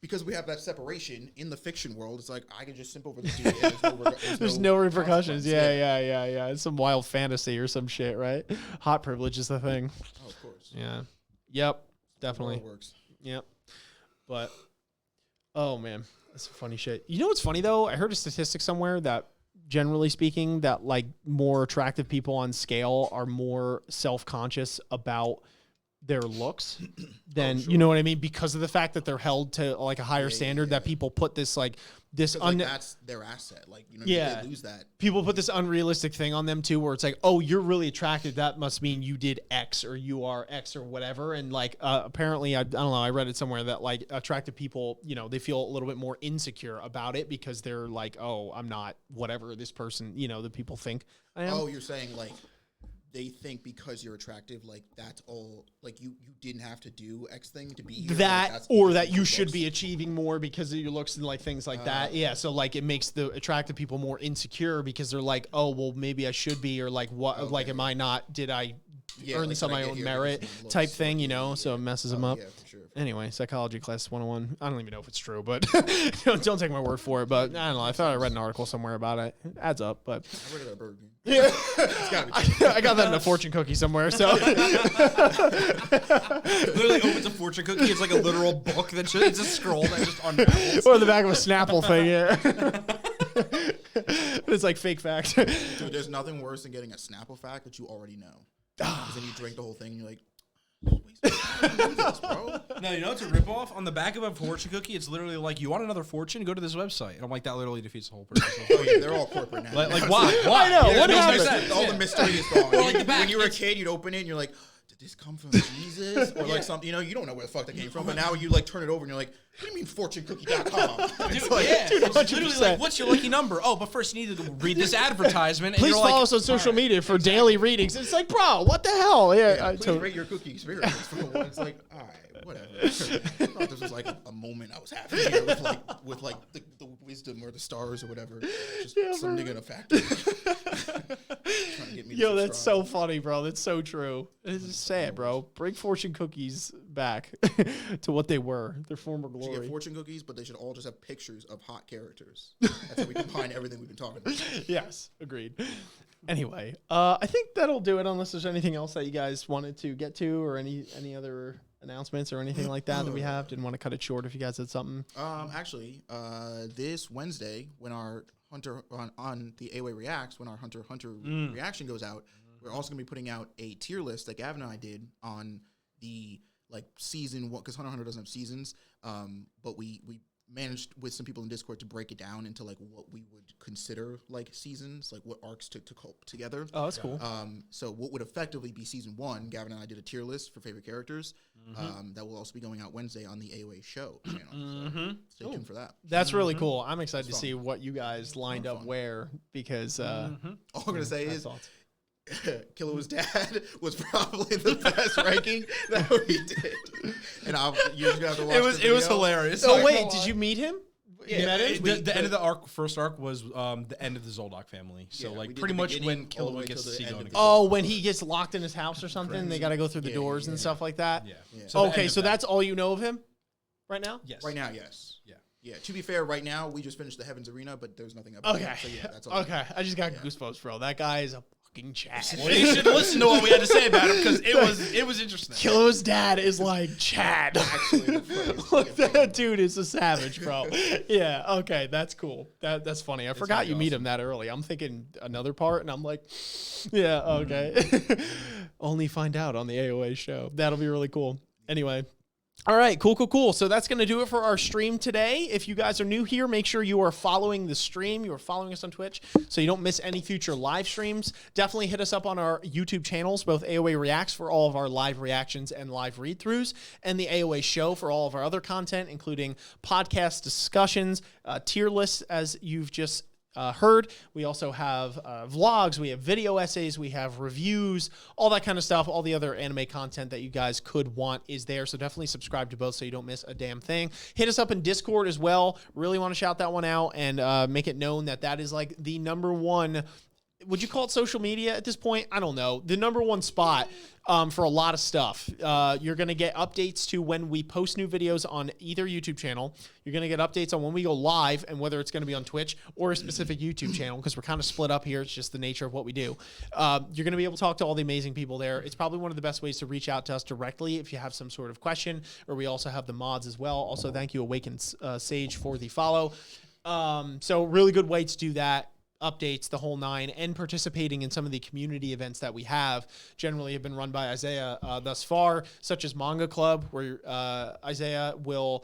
because we have that separation in the fiction world, it's I can just simp over the dude. And There's no repercussions. consequence. Yeah. It's some wild fantasy or some shit, right? Hot privilege is the thing. Oh, of course. Yeah. Yep. Definitely. It works. Yep. But, oh man, that's funny shit. You know what's funny though? I heard a statistic somewhere that generally speaking, that more attractive people on scale are more self-conscious about their looks than, you know what I mean? Because of the fact that they're held to a higher standard, that people put this that's their asset. They lose that. People put this unrealistic thing on them too, where it's oh, you're really attractive. That must mean you did X or you are X or whatever. And apparently, I don't know. I read it somewhere that attractive people, they feel a little bit more insecure about it because they're oh, I'm not whatever this person, the people think I am. Oh, you're saying they think because you're attractive, that's all, you didn't have to do X thing to be here. That or that you should be achieving more because of your looks and things like that. Yeah, so it makes the attractive people more insecure because they're oh, well, maybe I should be, or what, am I not? Did I earn this on my own merit type thing? So it messes them up. Yeah, for sure. Anyway, psychology class 101. I don't even know if it's true, but don't take my word for it. But I don't know. I thought I read an article somewhere about it. It adds up, but I read it at Burger King. yeah, It's gotta be true. I got that in a fortune cookie somewhere. So Literally opens a fortune cookie. It's a literal book it's a scroll that just unravels. or the back of a Snapple thing. Yeah, but it's fake fact. Dude, there's nothing worse than getting a Snapple fact that you already know. Because then you drink the whole thing and you're bro. No, it's a ripoff. On the back of a fortune cookie, it's literally you want another fortune? Go to this website. And I'm that literally defeats the whole purpose. Oh yeah, they're all corporate now. Why? I know. Yeah, What it makes no happened? sense. All the mystery is gone. Or the back, when you were a kid, you'd open it and you're did this come from Jesus? Or something, you don't know where the fuck that came from. But now you turn it over and you're what do you mean fortunecookie.com? It's Dude, it's literally what's your lucky number? Oh, but first you need to read this advertisement. And Please you're follow us on social media for daily readings. It's bro, what the hell? Yeah, please rate your cookie experience for the one. It's all right, whatever. I thought this was a moment I was having here with the wisdom or the stars or whatever. Just some nigga in a factory. Trying to get me to Yo, that's so subscribe. funny, bro. That's so true. It's sad, bro. Bring fortune cookies back to what they were, their former We should glory. get fortune cookies, but they should all just have pictures of hot characters. That's how we combine everything we've been talking about. Yes, agreed. Anyway, I think that'll do it. Unless there's anything else that you guys wanted to get to, or any other announcements or anything like that we have. Didn't want to cut it short if you guys had something. Actually, this Wednesday when our Hunter on the A-Way Reacts, when our Hunter reaction goes out, we're also gonna be putting out a tier list that Gavin and I did on the season one, because Hunter x Hunter doesn't have seasons. But we managed with some people in Discord to break it down into what we would consider seasons, what arcs to cope together. Oh, that's cool. So what would effectively be season one, Gavin and I did a tier list for favorite characters. That will also be going out Wednesday on the A-Way show channel. So stay tuned for that. That's really cool. I'm excited to see what you guys lined up fun. where, because All I'm gonna say is thoughts. Killua's dad was probably the best ranking that we did, and you're gonna have to watch. It was hilarious. Oh wait, did you meet him? Yeah, you met him? The end of the first arc was the end of the Zoldyck family. So Yeah, we did pretty the much beginning when all the way Killua gets till to the see end going of again. the- Oh, when he gets locked in his house or something, they got to go through the doors and stuff like that. Yeah. So the Okay, end so of that. that's all you know of him right now? Yes. Right now, yes. Yeah. Yeah. To be fair, right now we just finished the Heavens Arena, but there's nothing up. Okay. There, so yeah, that's all. Okay, I just got goosebumps, bro. That guy is a fucking Chad. Well, you should listen to what we had to say about him because it was interesting. Killo's dad is like Chad. Actually, Look, that dude is a savage, bro. Yeah, okay, that's cool. That's funny. I forgot you meet him that early. I'm thinking another part, and I'm like, yeah, okay. Only find out on the AOA show. That'll be really cool. Anyway. All right, cool. So that's going to do it for our stream today. If you guys are new here, make sure you are following the stream. You are following us on Twitch so you don't miss any future live streams. Definitely hit us up on our YouTube channels, both AOA Reacts for all of our live reactions and live read-throughs, and the AOA Show for all of our other content, including podcast discussions, tier lists, as you've just heard. We also have vlogs, we have video essays, we have reviews, all that kind of stuff. All the other anime content that you guys could want is there. So definitely subscribe to both so you don't miss a damn thing. Hit us up in Discord as well. Really want to shout that one out and make it known that that is like the number one. Would you call it social media at this point? I don't know. The number one spot for a lot of stuff. You're going to get updates to when we post new videos on either YouTube channel. You're going to get updates on when we go live and whether it's going to be on Twitch or a specific YouTube channel because we're kind of split up here. It's just the nature of what we do. You're going to be able to talk to all the amazing people there. It's probably one of the best ways to reach out to us directly if you have some sort of question, or we also have the mods as well. Also, thank you, Awakened Sage, for the follow. So really good way to do that. Updates, the whole nine, and participating in some of the community events that we have generally have been run by Isaiah thus far, such as Manga Club, where Isaiah will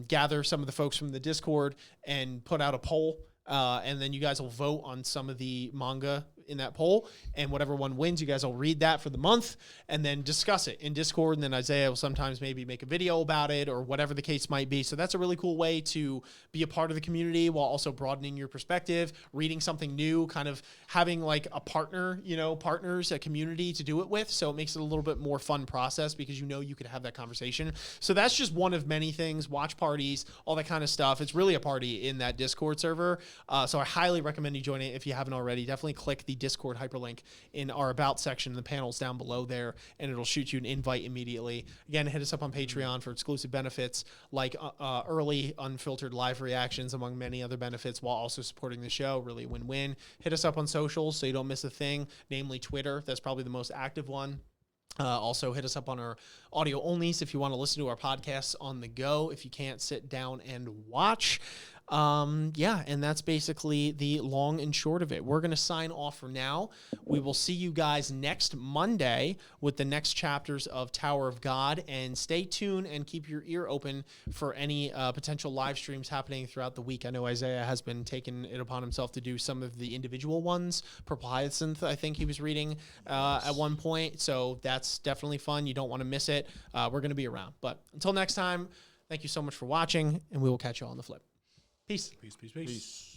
gather some of the folks from the Discord and put out a poll, and then you guys will vote on some of the manga in that poll, and whatever one wins, you guys will read that for the month and then discuss it in Discord, and then Isaiah will sometimes maybe make a video about it or whatever the case might be. So that's a really cool way to be a part of the community while also broadening your perspective, reading something new, kind of having like a partner, partners, a community to do it with. So it makes it a little bit more fun process because you could have that conversation. So that's just one of many things, watch parties, all that kind of stuff. It's really a party in that Discord server. So I highly recommend you join it if you haven't already. Definitely click the Discord hyperlink in our About section, the panels down below there, and it'll shoot you an invite immediately. Again, hit us up on Patreon for exclusive benefits like early unfiltered live reactions, among many other benefits, while also supporting the show. Really win-win. Hit us up on socials so you don't miss a thing, namely Twitter. That's probably the most active one. Also, hit us up on our audio onlys if you want to listen to our podcasts on the go, if you can't sit down and watch. And that's basically the long and short of it. We're going to sign off for now. We will see you guys next Monday with the next chapters of Tower of God, and stay tuned and keep your ear open for any potential live streams happening throughout the week. I know Isaiah has been taking it upon himself to do some of the individual ones. Purple Hyacinth, I think he was reading at one point. So that's definitely fun. You don't want to miss it. We're going to be around. But until next time, thank you so much for watching, and we will catch you all on the flip. Peace. Peace.